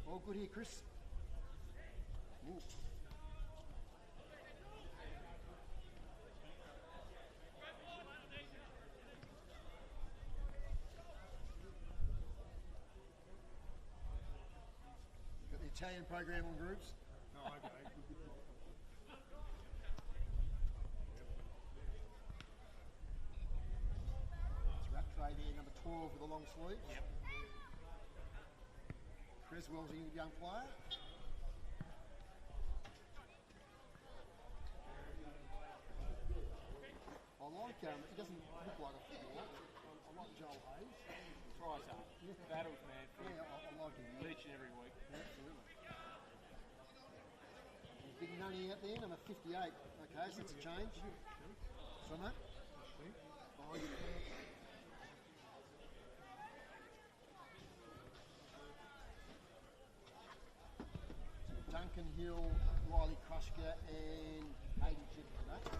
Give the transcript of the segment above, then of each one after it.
All good here, Chris. Ooh. Got the Italian program on groups. No, okay. It's wrap tray there, number 12 with a long sleeve. Yep. Creswell's a young player. I like he doesn't look like a footballer. I like Joel Hayes. Tries hard. Battles, man. Yeah, I like him. Each and every week. Absolutely. Big Nunny out there, number 58. Okay, so it's a change. So, mate? Oh, yeah. Duncan Hill, Riley Krushka and Hayden Chip today.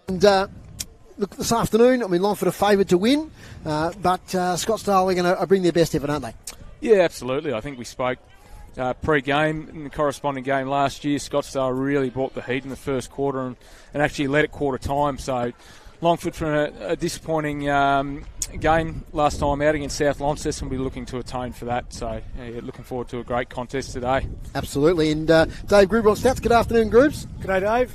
And look, this afternoon, I mean, Longford are favoured to win, but Scottsdale are going to bring their best effort, aren't they? Yeah, absolutely. I think we spoke pre-game in the corresponding game last year. Scottsdale really brought the heat in the first quarter and actually led at quarter time. So Longford, from a disappointing game last time out against South Launceston, will be looking to atone for that. So yeah, looking forward to a great contest today. Absolutely. And Dave Gruber on stats. Good afternoon, Grubes. G'day, Dave.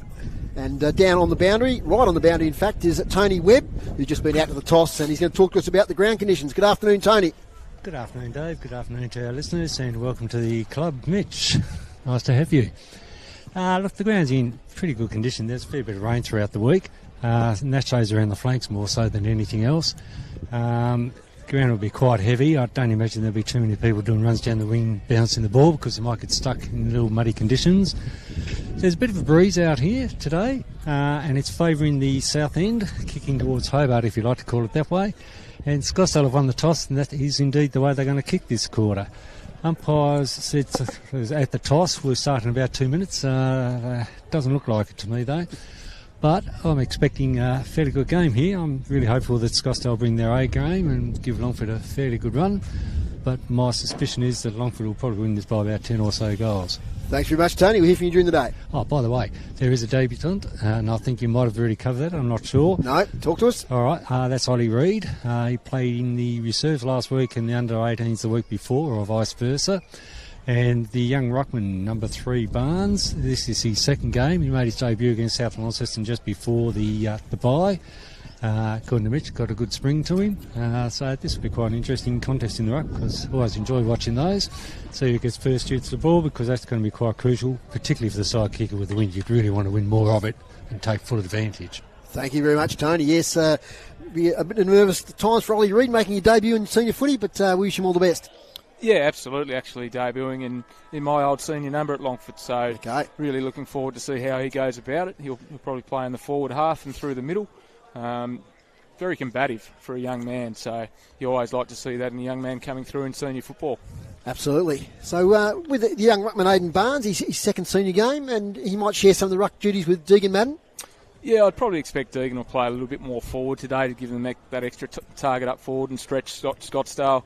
And down on the boundary, right on the boundary, in fact, is Tony Webb, who's just been out to the toss, and he's going to talk to us about the ground conditions. Good afternoon, Tony. Good afternoon, Dave. Good afternoon to our listeners, and welcome to the club, Mitch. Nice to have you. Look, the ground's in pretty good condition. There's a fair bit of rain throughout the week, and that shows around the flanks more so than anything else. ground will be quite heavy. I don't imagine there'll be too many people doing runs down the wing bouncing the ball because they might get stuck in little muddy conditions. There's a bit of a breeze out here today, and it's favouring the south end, kicking towards Hobart, if you like to call it that way. And Scottsdale have won the toss, and that is indeed the way they're going to kick this quarter. Umpires said at the toss we're starting in about 2 minutes. Doesn't look like it to me though. But I'm expecting a fairly good game here. I'm really hopeful that Scottsdale bring their A game and give Longford a fairly good run. But my suspicion is that Longford will probably win this by about 10 or so goals. Thanks very much, Tony. We'll hear from you during the day. Oh, by the way, there is a debutant, and I think you might have already covered that. I'm not sure. No, talk to us. All right, that's Ollie Reid. He played in the reserves last week and the under-18s the week before, or vice versa. And the young ruckman, number 3, Barnes, this is his second game. He made his debut against South Launceston just before the bye. According to Mitch, got a good spring to him. So this will be quite an interesting contest in the ruck, because I always enjoy watching those. See who gets first shoots the ball, because that's going to be quite crucial, particularly for the side kicker with the wind. You'd really want to win more of it and take full advantage. Thank you very much, Tony. Yes, be a bit nervous at times for Ollie Reid making your debut in senior footy, but we wish him all the best. Yeah, absolutely. Actually debuting in my old senior number at Longford, so okay. Really looking forward to see how he goes about it. He'll probably play in the forward half and through the middle. Very combative for a young man, so you always like to see that in a young man coming through in senior football. Absolutely. So with the young ruckman Aidan Barnes, his second senior game, and he might share some of the ruck duties with Deegan Madden. Yeah, I'd probably expect Deegan will play a little bit more forward today to give them that extra target up forward and stretch Scottsdale.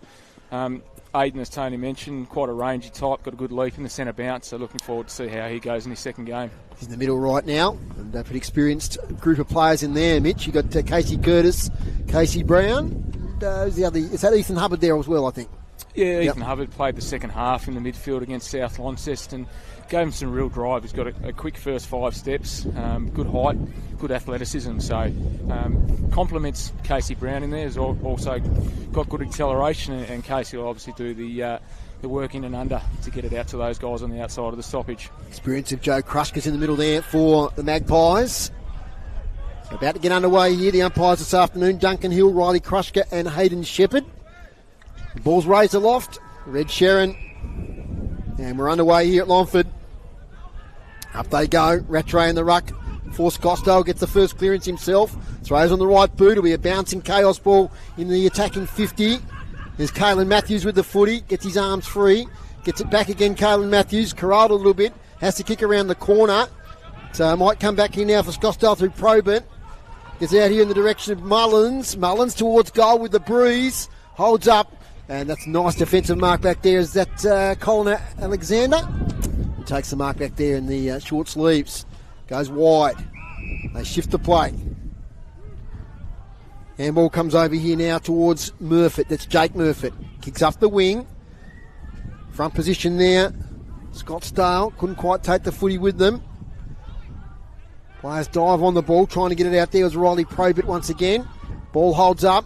Aidan, as Tony mentioned, quite a rangy type, got a good leap in the centre bounce, so looking forward to see how he goes in his second game. He's in the middle right now, and a pretty experienced group of players in there, Mitch. You've got Casey Curtis, Casey Brown, and who's the other? Is that Ethan Hubbard there as well, I think? Yeah, Ethan Hubbard played the second half in the midfield against South Launceston. Gave him some real drive. He's got a quick first 5 steps, good height, good athleticism. So complements Casey Brown in there. He's also got good acceleration, and Casey will obviously do the work in and under to get it out to those guys on the outside of the stoppage. Experience of Joe Krushka's in the middle there for the Magpies. So about to get underway here. The umpires this afternoon, Duncan Hill, Riley Krushka and Hayden Shepherd. The ball's raised aloft. Red Sharon. And we're underway here at Longford. Up they go. Rattray in the ruck for Scottsdale. Gets the first clearance himself. Throws on the right boot. It'll be a bouncing chaos ball in the attacking 50. There's Caelan Matthews with the footy. Gets his arms free. Gets it back again, Caelan Matthews. Corralled a little bit. Has to kick around the corner. So might come back here now for Scottsdale through Probert. Gets out here in the direction of Mullins. Mullins towards goal with the breeze. Holds up. And that's a nice defensive mark back there. Is that Colin Alexander? He takes the mark back there in the short sleeves. Goes wide. They shift the play. Handball comes over here now towards Murfitt. That's Jake Murfitt. Kicks up the wing. Front position there. Scottsdale couldn't quite take the footy with them. Players dive on the ball, trying to get it out there. It was Riley Probert once again. Ball holds up.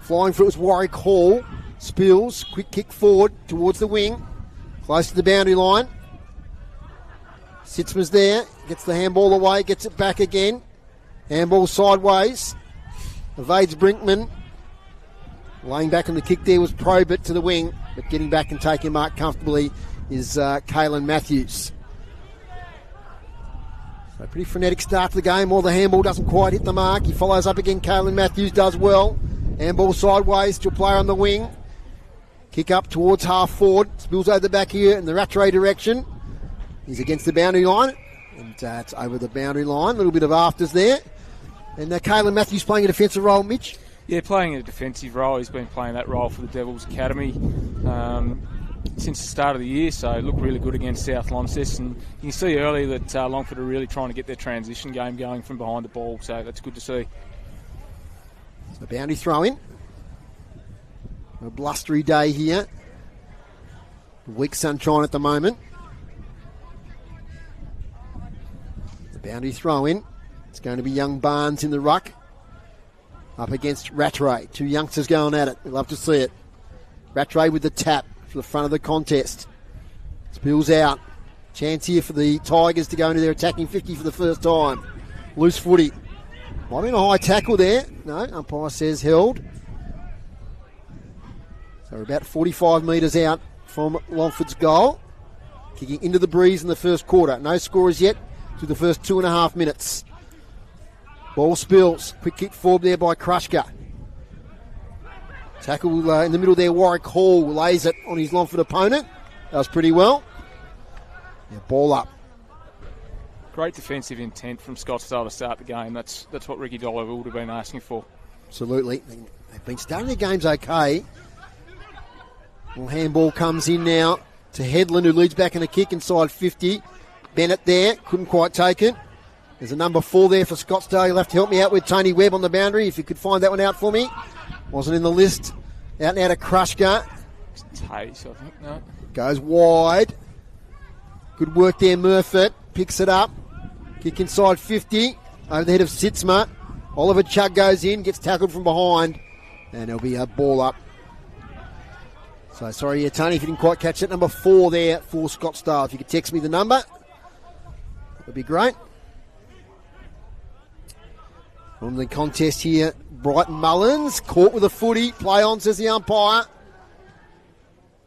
Flying for it was Warwick Hall. Spills, quick kick forward towards the wing, close to the boundary line. Sitzma's there, gets the handball away, gets it back again. Handball sideways, evades Brinkman. Laying back on the kick there was Probert to the wing, but getting back and taking mark comfortably is Caelan Matthews. So pretty frenetic start to the game. While the handball doesn't quite hit the mark, he follows up again. Caelan Matthews does well. Handball sideways to a player on the wing. Kick up towards half forward. Spills over the back here in the Rattray direction. He's against the boundary line. And it's over the boundary line. A little bit of afters there. And Caelan Matthews playing a defensive role, Mitch. Yeah, playing a defensive role. He's been playing that role for the Devils Academy since the start of the year. So looked really good against South Launceston. And you can see early that Longford are really trying to get their transition game going from behind the ball. So that's good to see. So boundary throw in. A blustery day here. Weak sunshine at the moment. The boundary throw in. It's going to be young Barnes in the ruck. Up against Rattray. 2 youngsters going at it. We'd love to see it. Rattray with the tap for the front of the contest. Spills out. Chance here for the Tigers to go into their attacking 50 for the first time. Loose footy. Might be a high tackle there. No, umpire says held. So we're about 45 metres out from Longford's goal. Kicking into the breeze in the first quarter. No scorers yet through the first 2.5 minutes. Ball spills. Quick kick forward there by Krushka. Tackle in the middle there, Warwick Hall lays it on his Longford opponent. That was pretty well. Yeah, ball up. Great defensive intent from Scottsdale to start the game. That's what Ricky Dollar would have been asking for. Absolutely. They've been starting their games okay. Well, handball comes in now to Headland, who leads back in a kick inside 50. Bennett there, couldn't quite take it. There's a number 4 there for Scottsdale. You'll have to help me out with Tony Webb on the boundary if you could find that one out for me. Wasn't in the list. Out and out of Krushka. Taze, I think, no. Goes wide. Good work there, Murfitt. Picks it up. Kick inside 50. Over the head of Sitzma. Oliver Chugg goes in, gets tackled from behind. And there'll be a ball up. So sorry, Tony, if you didn't quite catch it. Number 4 there for Scottsdale. If you could text me the number, that would be great. From the contest here, Brighton Mullins. Caught with a footy. Play on, says the umpire.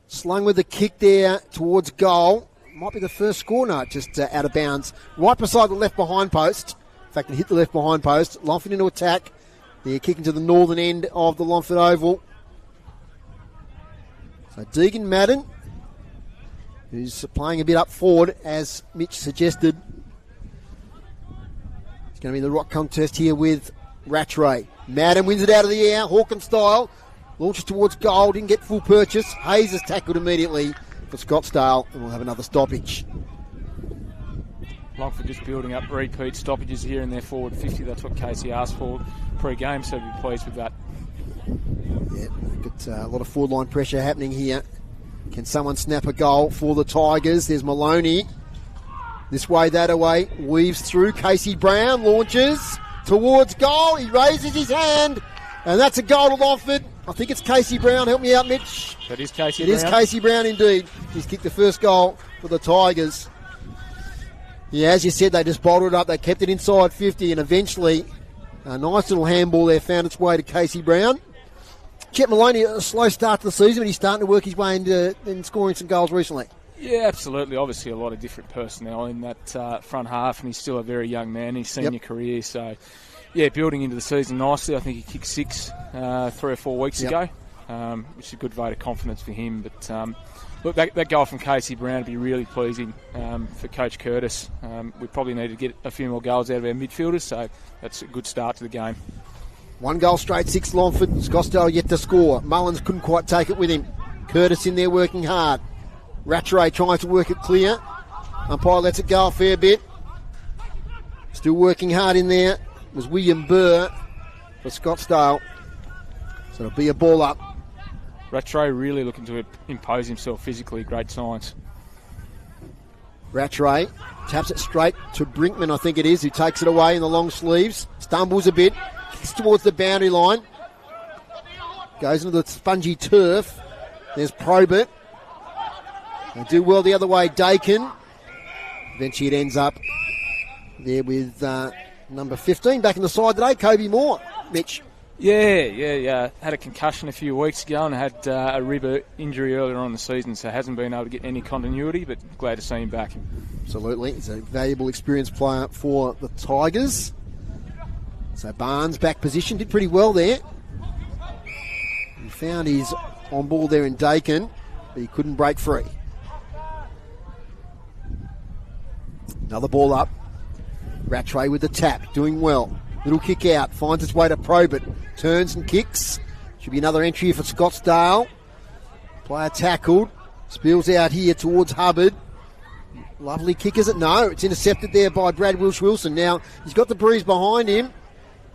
Slung with the kick there towards goal. Might be the first score. No, just out of bounds. Right beside the left behind post. In fact, it hit the left behind post. Longford into attack. They're kicking to the northern end of the Longford Oval. So Deegan Madden, who's playing a bit up forward, as Mitch suggested. It's going to be the rock contest here with Rattray. Madden wins it out of the air, Hawkins style. Launches towards goal, didn't get full purchase. Hayes is tackled immediately for Scottsdale, and we'll have another stoppage. Longford just building up repeat stoppages here in their forward 50. That's what Casey asked for pre-game, so we'll be pleased with that. Yeah, got a lot of forward line pressure happening here. Can someone snap a goal for the Tigers? There's Maloney. This way, that away. Weaves through. Casey Brown launches towards goal. He raises his hand. And that's a goal to Longford. I think it's Casey Brown. Help me out, Mitch. That is Casey Brown. It is Casey Brown indeed. He's kicked the first goal for the Tigers. Yeah, as you said, they just bottled it up. They kept it inside 50, and eventually a nice little handball there found its way to Casey Brown. Chet Maloney, a slow start to the season, but he's starting to work his way into scoring some goals recently. Yeah, absolutely. Obviously, a lot of different personnel in that front half, and he's still a very young man in his senior career. So, yeah, building into the season nicely. I think he kicked 6 3 or 4 weeks ago, which is a good vote of confidence for him. But look, that goal from Casey Brown would be really pleasing for Coach Curtis. We probably need to get a few more goals out of our midfielders, so that's a good start to the game. 1 goal straight, 6 Longford. Scottsdale yet to score. Mullins couldn't quite take it with him. Curtis in there working hard. Rattray trying to work it clear. Umpire lets it go a fair bit. Still working hard in there. It was William Burr for Scottsdale. So it'll be a ball up. Rattray really looking to impose himself physically. Great signs. Rattray taps it straight to Brinkman, I think it is, who takes it away in the long sleeves. Stumbles a bit. Kicks towards the boundary line. Goes into the spongy turf. There's Probert. They do well the other way, Dakin. Eventually it ends up there with number 15 back in the side today, Kobe Moore. Mitch. Yeah. Had a concussion a few weeks ago and had a rib injury earlier on in the season, so hasn't been able to get any continuity, but glad to see him back. Absolutely. He's a valuable, experienced player for the Tigers. So Barnes back position, did pretty well there. He found his on ball there in Dakin, but he couldn't break free. Another ball up. Rattray with the tap, doing well. Little kick out, finds its way to Probert. Turns and kicks. Should be another entry for Scottsdale. Player tackled. Spills out here towards Hubbard. Lovely kick, is it? No, it's intercepted there by Brad Wilson. Now, he's got the breeze behind him.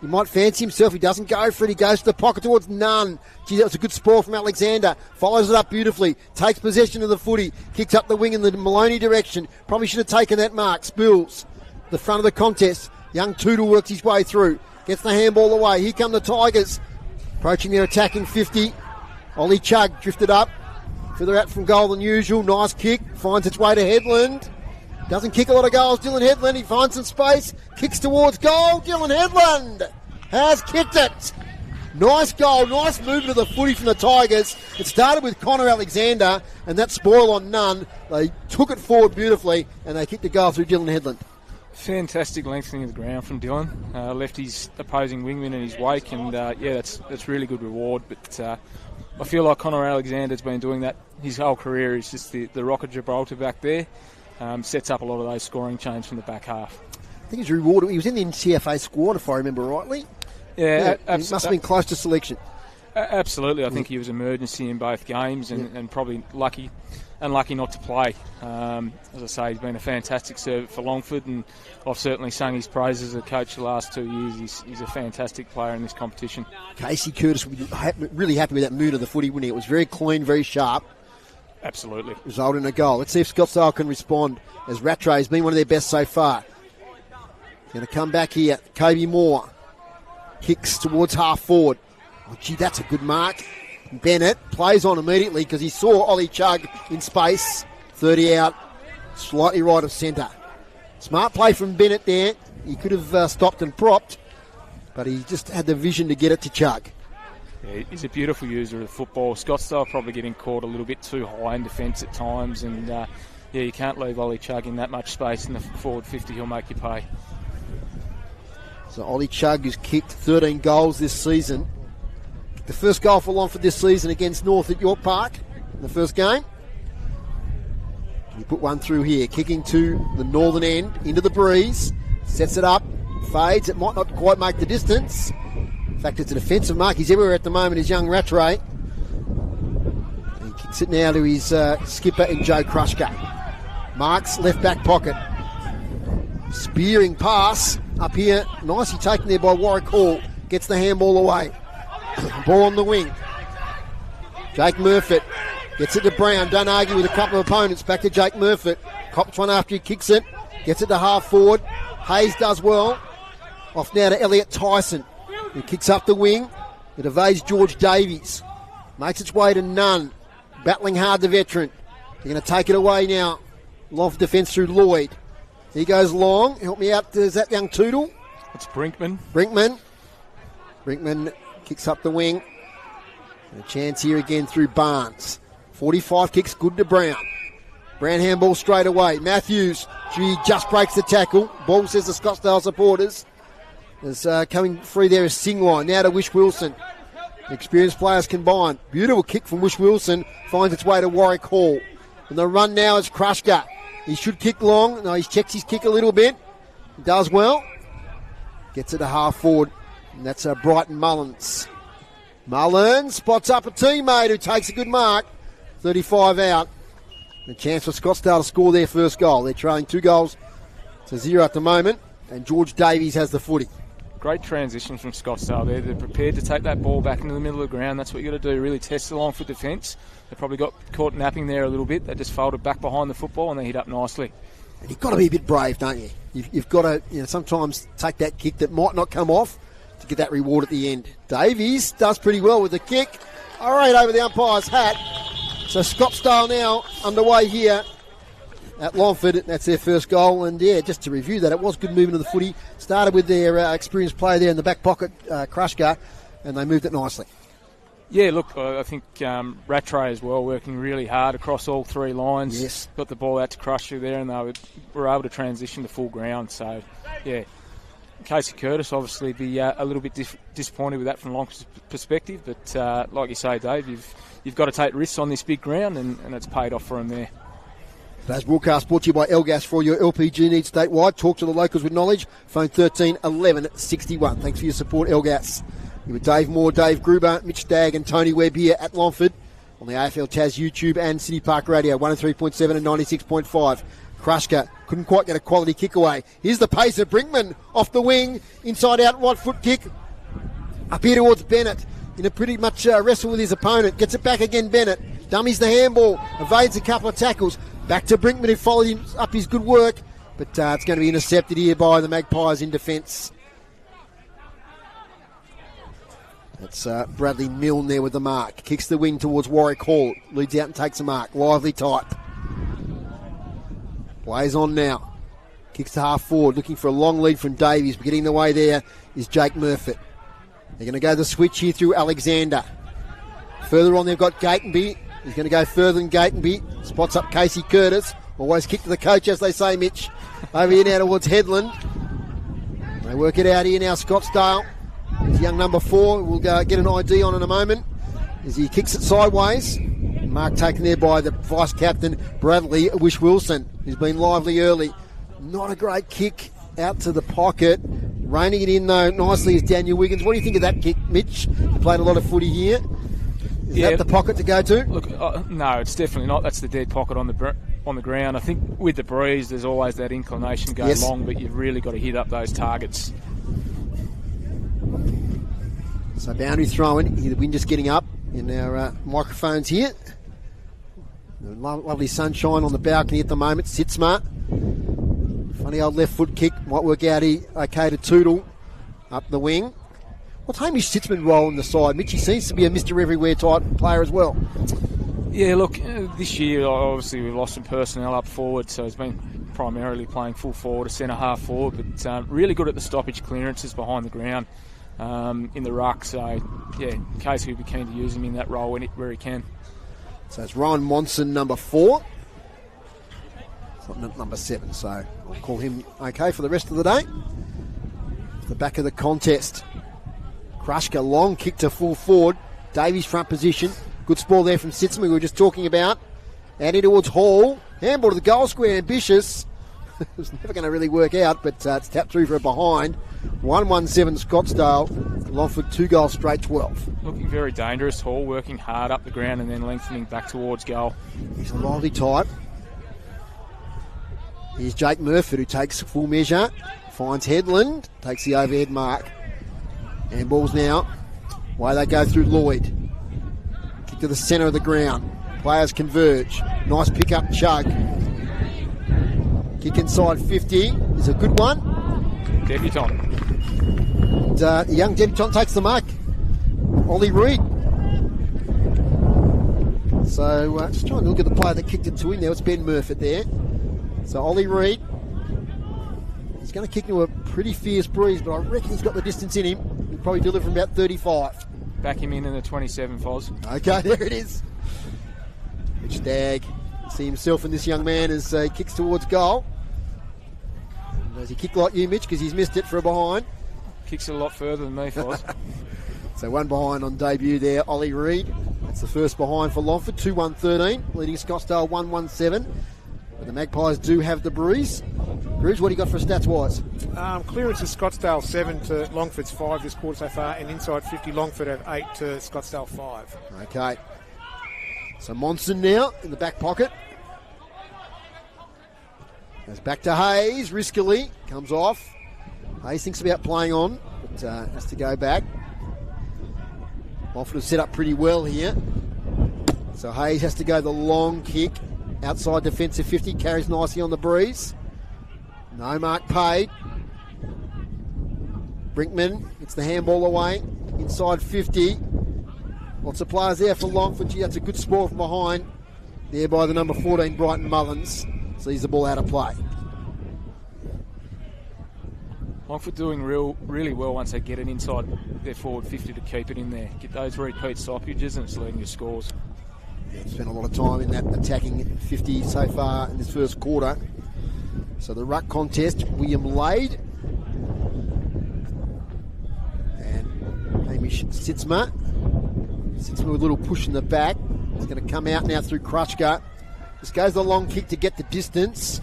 He might fancy himself. He doesn't go for it. He goes to the pocket towards Nunn. Gee, that was a good spoil from Alexander. Follows it up beautifully. Takes possession of the footy. Kicks up the wing in the Maloney direction. Probably should have taken that mark. Spills. The front of the contest. Young Tootle works his way through. Gets the handball away. Here come the Tigers. Approaching their attacking 50. Ollie Chugg drifted up. Further out from goal than usual. Nice kick. Finds its way to Headland. Doesn't kick a lot of goals, Dylan Headland. He finds some space. Kicks towards goal. Dylan Headland has kicked it. Nice goal, nice movement of the footy from the Tigers. It started with Connor Alexander, and that spoil on none. They took it forward beautifully, and they kicked the goal through Dylan Headland. Fantastic lengthening of the ground from Dylan. Left his opposing wingman in his wake, and that's really good reward. But I feel like Connor Alexander's been doing that his whole career. He's just the Rock of Gibraltar back there. Sets up a lot of those scoring chains from the back half. I think he's rewarded. He was in the NTFA squad, if I remember rightly. Yeah, he must have been close to selection. Absolutely. I think he was emergency in both games and probably unlucky not to play. As I say, he's been a fantastic servant for Longford, and I've certainly sung his praises as a coach the last 2 years. He's a fantastic player in this competition. Casey Curtis would be really happy with that mood of the footy, wouldn't he? It was very clean, very sharp. Absolutely. Result in a goal. Let's see if Scottsdale can respond, as Rattray has been one of their best so far. Going to come back here. Kobe Moore kicks towards half forward. Oh, gee, that's a good mark. Bennett plays on immediately because he saw Ollie Chugg in space. 30 out, slightly right of centre. Smart play from Bennett there. He could have stopped and propped, but he just had the vision to get it to Chugg. Yeah, he's a beautiful user of the football. Scottsdale probably getting caught a little bit too high in defence at times, and you can't leave Ollie Chugg in that much space in the forward 50. He'll make you pay. So Ollie Chugg has kicked 13 goals this season. The first goal for Longford this season against North at York Park in the first game. He put one through here, kicking to the northern end, into the breeze. Sets it up, fades. It might not quite make the distance. In fact, it's a defensive mark. He's everywhere at the moment, is young Rattray. He kicks it now to his skipper in Joe Krushka. Marks left back pocket. Spearing pass up here. Nicely taken there by Warwick Hall. Gets the handball away. Ball on the wing. Jake Murfitt gets it to Brown. Don't argue with a couple of opponents. Back to Jake Murfitt. Cops one after he kicks it. Gets it to half forward. Hayes does well. Off now to Elliot Tyson. He kicks up the wing. It evades George Davies. Makes its way to Nunn. Battling hard, the veteran. They're going to take it away now. Longford defence through Lloyd. He goes long. Help me out. Is that young Toodle? It's Brinkman. Brinkman kicks up the wing. And a chance here again through Barnes. 45 kicks good to Brown. Brown handball straight away. Matthews, just breaks the tackle. Ball says the Scottsdale supporters. Is coming free there is Singline. Now to Wish Wilson. Experienced players combined. Beautiful kick from Wish Wilson. Finds its way to Warwick Hall. And the run now is Krushka. He should kick long. No, he checks his kick a little bit. He does well. Gets it to half forward. And that's Brighton Mullins. Mullins spots up a teammate who takes a good mark. 35 out. A chance for Scottsdale to score their first goal. They're trailing 2-0 at the moment. And George Davies has the footy. Great transition from Scottsdale there. They're prepared to take that ball back into the middle of the ground. That's what you got to do, really test the Longford defence. They probably got caught napping there a little bit. They just folded back behind the football and they hit up nicely. And you've got to be a bit brave, don't you? You've got to sometimes take that kick that might not come off to get that reward at the end. Davies does pretty well with the kick. All right, over the umpire's hat. So Scottsdale now underway here at Longford. That's their first goal. And, just to review that, it was good movement of the footy. Started with their experienced player there in the back pocket, Krushka, and they moved it nicely. Yeah, look, I think Rattray as well, working really hard across all three lines. Yes. Got the ball out to Krushka there, and they were able to transition to full ground. So, yeah, Casey Curtis obviously be a little bit disappointed with that from Longford's perspective. But like you say, Dave, you've got to take risks on this big ground, and it's paid off for him there. Today's broadcast brought to you by Elgas. For all your LPG needs statewide, talk to the locals with knowledge. Phone 13 11 61. Thanks for your support, Elgas. You're with Dave Moore, Dave Gruber, Mitch Stagg and Tony Webb here at Longford on the AFL Taz YouTube and City Park Radio, 103.7 and 96.5. Krushka couldn't quite get a quality kick away. Here's the pace of Brinkman off the wing, inside out, right foot kick. Up here towards Bennett in a pretty much wrestle with his opponent. Gets it back again, Bennett. Dummies the handball, evades a couple of tackles. Back to Brinkman, who followed him up his good work. But it's going to be intercepted here by the Magpies in defence. That's Bradley Milne there with the mark. Kicks the wing towards Warwick Hall. Leads out and takes a mark. Lively type. Plays on now. Kicks to half forward, looking for a long lead from Davies. But getting in the way there is Jake Murfitt. They're going to go the switch here through Alexander. Further on, they've got Gatenby. He's going to go further than Gatenby. Spots up Casey Curtis. Always kick to the coach, as they say, Mitch. Over here now towards Headland. They work it out here now, Scottsdale. He's young number 4. We'll get an ID on in a moment as he kicks it sideways. Mark taken there by the vice-captain, Bradley Wish Wilson, who's been lively early. Not a great kick out to the pocket. Reining it in, though, nicely is Daniel Wiggins. What do you think of that kick, Mitch? You played a lot of footy here. Is that the pocket to go to? Look, no, it's definitely not. That's the dead pocket on the ground. I think with the breeze, there's always that inclination going long, but you've really got to hit up those targets. So boundary throwing. The wind just getting up in our microphones here. The lovely sunshine on the balcony at the moment. Sitzma. Funny old left foot kick. Might work out here. Okay to Toodle up the wing. What's Hamish Sitzman role in the side? Mitch, he seems to be a Mr. Everywhere type player as well. Yeah, look, this year obviously we've lost some personnel up forward, so he's been primarily playing full forward, a centre half forward, but really good at the stoppage clearances behind the ground in the ruck. So yeah, Casey would be keen to use him in that role where he can. So it's Ryan Monson, number 4. It's not number 7, so I'll call him okay for the rest of the day. The back of the contest. Krushka, long kick to full forward. Davies front position. Good spoil there from Sitzman, we were just talking about. Out towards Hall. Handball to the goal square, ambitious. It was never going to really work out, but it's tapped through for a behind. 1-1-7 Scottsdale. Longford 2 goals straight, 12. Looking very dangerous. Hall working hard up the ground and then lengthening back towards goal. He's a lively type. Here's Jake Murford, who takes full measure. Finds Headland. Takes the overhead mark. And balls now. Away they go through Lloyd. Kick to the centre of the ground. Players converge. Nice pick up chug. Kick inside 50 is a good one. Debutant. And, the young debutant takes the mark. Ollie Reid. So just trying to look at the player that kicked it to him. Now it's Ben Murford there. So Ollie Reid. He's going to kick into a pretty fierce breeze, but I reckon he's got the distance in him. He'll probably deliver from about 35. Back him in the 27, Foz. Okay, there it is. Rich Stagg. See himself in this young man as he kicks towards goal. And does he kick like you, Mitch, because he's missed it for a behind? Kicks it a lot further than me, Foz. So one behind on debut there, Ollie Reid. That's the first behind for Longford, 2-1-13, leading Scottsdale 1-1-7. But the Magpies do have the breeze. Bruce, what do you got for stats-wise? Clearance is Scottsdale 7 to Longford's 5 this quarter so far, and inside 50, Longford have 8 to Scottsdale 5. Okay. So Monson now in the back pocket. Goes back to Hayes, riskily. Comes off. Hayes thinks about playing on, but has to go back. Longford have set up pretty well here. So Hayes has to go the long kick. Outside defensive 50, carries nicely on the breeze. No mark paid. Brinkman gets the handball away. Inside 50. Lots of players there for Longford. Gee, that's a good score from behind. There by the number 14, Brighton Mullins. Sees the ball out of play. Longford doing really well once they get it inside their forward 50 to keep it in there. Get those repeat stoppages and it's leading to scores. Yeah, spent a lot of time in that attacking 50 so far in this first quarter. So the ruck contest, William Lade and Hamish Sitzma. Sitzma with a little push in the back. He's going to come out now through Krushka. This goes the long kick to get the distance.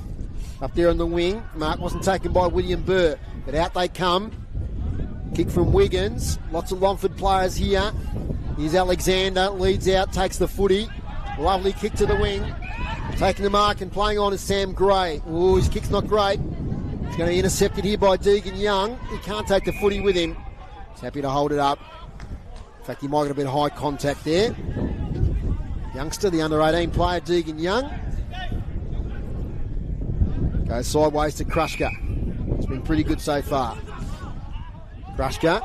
Up there on the wing. Mark wasn't taken by William Burr, but out they come. Kick from Wiggins. Lots of Longford players here. Here's Alexander, leads out, takes the footy. Lovely kick to the wing. Taking the mark and playing on is Sam Gray. Ooh, his kick's not great. He's going to be intercepted here by Deegan Young. He can't take the footy with him. He's happy to hold it up. In fact, he might get a bit of high contact there. Youngster, the under-18 player, Deegan Young. Goes sideways to Krushka. It's been pretty good so far. Krushka,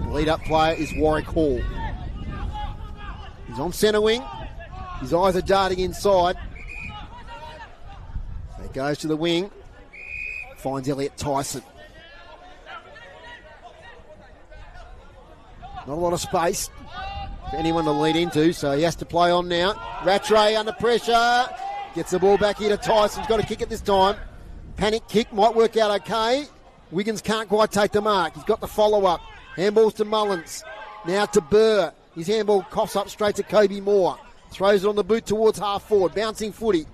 the lead-up player is Warwick Hall. He's on centre wing. His eyes are darting inside. So he goes to the wing. Finds Elliot Tyson. Not a lot of space for anyone to lead into, so he has to play on now. Rattray under pressure. Gets the ball back here to Tyson's got to kick it this time. Panic kick might work out okay. Wiggins can't quite take the mark. He's got the follow-up. Handballs to Mullins. Now to Burr. His handball coughs up straight to Kobe Moore. Throws it on the boot towards half forward. Bouncing footy.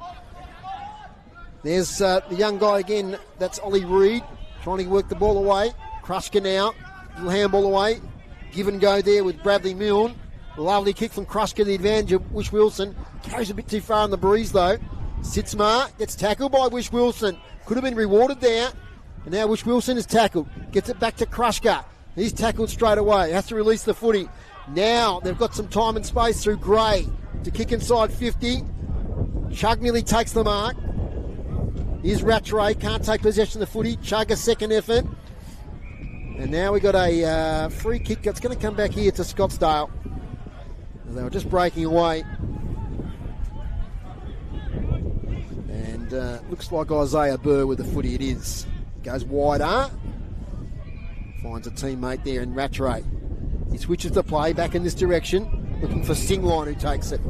There's the young guy again. That's Ollie Reid. Trying to work the ball away. Krushka now. Little handball away. Give and go there with Bradley Milne. Lovely kick from Krushka, the advantage of Wish Wilson. Carries a bit too far in the breeze though. Sitzmar gets tackled by Wish Wilson. Could have been rewarded there. And now Wish Wilson is tackled. Gets it back to Krushka. He's tackled straight away. Has to release the footy. Now they've got some time and space through Gray to kick inside 50. Chug nearly takes the mark. Here's Rattray. Can't take possession of the footy. Chug a second effort. And now we got a free kick that's going to come back here to Scottsdale. They were just breaking away. And looks like Isaiah Burr with the footy. It is. Goes wider. Finds a teammate there in Rattray. He switches the play back in this direction. Looking for Singline who takes it.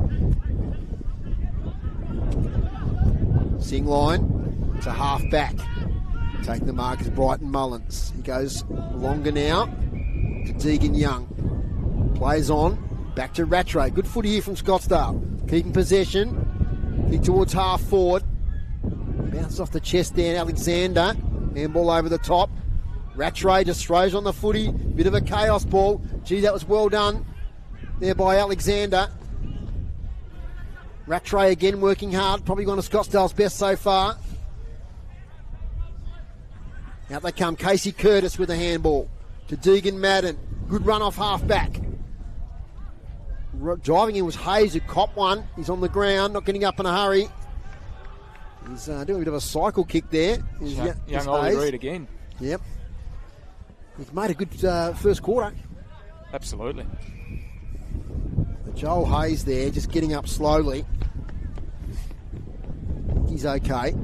Singline to half back. Taking the mark is Brighton Mullins. He goes longer now to Deegan Young. Plays on. Back to Rattray. Good footy here from Scottsdale. Keeping possession. Kick towards half forward. Bounces off the chest there. Alexander. Handball over the top. Rattray just throws on the footy. Bit of a chaos ball. Gee, that was well done there by Alexander. Rattray again working hard. Probably one of Scottsdale's best so far. Out they come. Casey Curtis with a handball to Deegan Madden. Good run off half back. Driving in was Hayes who copped one. He's on the ground, not getting up in a hurry. He's doing a bit of a cycle kick there. Young Ollie Reid again. Yep. He's made a good first quarter. Absolutely. But Joel Hayes there, just getting up slowly. He's okay.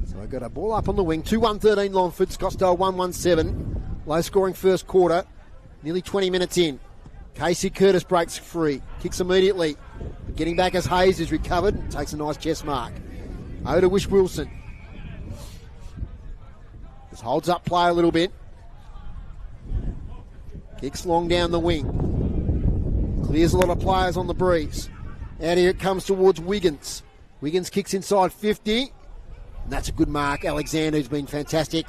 So I've got a ball up on the wing. 2-1-13 Longford, Scottsdale 1-1-7. Low scoring first quarter. Nearly 20 minutes in. Casey Curtis breaks free. Kicks immediately. Getting back as Hayes is recovered. Takes a nice chest mark. Over to Wish Wilson. Just holds up play a little bit. Kicks long down the wing. Clears a lot of players on the breeze. Out here it comes towards Wiggins. Wiggins kicks inside 50. And that's a good mark. Alexander, who's been fantastic.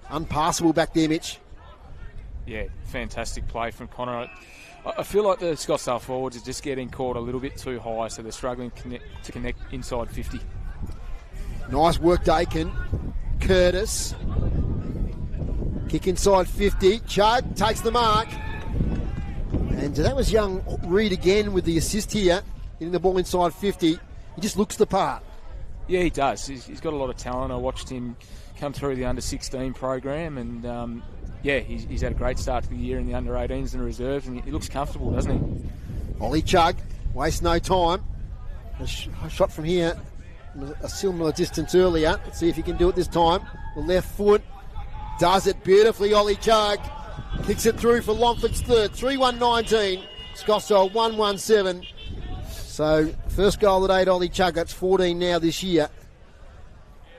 Unpassable back there, Mitch. Yeah, fantastic play from Connor. I feel like the Scottsdale forwards are just getting caught a little bit too high, so they're struggling to connect inside 50. Nice work, Dakin. Curtis. Kick inside 50. Chug takes the mark. And that was young Reid again with the assist here. Getting the ball inside 50. He just looks the part. Yeah, he does. He's got a lot of talent. I watched him come through the under-16 program, and he's had a great start to the year in the under-18s and reserves, and he looks comfortable, doesn't he? Ollie Chug, waste no time. A shot from here, a similar distance earlier. Let's see if he can do it this time. The left foot does it beautifully. Ollie Chug kicks it through for Longford's third. 3-1-19. Scottsdale 1-1-7. So first goal of the day to Ollie Chug. That's 14 now this year.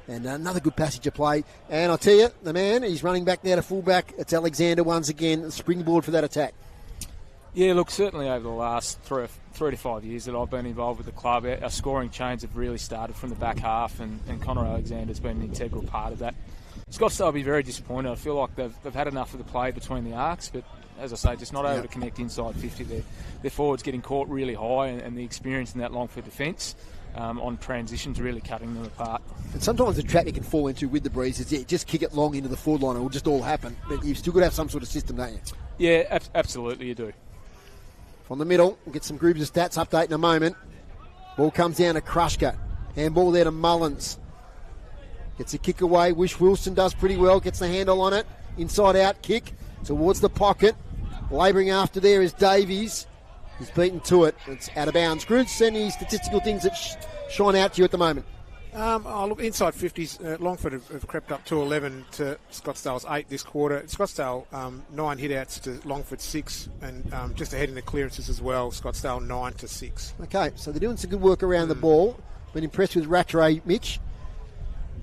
And another good passage of play. And I'll tell you, the man, he's running back now to fullback. It's Alexander once again, the springboard for that attack. Yeah, look, certainly over the last 3 to 5 years that I've been involved with the club, our scoring chains have really started from the back half, and Connor Alexander's been an integral part of that. Scottsdale will be very disappointed. I feel like they've had enough of the play between the arcs, but as I say, just not able to connect inside 50. Their forwards getting caught really high, and the experience in that Longford defence on transitions really cutting them apart. And sometimes the trap you can fall into with the breeze is just kick it long into the forward line. It will just all happen. But you've still got to have some sort of system, don't you? Yeah, absolutely you do. From the middle, we'll get some groups of stats update in a moment. Ball comes down to Krushka. Handball there to Mullins. Gets a kick away. Wish Wilson does pretty well. Gets the handle on it. Inside out kick towards the pocket. Labouring after there is Davies. He's beaten to it. It's out of bounds. Groots, any statistical things that shine out to you at the moment? Look, inside 50s, Longford have crept up to 11 to Scottsdale's 8 this quarter. Scottsdale 9 hit-outs to Longford 6, and just ahead in the clearances as well. Scottsdale 9 to 6. Okay, so they're doing some good work around the ball. Been impressed with Rattray, Mitch.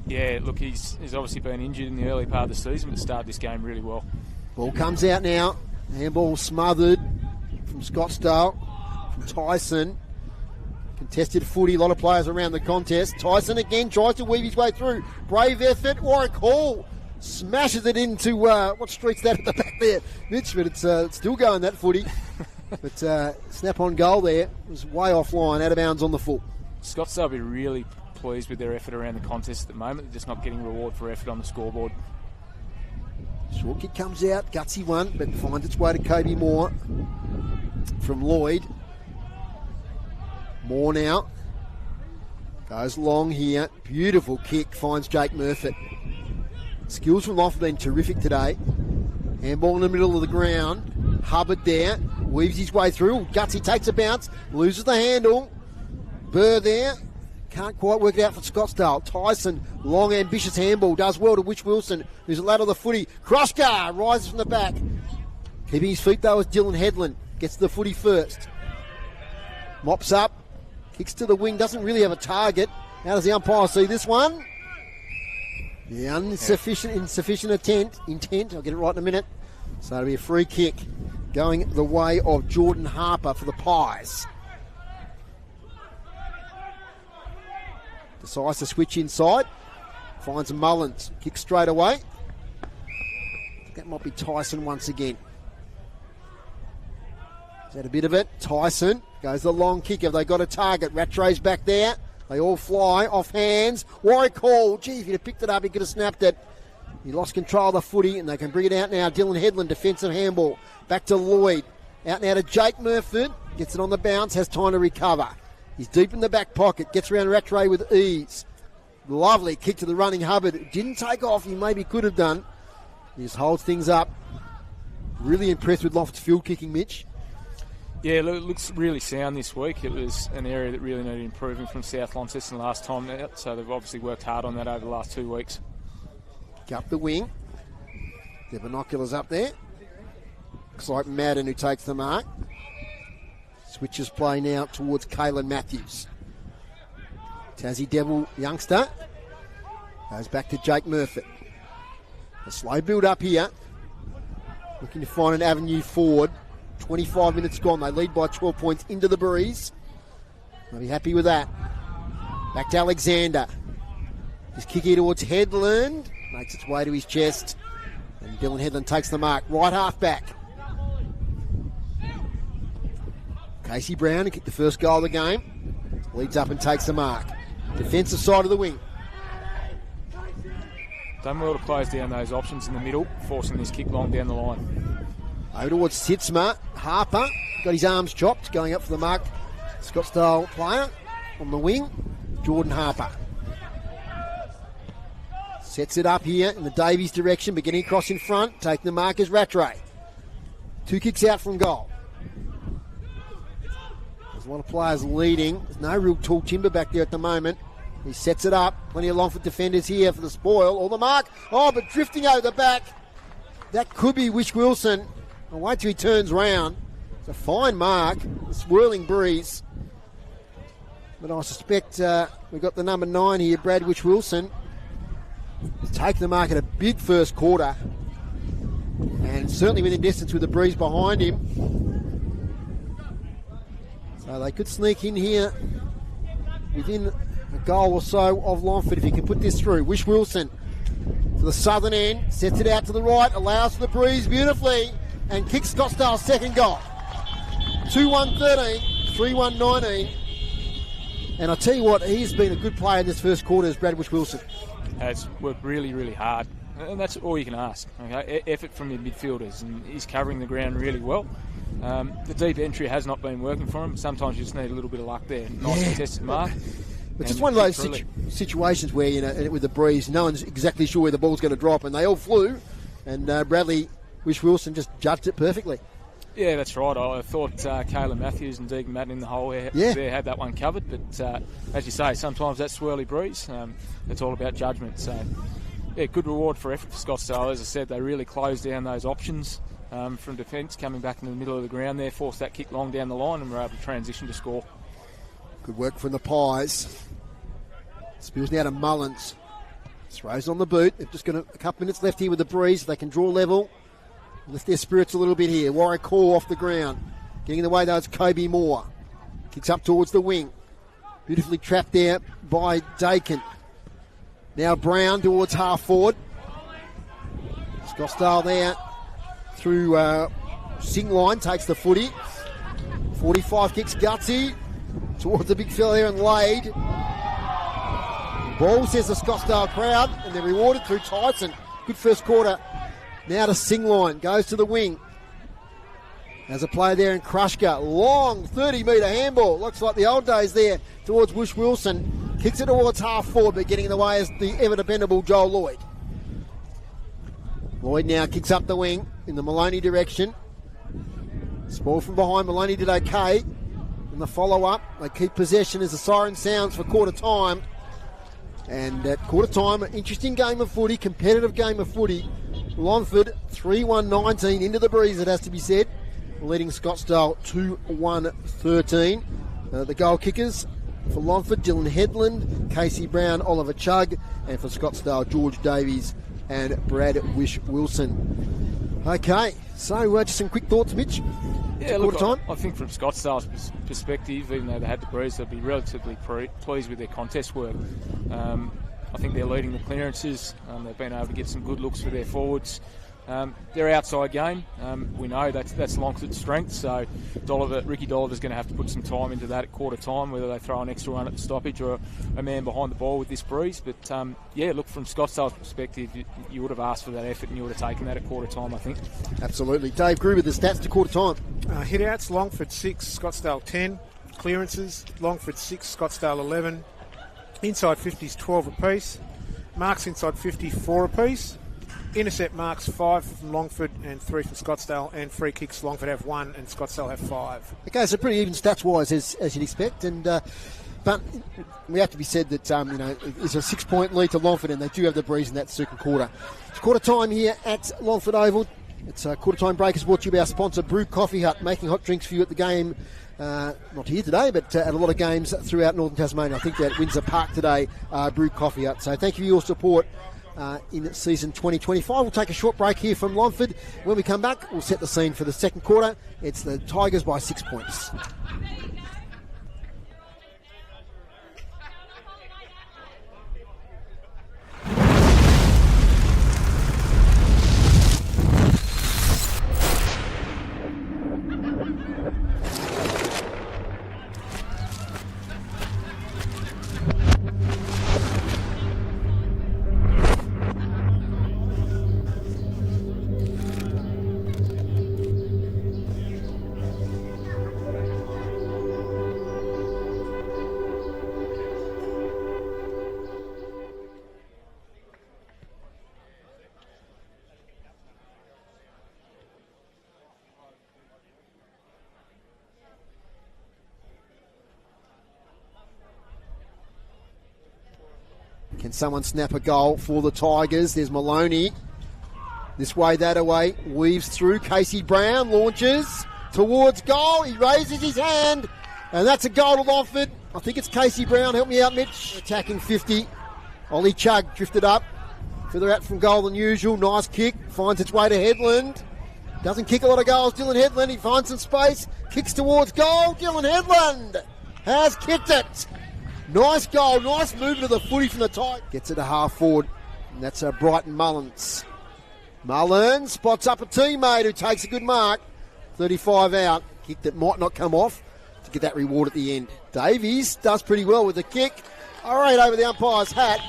Yeah, look, he's obviously been injured in the early part of the season, but started this game really well. Ball comes out now. Handball smothered from Scottsdale, from Tyson. Contested footy, a lot of players around the contest. Tyson again tries to weave his way through. Brave effort. Warwick Hall smashes it into, what street's that at the back there, Mitch? But it's still going, that footy. But snap-on goal there was way offline, out of bounds on the full. Scottsdale will be really pleased with their effort around the contest at the moment. They're just not getting reward for effort on the scoreboard. Short kick comes out, gutsy one, but finds its way to Kobe Moore from Lloyd. Moore now goes long here. Beautiful kick, finds Jake Murfitt. Skills from Longford have been terrific today. Handball in the middle of the ground. Hubbard there, weaves his way through. Gutsy takes a bounce, loses the handle. Burr there, can't quite work it out for Scottsdale. Tyson, long ambitious handball, does well to Witch Wilson, who's a lad of the footy. Krushka rises from the back. Keeping his feet though is Dylan Headland. Gets to the footy first. Mops up, kicks to the wing, doesn't really have a target. How does the umpire see this one? The insufficient intent. I'll get it right in a minute. So it'll be a free kick going the way of Jordan Harper for the Pies. Decides to switch inside. Finds Mullins. Kicks straight away. That might be Tyson once again. Is that a bit of it? Tyson goes the long kick. Have they got a target? Rattray's back there. They all fly off hands. Warwick Hall. Gee, if he'd have picked it up, he could have snapped it. He lost control of the footy, and they can bring it out now. Dylan Headland, defensive handball. Back to Lloyd. Out now to Jake Murford. Gets it on the bounce, has time to recover. He's deep in the back pocket. Gets around Rattray with ease. Lovely kick to the running Hubbard. It didn't take off. He maybe could have done. He just holds things up. Really impressed with Longford's field kicking, Mitch. Yeah, it looks really sound this week. It was an area that really needed improving from South Launceston last time out, so they've obviously worked hard on that over the last 2 weeks. Up the wing. The binoculars up there. Looks like Madden who takes the mark. Switches play now towards Caelan Matthews. Tassie Devil youngster. Goes back to Jake Murfitt. A slow build up here. Looking to find an avenue forward. 25 minutes gone. They lead by 12 points into the breeze. They'll be happy with that. Back to Alexander. His kick here towards Headland. Makes its way to his chest. And Dylan Headland takes the mark. Right half back. Casey Brown, who kicked the first goal of the game, leads up and takes the mark. Defensive side of the wing. Done well to close down those options in the middle, forcing this kick long down the line. Over towards Sitzma. Harper got his arms chopped, going up for the mark. Scottsdale player on the wing, Jordan Harper. Sets it up here in the Davies direction, but getting across in front, taking the mark is Rattray. 2 kicks out from goal. There's a lot of players leading. There's no real tall timber back there at the moment. He sets it up. Plenty of Longford defenders here for the spoil or the mark. Oh, but drifting over the back. That could be Wish Wilson. I'll wait till he turns round. It's a fine mark. A swirling breeze. But I suspect we've got the number 9 here, Brad Wish Wilson. He's taken the mark at a big first quarter. And certainly within distance with the breeze behind him. So they could sneak in here within a goal or so of Longford if he can put this through. Wish Wilson to the southern end, sets it out to the right, allows for the breeze beautifully, and kicks Scottsdale's second goal. 2-1-13, 3-1-19. And I'll tell you what, he's been a good player in this first quarter, is Brad Wish Wilson. It's worked really, really hard. And that's all you can ask. Okay? Effort from your midfielders, and he's covering the ground really well. The deep entry has not been working for him. Sometimes you just need a little bit of luck there. Nice contested mark. It's just one of those situations where, you know, with the breeze, no one's exactly sure where the ball's going to drop, and they all flew, and Bradley Wish Wilson just judged it perfectly. Yeah, that's right. I thought Kayla Matthews and Deegan Madden in the hole there had that one covered. But as you say, sometimes that swirly breeze, it's all about judgment. So, yeah, good reward for effort for Scottsdale. As I said, they really closed down those options from defence, coming back in the middle of the ground there, forced that kick long down the line, and were able to transition to score. Good work from the Pies. Spills now to Mullins. Throws on the boot. They've just got a couple minutes left here with the breeze. They can draw level. Lift their spirits a little bit here. Warwick Hall off the ground. Getting in the way though, it's Kobe Moore. Kicks up towards the wing. Beautifully trapped there by Dakin. Now Brown towards half forward. Scottsdale there through Sing line. Takes the footy. 45 kicks gutsy towards the big fella there and laid. Ball, says the Scottsdale crowd, and they're rewarded through Tyson. Good first quarter. Now to Sing line, goes to the wing. There's a play there in Krushka. Long 30-metre handball. Looks like the old days there towards Wish Wilson. Kicks it towards half forward, but getting in the way is the ever-dependable Joel Lloyd. Lloyd now kicks up the wing in the Maloney direction. Ball from behind. Maloney did okay. In the follow-up, they keep possession as the siren sounds for quarter time. And at quarter time, an interesting game of footy, competitive game of footy. Longford 3-1-19 into the breeze, it has to be said, leading Scottsdale 2-1-13. The goal kickers for Longford, Dylan Headland, Casey Brown, Oliver Chugg, and for Scottsdale, George Davies and Brad Wish Wilson. Okay, so just some quick thoughts, Mitch. Yeah, look, I think from Scottsdale's perspective, even though they had the breeze, they'll be relatively pleased with their contest work. I think they're leading the clearances. They've been able to get some good looks for their forwards. Their outside game, we know that's Longford's strength, so Ricky Dolliver's going to have to put some time into that at quarter time, whether they throw an extra run at the stoppage or a man behind the ball with this breeze. But look, from Scottsdale's perspective, you would have asked for that effort and you would have taken that at quarter time, I think. Absolutely. Dave Grew with the stats to quarter time. Hit-outs, Longford 6, Scottsdale 10. Clearances, Longford 6, Scottsdale 11. Inside 50s 12 apiece. Marks inside 50 4 apiece. Intercept marks 5 from Longford and 3 from Scottsdale, and free kicks Longford have 1 and Scottsdale have 5. Okay, so pretty even stats wise as you'd expect, and but we have to be said that it's a 6-point lead to Longford, and they do have the breeze in that second quarter. It's quarter time here at Longford Oval. It's a quarter time break is brought to you by our sponsor Brew Coffee Hut, making hot drinks for you at the game. Not here today, but at a lot of games throughout Northern Tasmania. I think they're at Windsor Park today, Brew Coffee Hut. So thank you for your support in season 2025. We'll take a short break here from Longford. When we come back, we'll set the scene for the second quarter. It's the Tigers by 6 points. Can someone snap a goal for the Tigers? There's Maloney. This way, that away. Weaves through. Casey Brown launches towards goal. He raises his hand. And that's a goal to Longford. I think it's Casey Brown. Help me out, Mitch. Attacking 50. Ollie Chugg drifted up. Further out from goal than usual. Nice kick. Finds its way to Headland. Doesn't kick a lot of goals. Dylan Headland. He finds some space. Kicks towards goal. Dylan Headland has kicked it. Nice goal, nice movement of the footy from the Tigers. Gets it to half forward, and that's Brighton Mullins. Mullins spots up a teammate who takes a good mark. 35 out, kick that might not come off to get that reward at the end. Davies does pretty well with the kick. All right, over the umpire's hat.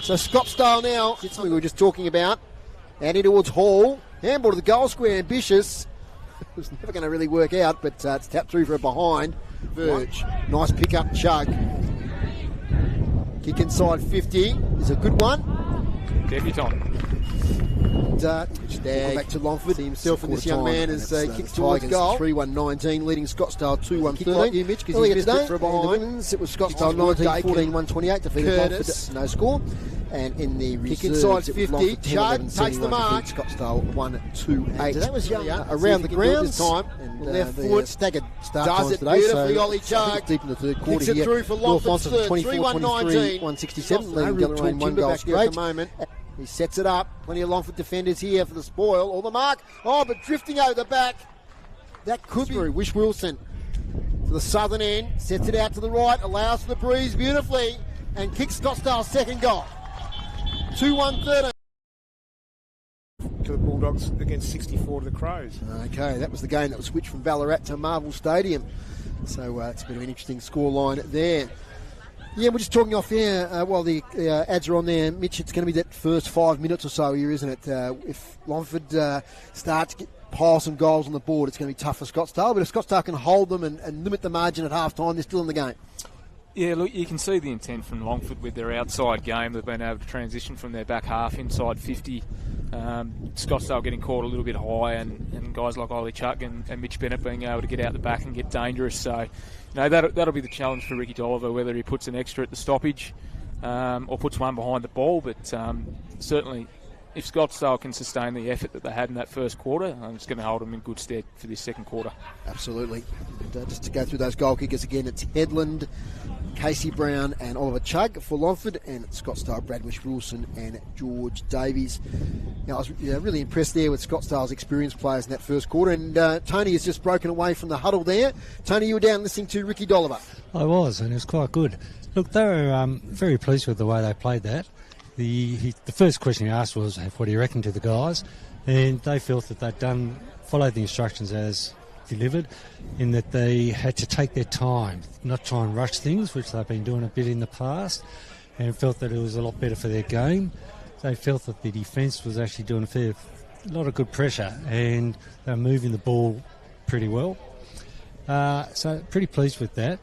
So Scottsdale now, it's something we were just talking about. Adding towards Hall. Handball to the goal square, ambitious. It was never going to really work out, but it's tapped through for a behind. Verge, nice pick up, Chugg. Kick inside 50 is a good one. Debutant. Welcome back to Longford. See himself and this young man as kicks towards goal. 3-1-19, leading Scottsdale 2-1-13. You, Mitch, because he missed it for behind the women's. It was Scottsdale 19-14-128, defeated Longford, no score. And in the reserves, kick inside 50, Chad takes the mark. Scottsdale 1-2-8. So that was young around the ground this time. And left foot staggered start does it today, beautifully, so Ollie Chad. Deep in the third quarter here. Kicks it through for Longford's third, 24-23, 167. Leading Gallerain 1 goal straight. At the moment. He sets it up. Plenty of Longford defenders here for the spoil or the mark. Oh, but drifting over the back. That could be Wish Wilson for the southern end. Sets it out to the right. Allows for the breeze beautifully. And kicks Scottsdale's second goal. 2-1-13. To the Bulldogs against 64 to the Crows. Okay, that was the game that was switched from Ballarat to Marvel Stadium. So it's been an interesting scoreline there. Yeah, we're just talking off air while the ads are on there. Mitch, it's going to be that first 5 minutes or so here, isn't it? If Longford starts to pile some goals on the board, it's going to be tough for Scottsdale. But if Scottsdale can hold them and limit the margin at half-time, they're still in the game. Yeah, look, you can see the intent from Longford with their outside game. They've been able to transition from their back half inside 50. Scottsdale getting caught a little bit high, and guys like Ollie Chuck and Mitch Bennett being able to get out the back and get dangerous. So, you know, that'll be the challenge for Ricky Dolliver, whether he puts an extra at the stoppage or puts one behind the ball. But certainly, if Scottsdale can sustain the effort that they had in that first quarter, it's going to hold them in good stead for this second quarter. Absolutely. And, just to go through those goal kickers again, it's Headland, Casey Brown and Oliver Chugg for Longford, and Scottsdale, Brad Wish Wilson and George Davies. Now, I was really impressed there with Scottsdale's experienced players in that first quarter, and Tony has just broken away from the huddle there. Tony, you were down listening to Ricky Dolliver. I was, and it was quite good. Look, they were very pleased with the way they played that. The first question he asked was, what do you reckon to the guys? And they felt that they'd followed the instructions as delivered, in that they had to take their time, not try and rush things, which they've been doing a bit in the past, and felt that it was a lot better for their game. They felt that the defence was actually doing a lot of good pressure, and they were moving the ball pretty well. So pretty pleased with that.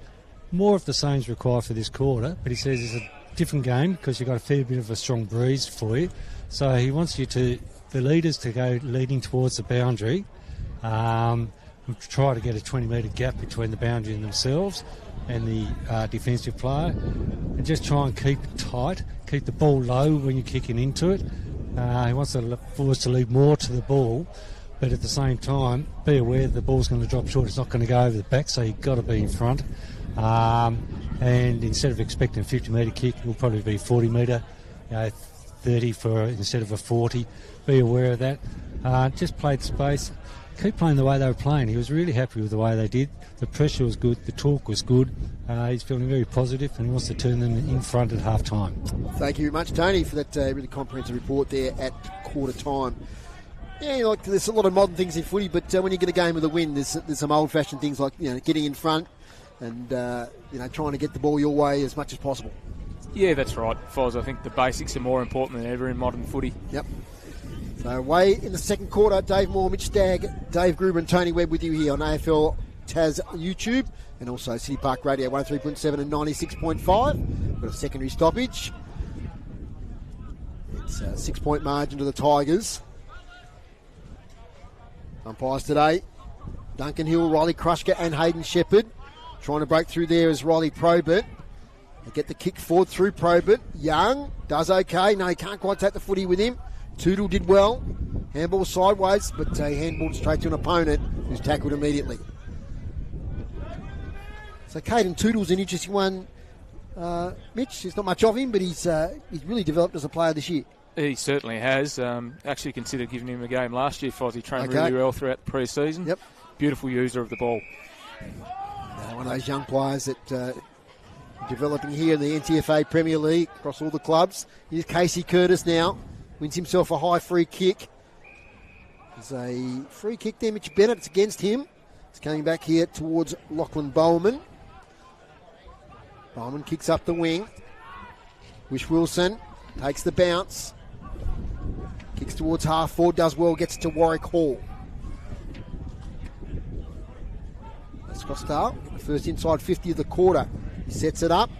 More of the same is required for this quarter, but he says it's a different game because you've got a fair bit of a strong breeze for you. So he wants the leaders to go leading towards the boundary, try to get a 20-metre gap between the boundary and themselves and the defensive player, and just try and keep it tight, keep the ball low when you're kicking into it. He wants the forwards to lead more to the ball, but at the same time, be aware that the ball's going to drop short. It's not going to go over the back, so you've got to be in front. And instead of expecting a 50-metre kick, it will probably be 40-metre, 30 instead of a 40. Be aware of that. Just play the space. Keep playing the way they were playing. He was really happy with the way they did. The pressure was good. The talk was good. He's feeling very positive, and he wants to turn them in front at half-time. Thank you very much, Tony, for that really comprehensive report there at quarter-time. Yeah, there's a lot of modern things in footy, but when you get a game with a win, there's some old-fashioned things like getting in front and trying to get the ball your way as much as possible. Yeah, that's right, Foz. I think the basics are more important than ever in modern footy. Yep. So away in the second quarter, Dave Moore, Mitch Stagg, Dave Gruber and Tony Webb with you here on AFL Tas YouTube and also City Park Radio 103.7 and 96.5. Got a secondary stoppage. It's a 6-point margin to the Tigers. Umpires today, Duncan Hill, Riley Krushka and Hayden Shepherd. Trying to break through there is Riley Probert. They get the kick forward through Probert. Young does okay. No, he can't quite take the footy with him. Tootle did well. Handball sideways, but handballed straight to an opponent who's tackled immediately. So Caden Tootle's an interesting one. Mitch, there's not much of him, but he's really developed as a player this year. He certainly has. Actually considered giving him a game last year, Foz. He trained really well throughout the pre-season. Yep. Beautiful user of the ball. One of those young players that developing here in the NTFA Premier League across all the clubs. Here's Casey Curtis now. Wins himself a high free kick. There's a free kick there, Mitch Bennett. It's against him. It's coming back here towards Lachlan Bowman. Bowman kicks up the wing. Wish Wilson takes the bounce. Kicks towards half forward, does well, gets it to Warwick Hall. That's Scottsdale, first inside 50 of the quarter. He sets it up.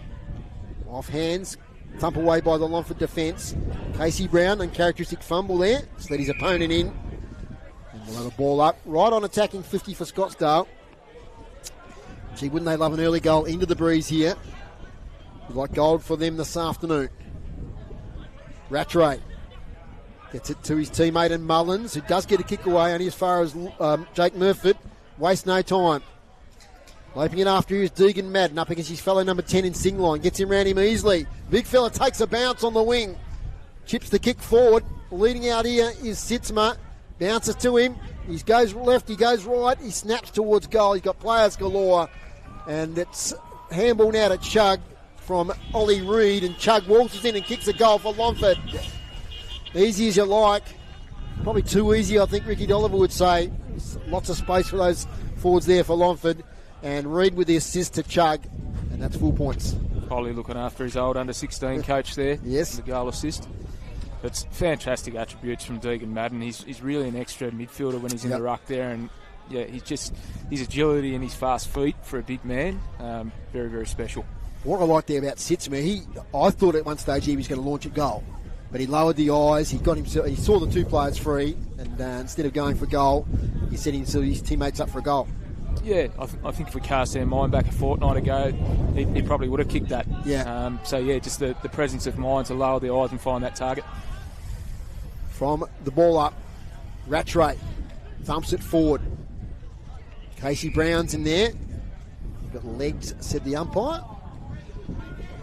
Off hands. Thump away by the Longford defence. Casey Brown, uncharacteristic fumble there. Just let his opponent in. And we'll have a ball up. Right on attacking 50 for Scottsdale. Gee, wouldn't they love an early goal into the breeze here. We'd like gold for them this afternoon. Rattray gets it to his teammate and Mullins, who does get a kick away only as far as Jake Murford. Waste no time. Loping it after is Deegan Madden up against his fellow number 10 in Singline. Gets him round him easily. Big fella takes a bounce on the wing. Chips the kick forward. Leading out here is Sitzma. Bounces to him. He goes left, he goes right. He snaps towards goal. He's got players galore. And it's handball now to Chug from Ollie Reid. And Chug waltzes in and kicks a goal for Longford. Easy as you like. Probably too easy, I think Ricky Dolliver would say. There's lots of space for those forwards there for Longford. And Reid with the assist to Chug. And that's 4 points. Ollie looking after his old under-16 coach there. Yes. The goal assist. It's fantastic attributes from Deegan Madden. He's really an extra midfielder when he's in the ruck there. And, yeah, his agility and his fast feet for a big man, very, very special. What I like there about Sitzma, I thought at one stage he was going to launch a goal. But he lowered the eyes, he saw the two players free, and instead of going for goal, he set his teammates up for a goal. Yeah, I think if we cast our mind back a fortnight ago, he probably would have kicked that. Yeah. Just the presence of mind to lower the eyes and find that target. From the ball up, Rattray thumps it forward. Casey Brown's in there. Got legs, said the umpire.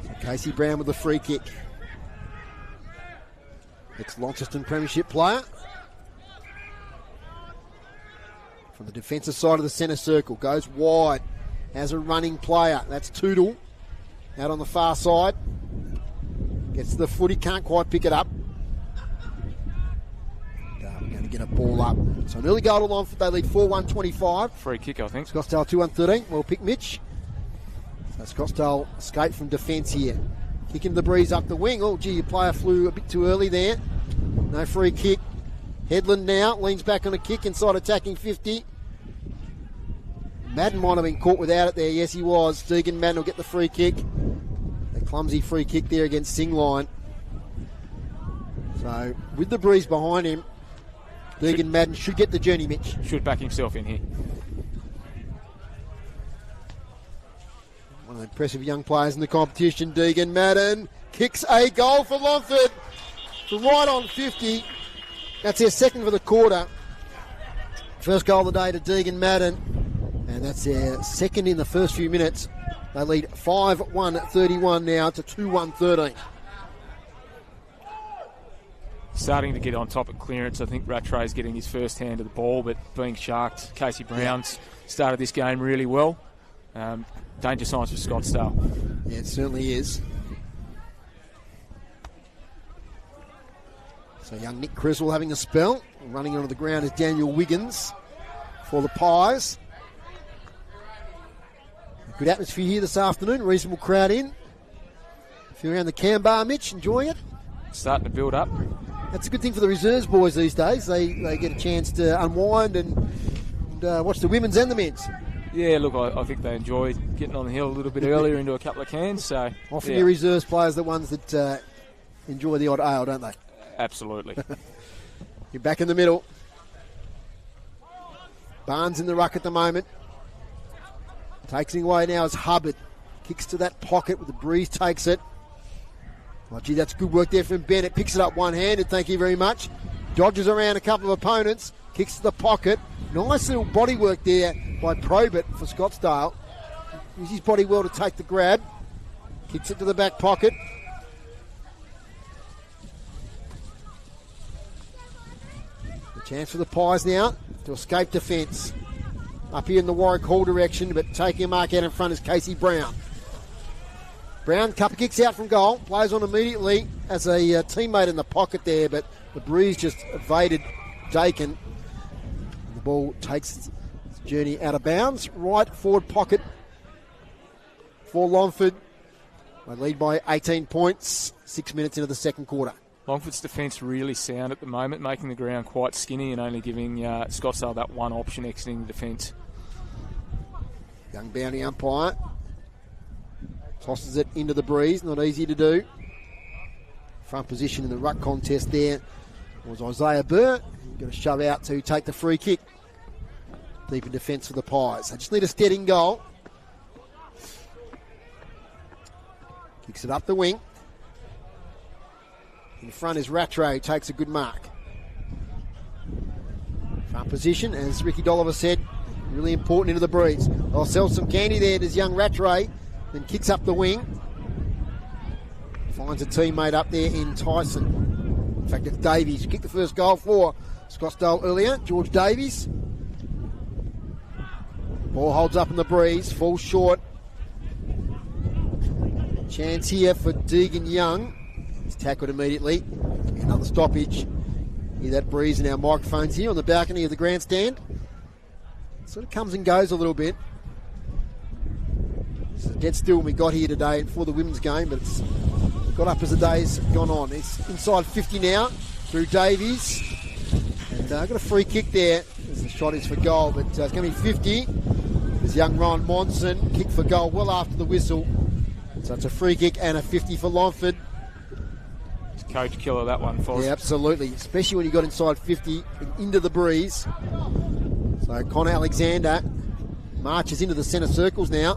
So Casey Brown with the free kick. Ex-Launceston Premiership player. From the defensive side of the centre circle. Goes wide. Has a running player. That's Tootle. Out on the far side. Gets to the footy. Can't quite pick it up. We're going to get a ball up. So an early goal to Longford. They lead 4-1-25. Free kick, I think. Scottsdale 2-1-13. Well picked, Mitch. So Scottsdale escape from defence here. Kicking the breeze up the wing. Oh, gee, your player flew a bit too early there. No free kick. Headland now leans back on a kick inside attacking 50. Madden might have been caught without it there. Yes, he was. Deegan Madden will get the free kick. A clumsy free kick there against Singline. So, with the breeze behind him, Deegan Madden should get the journey, Mitch. Should back himself in here. One of the impressive young players in the competition, Deegan Madden. Kicks a goal for Longford. From right on 50. That's their second for the quarter. First goal of the day to Deegan Madden. And that's their second in the first few minutes. They lead 5-1-31 now to 2-1-13. Starting to get on top of clearance. I think Rattray's getting his first hand of the ball, but being sharked. Casey Brown's started this game really well. Danger signs for Scottsdale. Yeah, it certainly is. So young Nick Criswell having a spell. Running onto the ground is Daniel Wiggins for the Pies. A good atmosphere here this afternoon. Reasonable crowd in. If you're around the Canberra, Mitch, enjoying it? Starting to build up. That's a good thing for the reserves boys these days. They get a chance to unwind and watch the women's and the men's. Yeah, look, I think they enjoy getting on the hill a little bit earlier into a couple of cans. So often your reserves players are the ones that enjoy the odd ale, don't they? Absolutely. You're back in the middle. Barnes in the ruck at the moment. Takes it away now is Hubbard. Kicks to that pocket with the breeze, takes it. Oh, gee, that's good work there from Bennett. Picks it up one-handed, thank you very much. Dodges around a couple of opponents. Kicks to the pocket. Nice little body work there by Probert for Scottsdale. Uses his body well to take the grab. Kicks it to the back pocket. The chance for the Pies now to escape defence. Up here in the Warwick Hall direction, but taking a mark out in front is Casey Brown. Brown couple kicks out from goal, plays on immediately as a teammate in the pocket there, but the breeze just evaded Dakin. The ball takes its journey out of bounds. Right forward pocket for Longford. They lead by 18 points, 6 minutes into the second quarter. Longford's defence really sound at the moment, making the ground quite skinny and only giving Scottsdale that one option exiting the defence. Young bounty umpire tosses it into the breeze, not easy to do. front position in the ruck contest there was Isaiah Burr. He's going to shove out to take the free kick. Deep in defence for the Pies. They just need a steadying goal. Kicks it up the wing. In front is Rattray, takes a good mark. Front position, as Ricky Dolliver said, really important into the breeze. They'll sell some candy there to young Rattray, then kicks up the wing. Finds a teammate up there in Tyson. In fact, it's Davies who kicked the first goal for Scottsdale earlier. George Davies. Ball holds up in the breeze, falls short. Chance here for Deegan Young. He's tackled immediately. Another stoppage. Hear that breeze in our microphones here on the balcony of the grandstand. Sort of comes and goes a little bit. It's dead still when we got here today for the women's game, but it's got up as the day's gone on. It's inside 50 now through Davies. And got a free kick there as the shot is for goal, but it's going to be 50. There's young Ryan Monson, kick for goal well after the whistle. So it's a free kick and a 50 for Longford. It's coach killer, that one, Foz. Yeah, absolutely. Especially when you got inside 50 and into the breeze. So Connor Alexander marches into the centre circles now.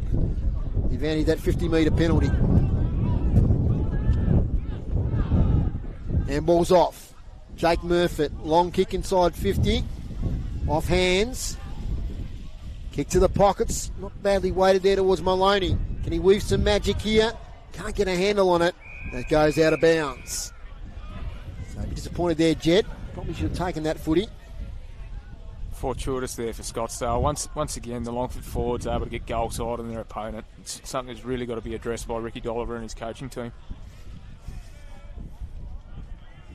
He advantage that 50-metre penalty. Handball's off. Jake Murfitt, long kick inside 50. Off hands. Kick to the pockets. Not badly weighted there towards Maloney. Can he weave some magic here? Can't get a handle on it. That goes out of bounds. So disappointed there, Jet. Probably should have taken that footy. Fortuitous there for Scottsdale. Once again, the Longford forwards are able to get goal side on their opponent. It's something that's really got to be addressed by Ricky Dolliver and his coaching team.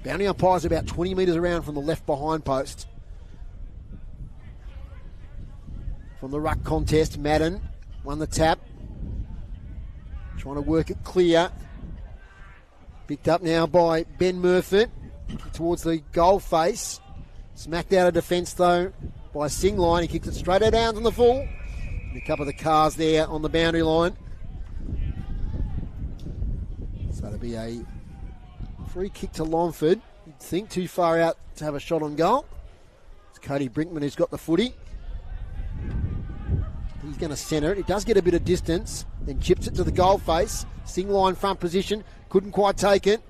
Boundary umpires about 20 metres around from the left behind post. From the ruck contest, Madden won the tap. Trying to work it clear. Picked up now by Ben Murfitt towards the goal face. Smacked out of defence though by Singline. He kicks it straight out down on the full. And a couple of the cars there on the boundary line. So it'll be a free kick to Longford. You'd think too far out to have a shot on goal. It's Cody Brinkman who's got the footy. He's going to centre it. It does get a bit of distance. Then chips it to the goal face. Singline front position. Couldn't quite take it.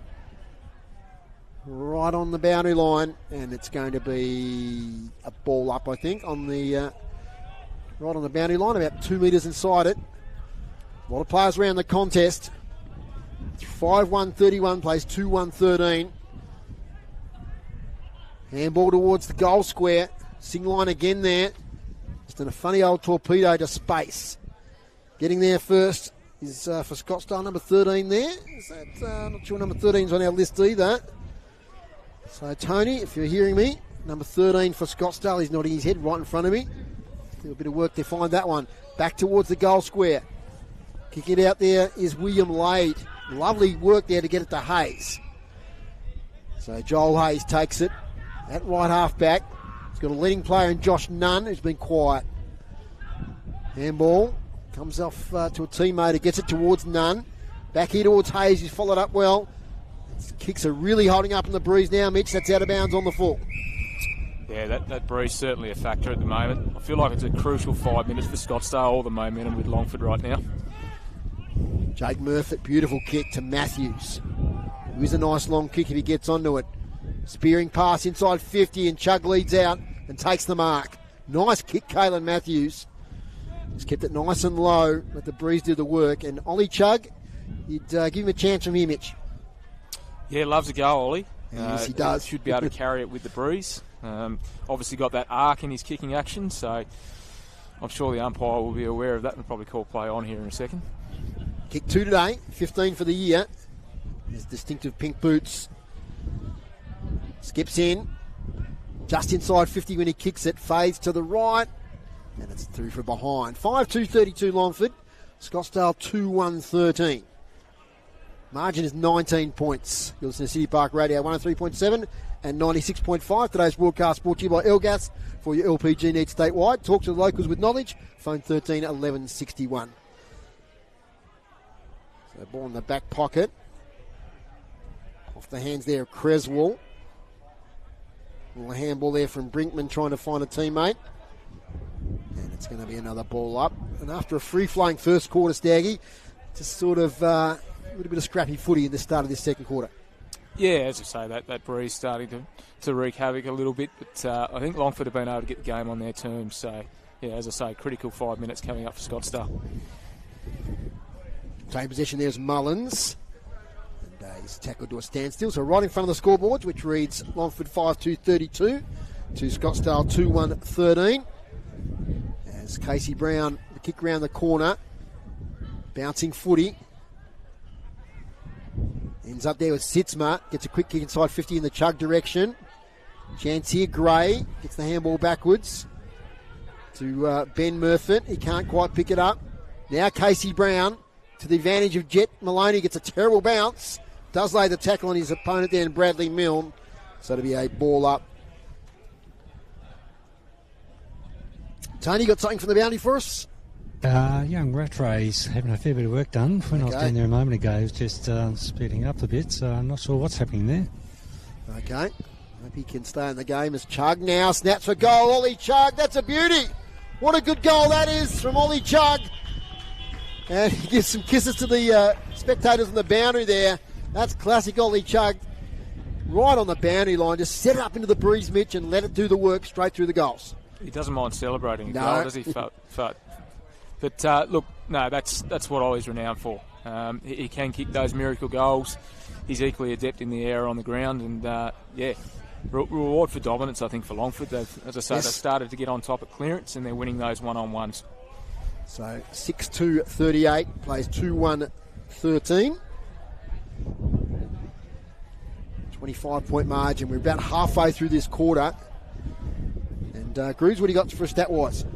Right on the boundary line. And it's going to be a ball up, I think, on the right on the boundary line, about 2 metres inside it. A lot of players around the contest. 5-1-31 plays 2-1-13. Handball towards the goal square. Singline again there. Just in a funny old torpedo to space. Getting there first is for Scottsdale, number 13 there. Is that, not sure number 13's on our list either. So Tony, if you're hearing me, number 13 for Scottsdale. He's nodding his head right in front of me. Do a bit of work to find that one. Back towards the goal square. Kicking it out there is William Lade. Lovely work there to get it to Hayes. So Joel Hayes takes it at right half back. He's got a leading player in Josh Nunn, who's been quiet. Handball comes off to a teammate who gets it towards Nunn. Back here towards Hayes, who's followed up well. Kicks are really holding up in the breeze now, Mitch. That's out of bounds on the full. Yeah, that breeze certainly a factor at the moment. I feel like it's a crucial 5 minutes for Scottsdale, all the momentum with Longford right now. Jake Murfitt, beautiful kick to Matthews. It was a nice long kick if he gets onto it. Spearing pass inside 50 and Chug leads out and takes the mark. Nice kick, Kalen Matthews. Just kept it nice and low, let the breeze do the work. And Ollie Chug, you'd give him a chance from here, Mitch. Yeah, loves a go, Ollie. Yes, he does. Should be able to carry it with the breeze. Obviously got that arc in his kicking action, so I'm sure the umpire will be aware of that and probably call play on here in a second. Kick 2 today, 15 for the year. His distinctive pink boots. Skips in. Just inside 50 when he kicks it. Fades to the right. And it's through from behind. 5-2-32 Longford. Scottsdale 2-1-13. Margin is 19 points. You're listening to City Park Radio 103.7 and 96.5. Today's broadcast brought to you by Elgas for your LPG needs statewide. Talk to the locals with knowledge. Phone 13 11 61. So ball in the back pocket. Off the hands there of Creswell. A little handball there from Brinkman trying to find a teammate. And it's going to be another ball up. And after a free-flowing first quarter, Staggy, just sort of a little bit of scrappy footy in the start of this second quarter. Yeah, as I say, that breeze starting to wreak havoc a little bit. But I think Longford have been able to get the game on their terms. So, yeah, as I say, critical 5 minutes coming up for Scottsdale. Same possession there is Mullins. And he's tackled to a standstill. So right in front of the scoreboards, which reads Longford 5-2-32 to Scottsdale 2-1-13. As Casey Brown, the kick round the corner. Bouncing footy. Ends up there with Sitzma. Gets a quick kick inside 50 in the chug direction. Chance here, Gray. Gets the handball backwards to Ben Murphy. He can't quite pick it up. Now Casey Brown, to the advantage of Jet Maloney, gets a terrible bounce. Does lay the tackle on his opponent there in Bradley Milne. So it'll be a ball up. Tony, got something from the boundary for us? Young Rattray's having a fair bit of work done. When I was down there a moment ago, he was just speeding up a bit, so I'm not sure what's happening there. Okay. Hope he can stay in the game as Chug now snaps for goal. Ollie Chug, that's a beauty. What a good goal that is from Ollie Chug. And he gives some kisses to the spectators on the boundary there. That's classic Ollie Chug. Right on the boundary line, just set it up into the breeze, Mitch, and let it do the work straight through the goals. He doesn't mind celebrating a No. goal, does he? But look, no, that's what Ollie's renowned for. He can kick those miracle goals. He's equally adept in the air on the ground, and reward for dominance, I think, for Longford. As I say, They've started to get on top at clearance, and they're winning those one-on-ones. So 6-2-38, plays 2-1-13. 25-point margin. We're about halfway through this quarter. And Grooves, what do you got for stat-wise?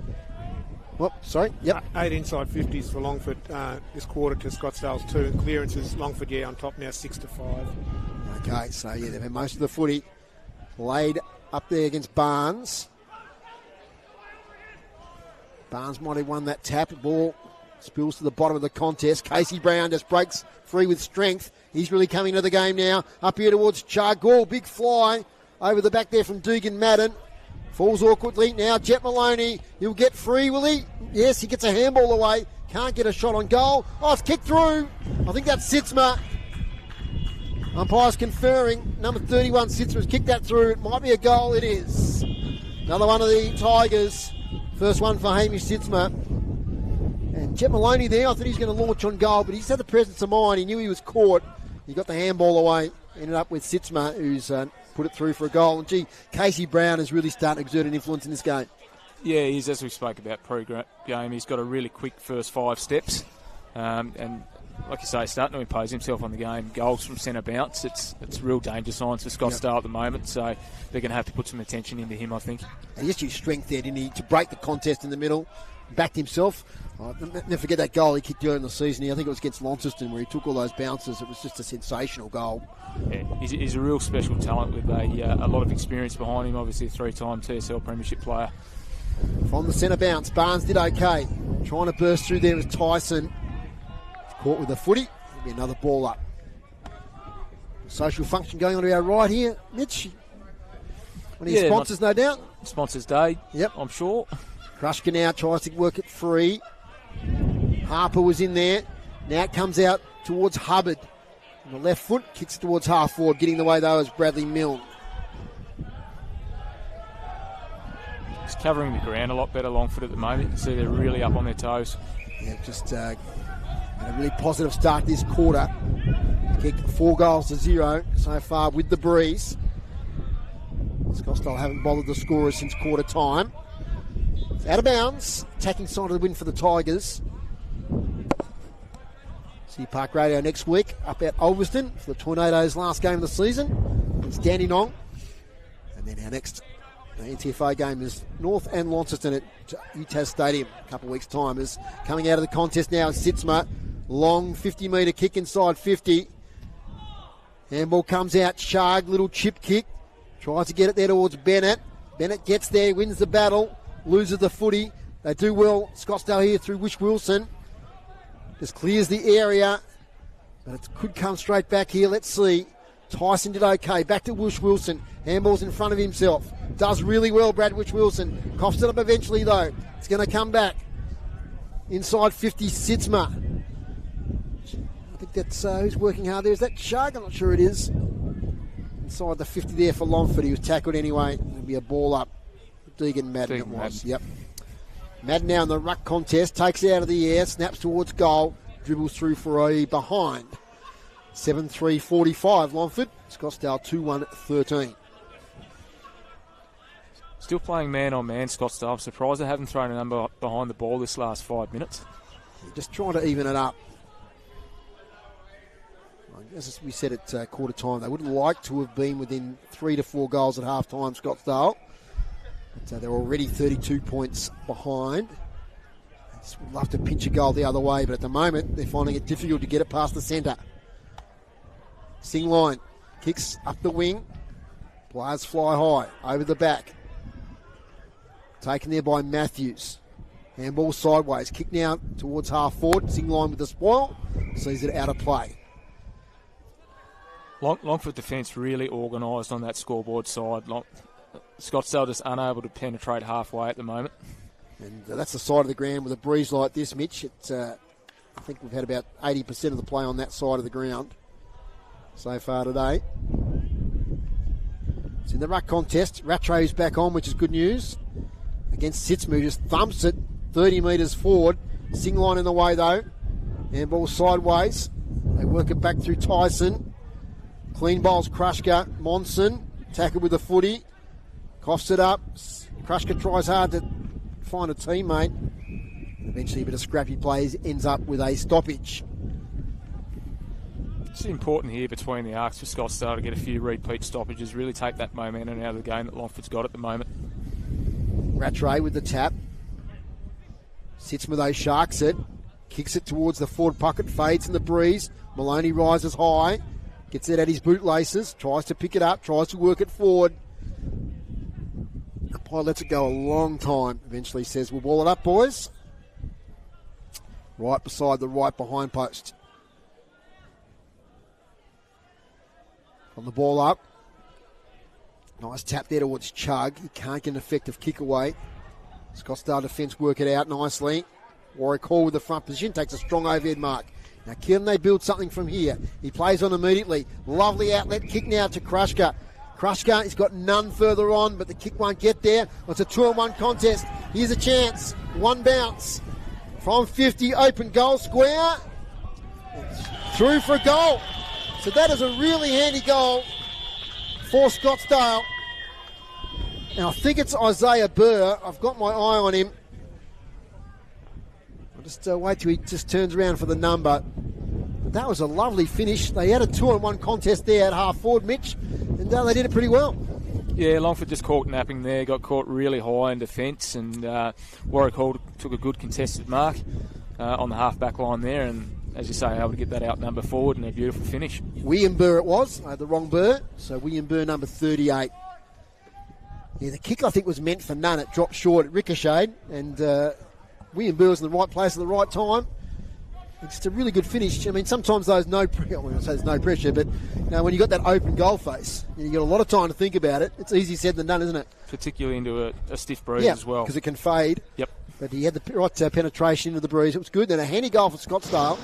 Well, sorry, yep. 8 inside 50s for Longford this quarter to Scottsdale's 2. And clearances, Longford, on top now 6-5. Okay, so they've had most of the footy laid up there against Barnes. Barnes might have won that tap. The ball spills to the bottom of the contest. Casey Brown just breaks free with strength. He's really coming to the game now. Up here towards Chargall. Big fly over the back there from Dugan Madden. Falls awkwardly. Now Jet Maloney. He'll get free, will he? Yes, he gets a handball away. Can't get a shot on goal. Oh, it's kicked through. I think that's Sitzma. Umpire's conferring. Number 31, Sitzma's kicked that through. It might be a goal. It is. Another one of the Tigers. First one for Hamish Sitzma. And Jet Maloney there, I thought he was going to launch on goal, but he's had the presence of mind. He knew he was caught. He got the handball away. Ended up with Sitzma, who's put it through for a goal. And Casey Brown is really starting to exert an influence in this game. Yeah, he's, as we spoke about pre-game, he's got a really quick first 5 steps. And like you say, starting to impose himself on the game. Goals from centre bounce. It's real danger signs for Scottsdale at the moment, so they're going to have to put some attention into him, I think. And he just used strength there, didn't he, to break the contest in the middle. Backed himself. Never forget that goal he kicked earlier in the season. I think it was against Launceston where he took all those bounces. It was just a sensational goal. Yeah, he's a real special talent with a lot of experience behind him. Obviously a 3-time TSL Premiership player. From the centre bounce, Barnes did okay. Trying to burst through there was Tyson. Caught with the footy. It'll be another ball up. Social function going on to our right here. Mitch, one of your sponsors, no doubt. Sponsors Day, yep, I'm sure. Krushka now tries to work it free. Harper was in there. Now it comes out towards Hubbard. On the left foot, kicks towards half forward. Getting the way though is Bradley Milne. He's covering the ground a lot better, Longford, at the moment. You can see they're really up on their toes. Yeah, just had a really positive start this quarter. Kicked 4-0 so far with the breeze. Scottsdale haven't bothered the scorers since quarter time. It's out of bounds. Attacking side of the win for the Tigers. See Park Radio next week up at Ulverston for the Tornadoes' last game of the season. It's Dandenong. And then our next NTFA game is North and Launceston at UTAS Stadium a couple of weeks' time. Is coming out of the contest now is Sitzma. Long 50-metre kick inside 50. Handball comes out. Sharg, little chip kick. Tries to get it there towards Bennett. Bennett gets there, wins the battle, loses the footy. They do well. Scottsdale here through Wish Wilson. Just clears the area. But it could come straight back here. Let's see. Tyson did okay. Back to Wish Wilson. Handball's in front of himself. Does really well, Brad Wish Wilson. Coughs it up eventually, though. It's going to come back. Inside 50, Sitzma. I think that's who's working hard there. Is that Shug? I'm not sure it is. Inside the 50 there for Longford. He was tackled anyway. It'll be a ball up. Deegan Madden it was. Yep. Madden now in the ruck contest. Takes it out of the air. Snaps towards goal. Dribbles through for a behind. 7-3-45 Longford. Scottsdale 2-1-13. Still playing man-on-man, Scottsdale. I'm surprised they haven't thrown a number behind the ball this last 5 minutes. Just trying to even it up. As we said at quarter time, they would like to have been within 3 to 4 goals at half time, Scottsdale. But they're already 32 points behind. They just would love to pinch a goal the other way, but at the moment they're finding it difficult to get it past the centre. Singline kicks up the wing. Players fly high over the back. Taken there by Matthews. Handball sideways. Kick now towards half forward. Singline with the spoil. Sees it out of play. Longford defence really organised on that scoreboard side. Scottsdale just unable to penetrate halfway at the moment. And that's the side of the ground with a breeze like this, Mitch. I think we've had about 80% of the play on that side of the ground so far today. It's in the ruck contest. Rattray's back on, which is good news. Against Sitzmu, just thumps it 30 metres forward. Singline in the way though. Handball sideways. They work it back through Tyson. Clean bowls Krushka. Monson. Tackle with the footy. Coughs it up. Krushka tries hard to find a teammate. Eventually a bit of scrappy plays ends up with a stoppage. It's important here between the arcs for Scottsdale to get a few repeat stoppages, really take that momentum out of the game that Longford's got at the moment. Rattray with the tap. Sitzma though sharks it. Kicks it towards the forward pocket. Fades in the breeze. Maloney rises high. Gets it at his bootlaces. Tries to pick it up. Tries to work it forward. Umpire lets it go a long time. Eventually says, we'll ball it up, boys. Right beside the right behind post. On the ball up. Nice tap there towards Chug. He can't get an effective kick away. Scottsdale defence work it out nicely. Warwick Hall with the front position. Takes a strong overhead mark. Now can they build something from here? He plays on immediately. Lovely outlet kick now to Krushka. Krushka has got none further on, but the kick won't get there. It's a 2-on-1 contest. Here's a chance. One bounce. From 50, open goal square. Through for a goal. So that is a really handy goal for Scottsdale. Now I think it's Isaiah Burr. I've got my eye on him. I'll just wait till he just turns around for the number. But that was a lovely finish. They had a 2-on-1 contest there at half forward, Mitch, and they did it pretty well. Yeah, Longford just caught napping there, got caught really high in defence, and Warwick Hall took a good contested mark on the half-back line there, and as you say, able to get that out number forward and a beautiful finish. William Burr it was. I had the wrong Burr. So William Burr, number 38. Yeah, the kick I think was meant for none. It dropped short. It ricocheted. And William Burr was in the right place at the right time. It's just a really good finish. I mean, sometimes there's no pressure, but you know, when you've got that open goal face, you've got a lot of time to think about it. It's easier said than done, isn't it? Particularly into a stiff breeze as well. Because it can fade. Yep. But he had the right penetration into the breeze. It was good. Then a handy goal for Scottsdale.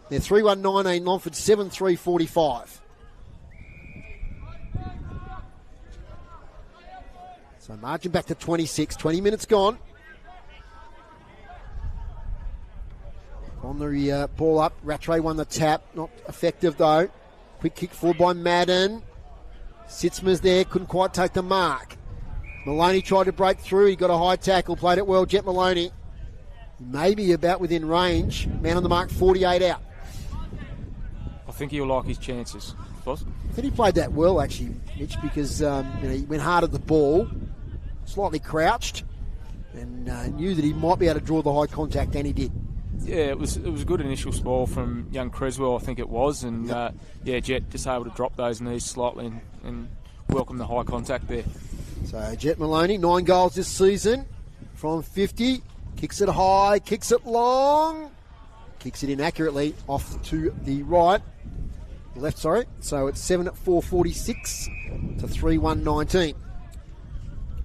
They're 3-1-19, Longford 7-3-45. So margin back to 26, 20 minutes gone. On the ball up, Rattray won the tap, not effective though. Quick kick forward by Madden. Sitzma's there, couldn't quite take the mark. Maloney tried to break through, he got a high tackle, played it well, Jet Maloney. Maybe about within range, man on the mark, 48 out. I think he'll like his chances. Boss? I think he played that well actually, Mitch, because he went hard at the ball, slightly crouched, and knew that he might be able to draw the high contact, and he did. Yeah, it was a good initial spoil from young Creswell, I think it was, and Jet just able to drop those knees slightly and welcome the high contact there. So Jet Maloney, 9 goals this season from 50, kicks it high, kicks it long, kicks it inaccurately off to the right. left, sorry. So it's 7-4-46 to 3-1-19.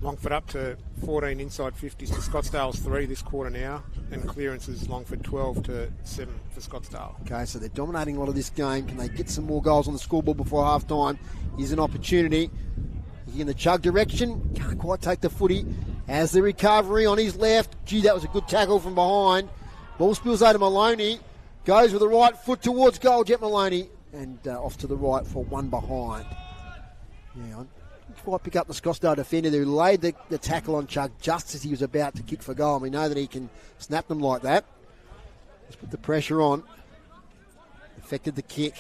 Longford up to 14 inside 50s to Scottsdale's 3 this quarter now, and clearances Longford 12 to 7 for Scottsdale. Okay, so they're dominating a lot of this game. Can they get some more goals on the scoreboard before half time? Here's an opportunity. He's in the chug direction. Can't quite take the footy. Has the recovery on his left. Gee, that was a good tackle from behind. Ball spills over to Maloney. Goes with the right foot towards goal, Jet Maloney. And off to the right for one behind. Yeah, I didn't quite pick up the Scottsdale defender who laid the tackle on Chug just as he was about to kick for goal. And we know that he can snap them like that. Just put the pressure on. Affected the kick.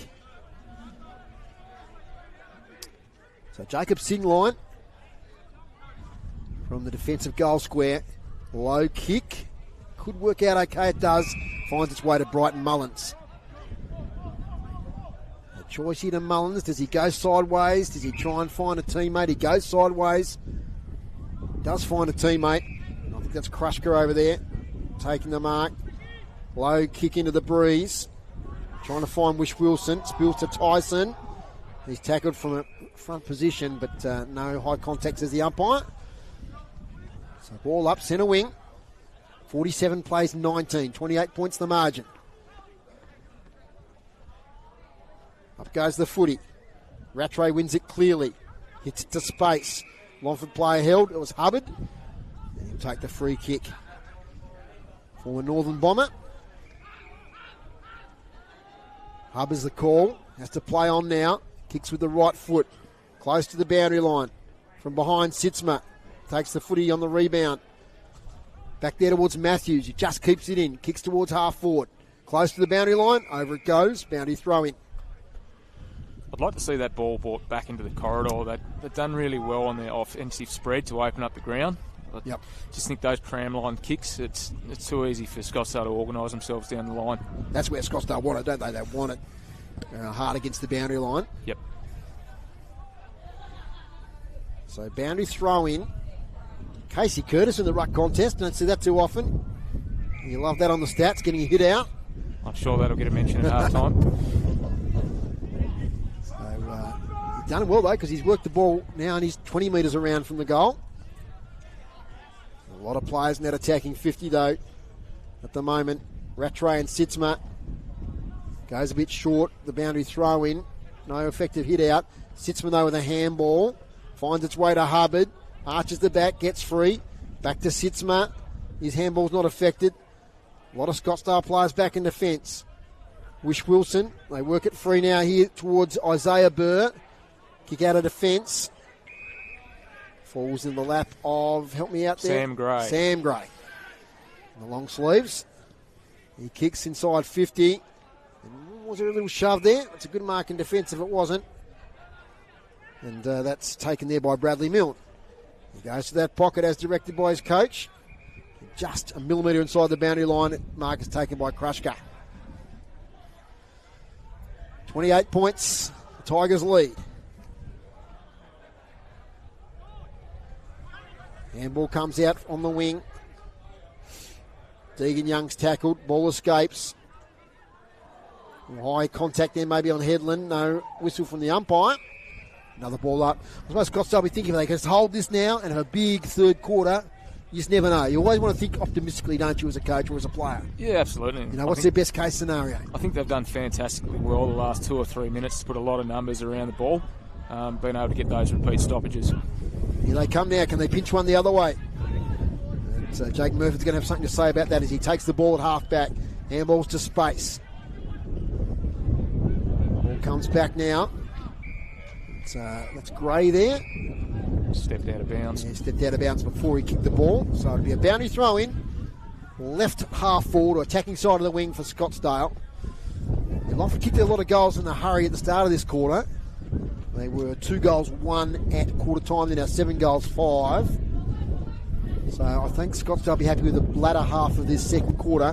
So Jacob Singline from the defensive goal square. Low kick. Could work out okay, it does. Finds its way to Brighton Mullins. A choice here to Mullins. Does he go sideways? Does he try and find a teammate? He goes sideways. Does find a teammate. I think that's Krushka over there. Taking the mark. Low kick into the breeze. Trying to find Wish Wilson. Spills to Tyson. He's tackled from a front position, but no high contact as the umpire. So ball up, centre wing. 47 plays 19. 28 points the margin. Up goes the footy. Rattray wins it clearly. Hits it to space. Longford player held. It was Hubbard. And he'll take the free kick. For Northern Bomber. Hubbard's the call. Has to play on now. Kicks with the right foot. Close to the boundary line. From behind, Sitzma. Takes the footy on the rebound. Back there towards Matthews. He just keeps it in. Kicks towards half forward. Close to the boundary line. Over it goes. Boundary throw in. I'd like to see that ball brought back into the corridor. They've done really well on their offensive spread to open up the ground. I just think those pram line kicks, it's too easy for Scottsdale to organise themselves down the line. That's where Scottsdale want it, don't they? They want it hard against the boundary line. Yep. So boundary throw in. Casey Curtis in the ruck contest. Don't see that too often. You love that on the stats, getting a hit out. I'm sure that'll get a mention at half time. So he's done it well though, because he's worked the ball now and he's 20 metres around from the goal. A lot of players net attacking 50 though at the moment. Rattray and Sitzma goes a bit short. The boundary throw in. No effective hit out. Sitzma though with a handball. Finds its way to Hubbard. Arches the back, gets free. Back to Sitzma. His handball's not affected. A lot of Scottsdale players back in defence. Wish Wilson. They work it free now here towards Isaiah Burr. Kick out of defence. Falls in the lap of, help me out there. Sam Gray. In the long sleeves. He kicks inside 50. And was there a little shove there? It's a good mark in defence if it wasn't. And that's taken there by Bradley Milne. He goes to that pocket as directed by his coach. Just a millimetre inside the boundary line. Mark is taken by Krushka. 28 points. The Tigers lead. Handball comes out on the wing. Deegan Young's tackled. Ball escapes. High contact there maybe on Headland. No whistle from the umpire. Another ball up. I suppose Scottsdale will be thinking they can just hold this now and have a big third quarter. You just never know. You always want to think optimistically, don't you, as a coach or as a player? Yeah, absolutely. You know, what's their best case scenario? I think they've done fantastically well the last 2 or 3 minutes to put a lot of numbers around the ball, being able to get those repeat stoppages. Here they come now. Can they pinch one the other way? And, Jake Murphy's going to have something to say about that as he takes the ball at half back. Handballs to space. Ball comes back now. That's Gray there. Stepped out of bounds. Yeah, stepped out of bounds before he kicked the ball. So it'll be a boundary throw in. Left half forward or attacking side of the wing for Scottsdale. Longford kicked a lot of goals in a hurry at the start of this quarter. They were 2 goals, 1 at quarter time. They're now 7 goals, 5. So I think Scottsdale will be happy with the latter half of this second quarter.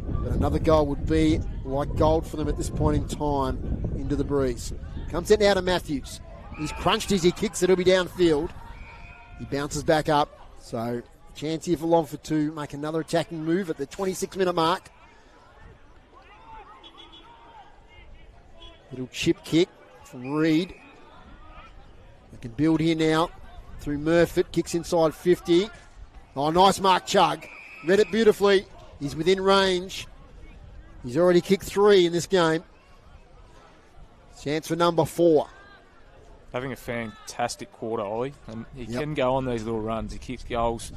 But another goal would be like gold for them at this point in time into the breeze. Comes it now to Matthews. He's crunched as he kicks it. He'll be downfield. He bounces back up. So chance here for Longford to make another attacking move at the 26-minute mark. Little chip kick from Reed. They can build here now through Murfitt. Kicks inside 50. Oh, nice mark, Chug. Read it beautifully. He's within range. He's already kicked 3 in this game. Chance for number 4. Having a fantastic quarter, Ollie, and he can go on these little runs. He kicks goals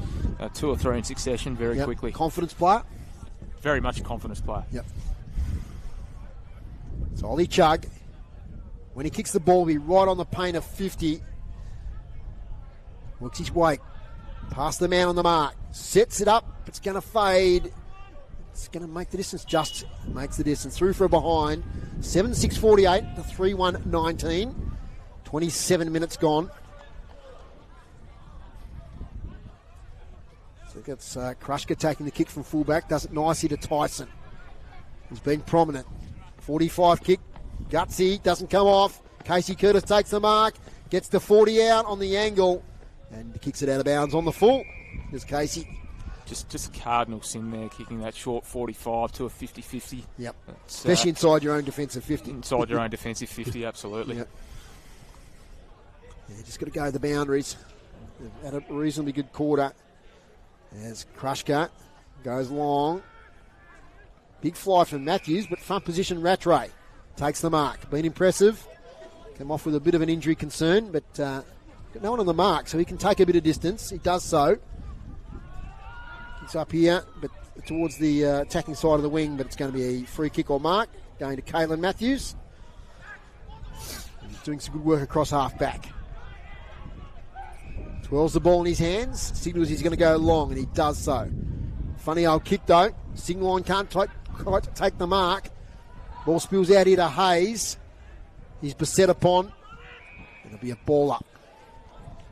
2 or 3 in succession very quickly. Confidence player? Very much a confidence player. Yep. So Ollie Chug, when he kicks the ball, he'll be right on the paint of 50. Works his weight. Past the man on the mark. Sets it up. It's going to fade. It's going to make the distance. Just makes the distance. Through for a behind. 7:6:48 to 3:1:19. 27 minutes gone. So that's Krushka taking the kick from fullback. Does it nicely to Tyson. He's been prominent. 45 kick. Gutsy. Doesn't come off. Casey Curtis takes the mark. Gets the 40 out on the angle. And kicks it out of bounds on the full. Here's Casey. Just cardinal sin there, kicking that short 45 to a 50-50. Yep. Especially inside your own defensive 50. Inside your own defensive 50, absolutely. Yep. Yeah, just got to go to the boundaries. They've had a reasonably good quarter. As Krushka goes long. Big fly from Matthews, but front position Rattray takes the mark. Been impressive. Come off with a bit of an injury concern, but got no one on the mark, so he can take a bit of distance. He does so. It's up here, but towards the attacking side of the wing, but it's going to be a free kick or mark going to Caelan Matthews. He's doing some good work across half back. Twirls the ball in his hands, signals he's going to go long, and he does so. Funny old kick though. Singline can't quite take the mark. Ball spills out here to Hayes. He's beset upon. It'll be a ball up.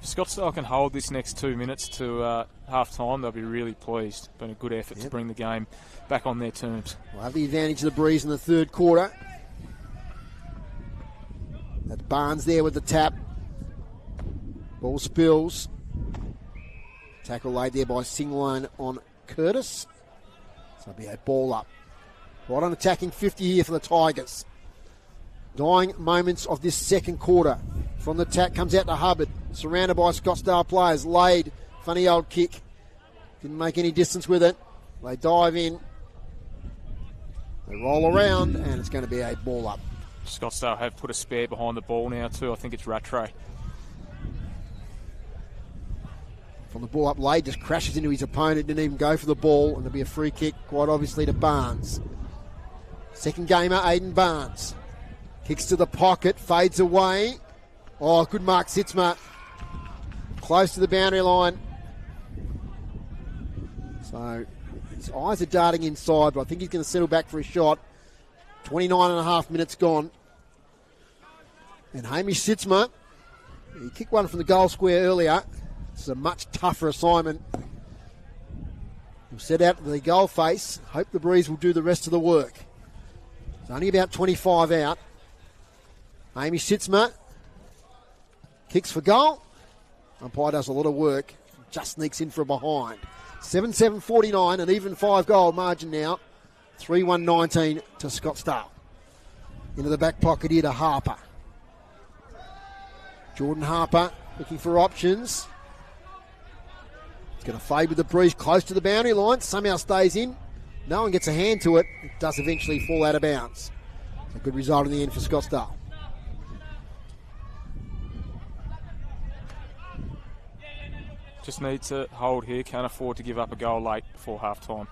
If Scottsdale can hold this next 2 minutes to half-time, they'll be really pleased. Been a good effort to bring the game back on their terms. We'll have the advantage of the breeze in the third quarter. That's Barnes there with the tap. Ball spills. Tackle laid there by Singline on Curtis. So it'll be a ball up. Right on attacking 50 here for the Tigers. Dying moments of this second quarter. From the tack comes out to Hubbard. Surrounded by Scottsdale players. Laid. Funny old kick. Didn't make any distance with it. They dive in. They roll around, and it's going to be a ball up. Scottsdale have put a spare behind the ball now too. I think it's Rattray. From the ball up, Laid just crashes into his opponent. Didn't even go for the ball, and there'll be a free kick, quite obviously, to Barnes. Second gamer, Aiden Barnes. Kicks to the pocket, fades away. Oh, good mark, Sitzma. Close to the boundary line. So his eyes are darting inside, but I think he's going to settle back for a shot. 29 and a half minutes gone. And Hamish Sitzma, he kicked one from the goal square earlier. This is a much tougher assignment. He'll set out to the goal face. Hope the breeze will do the rest of the work. It's only about 25 out. Hamish Sitzma kicks for goal. Umpire does a lot of work. Just sneaks in from behind. 7-7-49, an even 5-goal margin now. 3-1-19 to Scottsdale. Into the back pocket here to Harper. Jordan Harper looking for options. It's going to fade with the breeze close to the boundary line. Somehow stays in. No one gets a hand to it. It does eventually fall out of bounds. A good result in the end for Scottsdale. Just need to hold here. Can't afford to give up a goal late before half-time.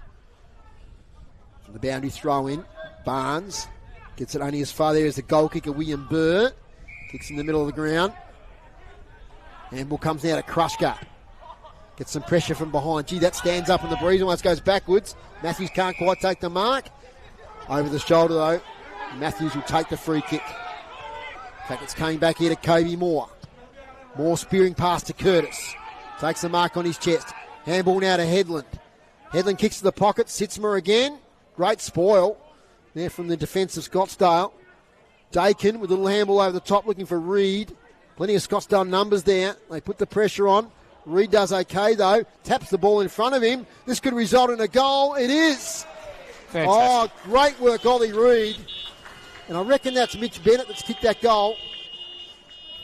From the boundary throw in, Barnes gets it only as far there as the goal kicker, William Burr. Kicks in the middle of the ground. Handball comes now to Krushka. Gets some pressure from behind. Gee, that stands up in the breeze, almost goes backwards. Matthews can't quite take the mark. Over the shoulder though. Matthews will take the free kick. In fact, it's coming back here to Kobe Moore. Moore spearing past to Curtis. Takes the mark on his chest. Handball now to Headland. Headland kicks to the pocket. Sitzma again. Great spoil there from the defence of Scottsdale. Dakin with a little handball over the top looking for Reed. Plenty of Scottsdale numbers there. They put the pressure on. Reed does okay though. Taps the ball in front of him. This could result in a goal. It is. Fantastic. Oh, great work, Ollie Reed. And I reckon that's Mitch Bennett that's kicked that goal.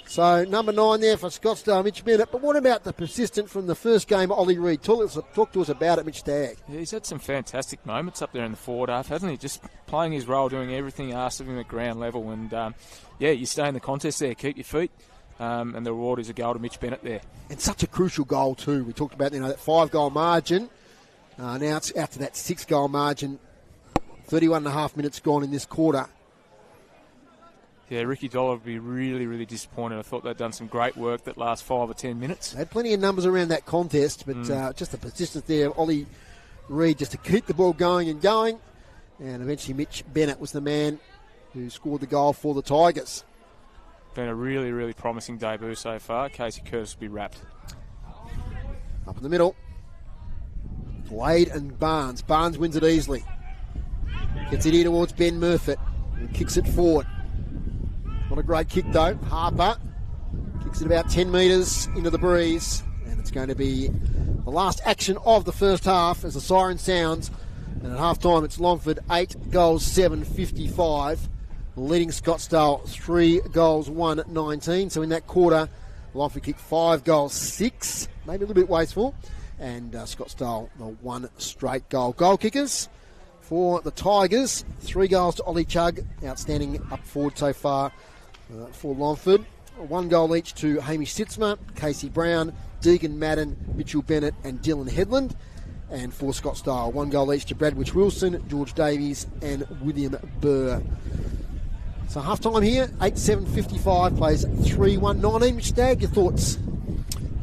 So number 9 there for Scottsdale, Mitch Bennett. But what about the persistent from the first game, Ollie Reid? Talk to us about it, Mitch Stagg. Yeah, he's had some fantastic moments up there in the forward half, hasn't he? Just playing his role, doing everything asked of him at ground level. And, you stay in the contest there, keep your feet. And the reward is a goal to Mitch Bennett there. And such a crucial goal too. We talked about that 5-goal margin. Now it's out to that 6-goal margin. 31.5 minutes gone in this quarter. Yeah, Ricky Dollar would be really, really disappointed. I thought they'd done some great work that last 5 or 10 minutes. They had plenty of numbers around that contest, but just the persistence there of Ollie Reid just to keep the ball going and going. And eventually Mitch Bennett was the man who scored the goal for the Tigers. Been a really, really promising debut so far. Casey Curtis will be wrapped. Up in the middle. Wade and Barnes. Barnes wins it easily. Gets it in towards Ben Murfitt. And kicks it forward. Not a great kick though. Harper kicks it about 10 metres into the breeze. And it's going to be the last action of the first half as the siren sounds. And at half time it's Longford 8 goals 7-55. Leading Scottsdale 3 goals 1-19. So in that quarter, Longford kicked 5 goals 6. Maybe a little bit wasteful. And Scottsdale the 1 straight goal. Goal kickers for the Tigers. 3 goals to Ollie Chugg. Outstanding up forward so far for Longford. 1 goal each to Hamish Sitzma, Casey Brown, Deegan Madden, Mitchell Bennett and Dylan Headland. And for Scottsdale, 1 goal each to Bradwich Wilson, George Davies and William Burr. So half time here, 8-7-55, plays 3-1-19. Mitch Stagg, your thoughts?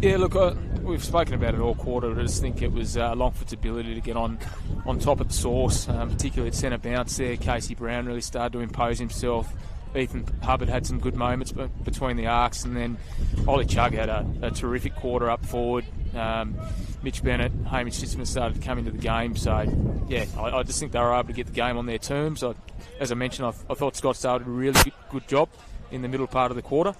Yeah, look, we've spoken about it all quarter. I just think it was Longford's ability to get on top of the source, particularly at centre bounce there. Casey Brown really started to impose himself. Ethan Hubbard had some good moments between the arcs, and then Ollie Chugg had a terrific quarter up forward. Mitch Bennett, Hamish Sitzman started to come into the game. So, yeah, I just think they were able to get the game on their terms. As I mentioned, I thought Scottsdale did a really good job in the middle part of the quarter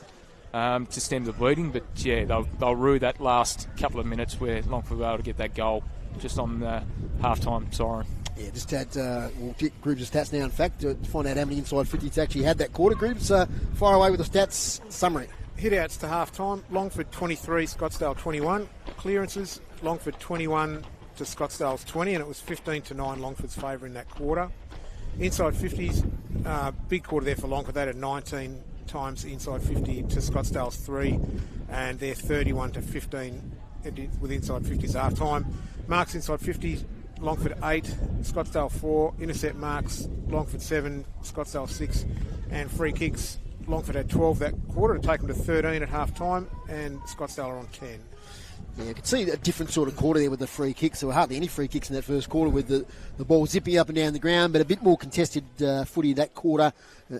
to stem the bleeding. But, yeah, they'll rue that last couple of minutes where Longford were able to get that goal just on the half-time siren. Yeah, just had, we'll get Groups of stats now, in fact, to find out how many inside 50s actually had that quarter. Groups, fire away with the stats summary. Hit-outs to half-time, Longford 23, Scottsdale 21. Clearances, Longford 21 to Scottsdale's 20, and it was 15-9 Longford's favour in that quarter. Inside 50s, big quarter there for Longford. They had 19 times inside 50 to Scottsdale's 3, and they're 31-15 with inside 50s half-time. Marks inside 50s, Longford 8, Scottsdale 4, intercept marks, Longford 7, Scottsdale 6, and free kicks. Longford had 12 that quarter to take them to 13 at half time, and Scottsdale are on 10. Yeah, you can see a different sort of quarter there with the free kicks. There were hardly any free kicks in that first quarter with the ball zipping up and down the ground, but a bit more contested footy that quarter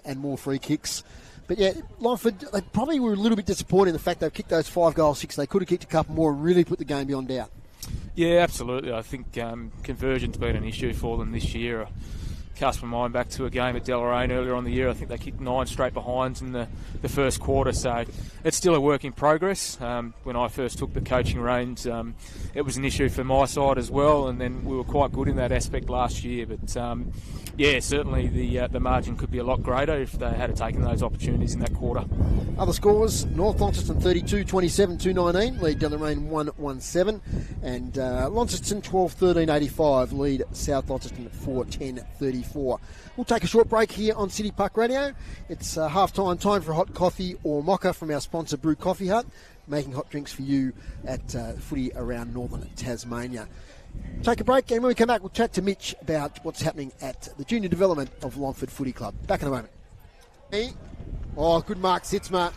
and more free kicks. But yeah, Longford, they probably were a little bit disappointed in the fact they've kicked those 5 goals 6. They could have kicked a couple more and really put the game beyond doubt. Yeah, absolutely. I think conversion's been an issue for them this year. Cast my mind back to a game at Deloraine earlier on the year. I think they kicked 9 straight behinds in the first quarter, so it's still a work in progress. When I first took the coaching reins, it was an issue for my side as well, and then we were quite good in that aspect last year. But yeah, certainly the margin could be a lot greater if they had taken those opportunities in that quarter. Other scores, North Launceston 32-27-219, lead Deloraine 1-1-7, and Launceston 12-13-85, lead South Launceston 4-10-34. We'll take a short break here on City Park Radio. It's half-time time for a hot coffee or mocha from our sponsor Brew Coffee Hut, making hot drinks for you at footy around northern Tasmania. Take a break, and when we come back, we'll chat to Mitch about what's happening at the junior development of Longford Footy Club. Back in a moment. Oh, good mark, Sitzma.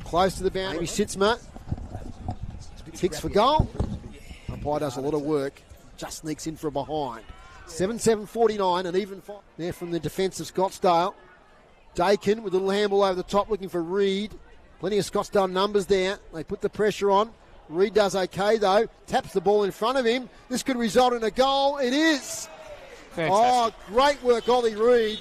Close to the boundary, Sitzma. Kicks for goal. Umpire does a lot of work. Just sneaks in from behind. 7-7-49, and even there from the defence of Scottsdale. Dakin with a little handball over the top, looking for Reid. Plenty of Scottsdale numbers there. They put the pressure on. Reid does okay, though. Taps the ball in front of him. This could result in a goal. It is. Fantastic. Oh, great work, Ollie Reid.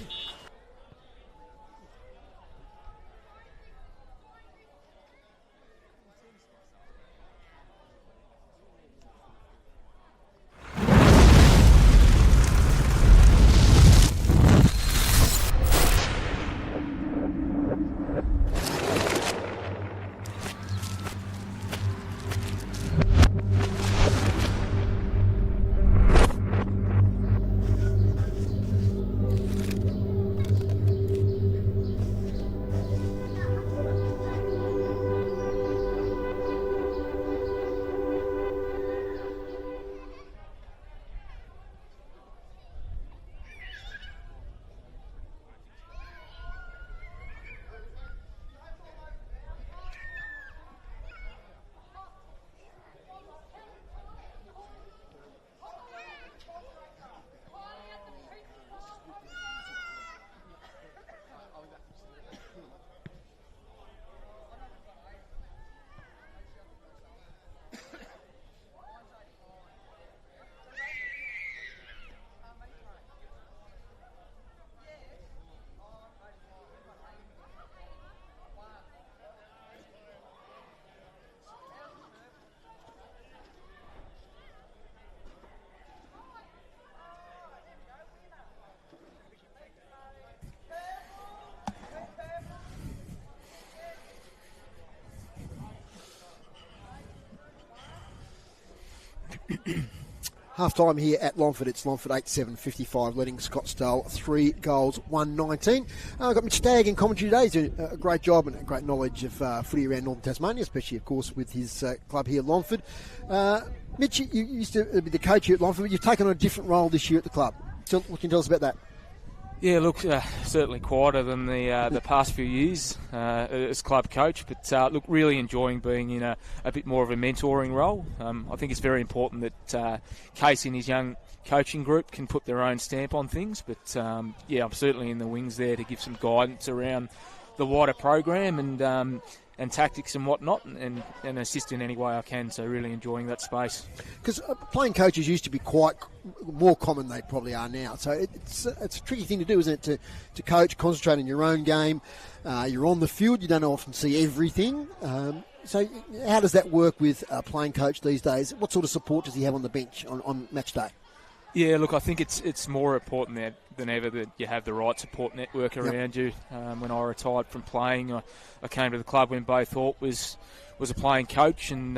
Half time here at Longford. It's Longford 8-7-55, leading Scottsdale 3 goals, 119. I've got Mitch Stagg in commentary today. He's doing a great job and a great knowledge of footy around Northern Tasmania, especially, of course, with his club here at Longford. Mitch, you used to be the coach here at Longford, but you've taken on a different role this year at the club. So what can you tell us about that? Yeah, look, certainly quieter than the past few years as club coach, but look, really enjoying being in a bit more of a mentoring role. I think it's very important that Casey and his young coaching group can put their own stamp on things, but yeah, I'm certainly in the wings there to give some guidance around the wider program and tactics and whatnot, and assist in any way I can. So really enjoying that space. Because playing coaches used to be quite more common than they probably are now. So it's a tricky thing to do, isn't it? To coach, concentrate on your own game. You're on the field. You don't often see everything. So how does that work with a playing coach these days? What sort of support does he have on the bench on match day? Yeah, look, I think it's more important than ever that you have the right support network around you. When I retired from playing, I came to the club when Bo Thorpe was a playing coach, and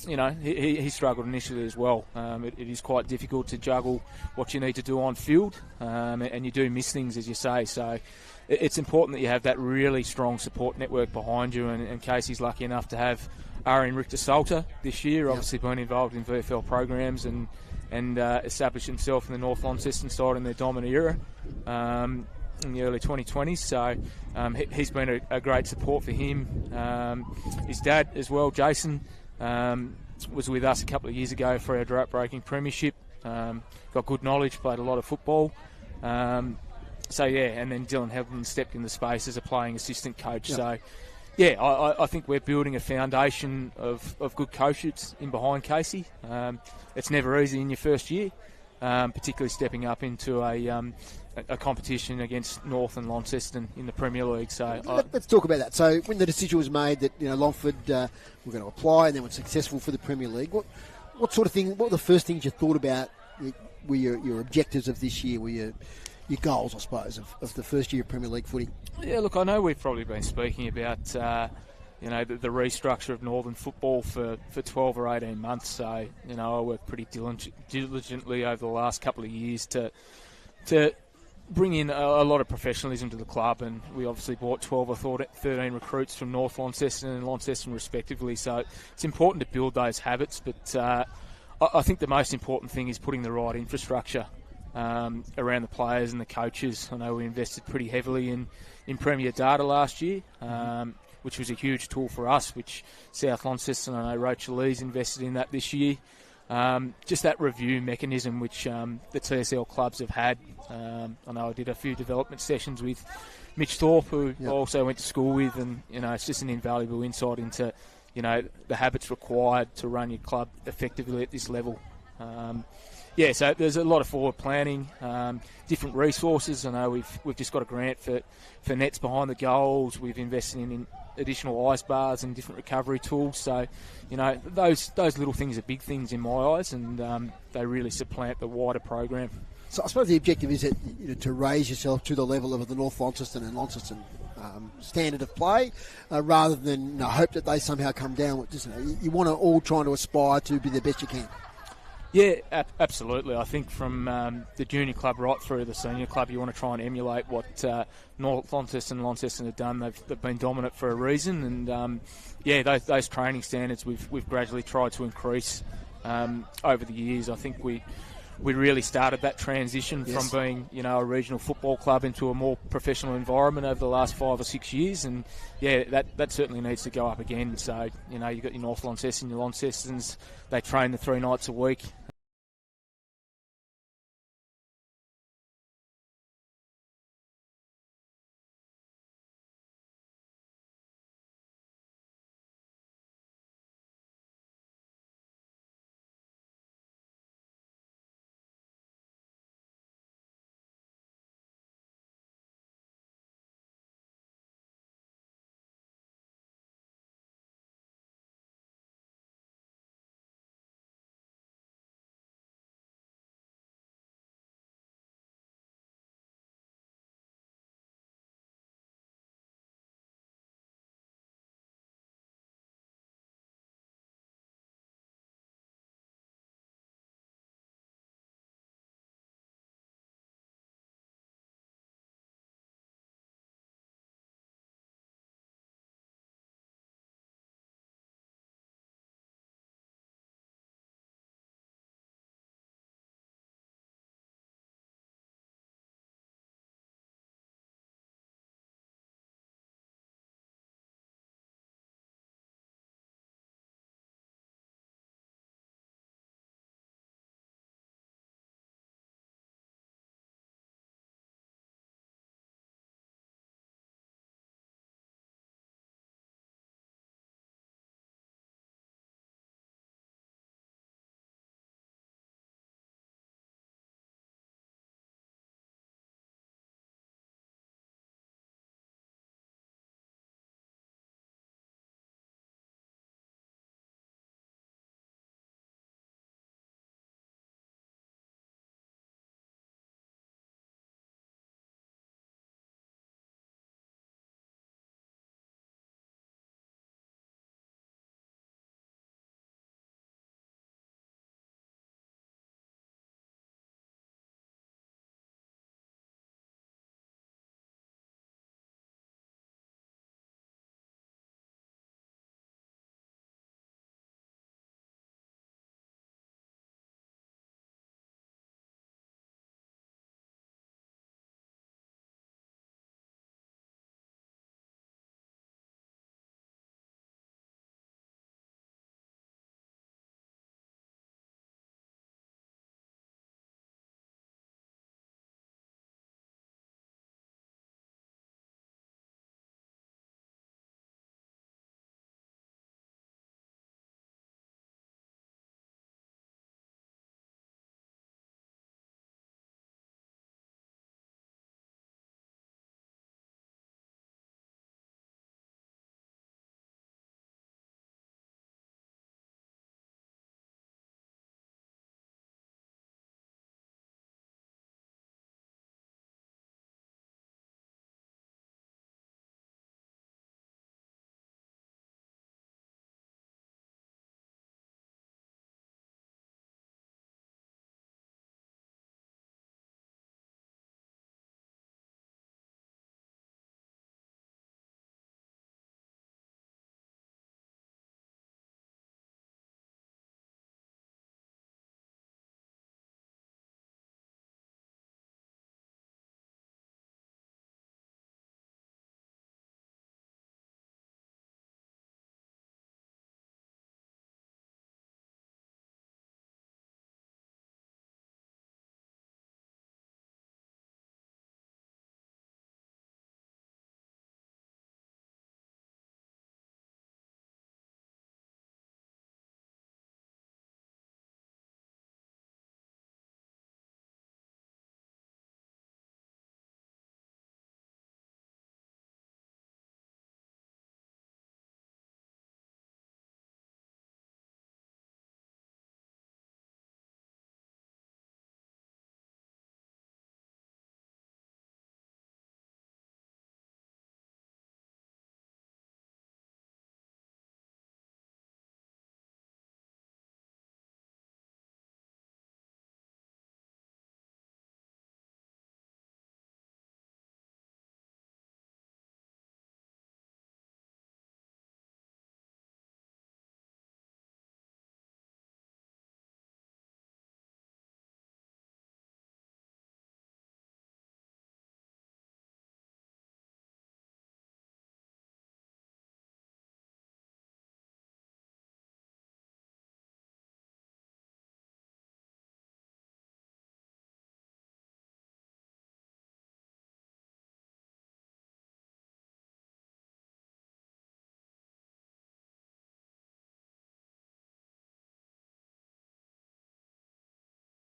you know, he struggled initially as well. It is quite difficult to juggle what you need to do on field, and you do miss things, as you say. So it's important that you have that really strong support network behind you, and Casey's lucky enough to have Arian Richter-Salter this year, obviously been involved in VFL programs and established himself in the North Launceston side in their dominant era in the early 2020s. So he's been a great support for him. His dad as well, Jason, was with us a couple of years ago for our drought-breaking premiership. Got good knowledge, played a lot of football. So yeah, and then Dylan Helton stepped in the space as a playing assistant coach. Yep. So yeah, I think we're building a foundation of good coaches in behind Casey. It's never easy in your first year, particularly stepping up into a competition against North and Launceston in the Premier League. So let's talk about that. So when the decision was made that Longford were going to apply and they were successful for the Premier League, what sort of thing? What were the first things you thought about? Were your objectives of this year? Were your goals, I suppose, of the first year of Premier League footy? Yeah, look, I know we've probably been speaking about the restructure of Northern football for 12 or 18 months. So I worked pretty diligently over the last couple of years to bring in a lot of professionalism to the club, and we obviously bought 12 or 13 recruits from North Launceston and Launceston respectively. So it's important to build those habits, but I think the most important thing is putting the right infrastructure around the players and the coaches. I know we invested pretty heavily in Premier Data last year, which was a huge tool for us, which South Launceston, I know Rachel Lee's invested in that this year. Just that review mechanism which the TSL clubs have had. I know I did a few development sessions with Mitch Thorpe, who I also went to school with, and it's just an invaluable insight into the habits required to run your club effectively at this level. Yeah, so there's a lot of forward planning, different resources. I know we've just got a grant for nets behind the goals. We've invested in additional ice bars and different recovery tools. So, those little things are big things in my eyes, and they really supplant the wider program. So I suppose the objective is to raise yourself to the level of the North Launceston and Launceston standard of play, rather than hope that they somehow come down. You want to all trying to aspire to be the best you can. Yeah, absolutely. I think from the junior club right through to the senior club, you want to try and emulate what North Launceston and Launceston have done. They've been dominant for a reason, and those training standards we've gradually tried to increase over the years. I think we really started that transition from being a regional football club into a more professional environment over the last 5 or 6 years, and that certainly needs to go up again. So you've got your North Launceston, your Launcestons. They train the 3 nights a week.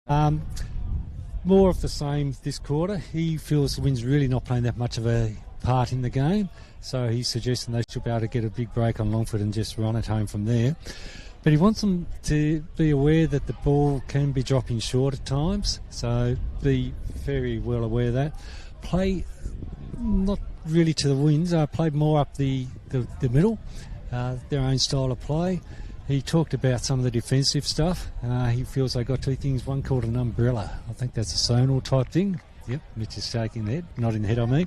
More of the same this quarter. He feels the wind's really not playing that much of a part in the game, so he's suggesting they should be able to get a big break on Longford and just run it home from there. But he wants them to be aware that the ball can be dropping short at times, so be very well aware of that. Play not really to the winds, play more up the middle, their own style of play. He talked about some of the defensive stuff. He feels they got two things, one called an umbrella. I think that's a zonal type thing. Yep, Mitch is shaking the head, nodding the head on me.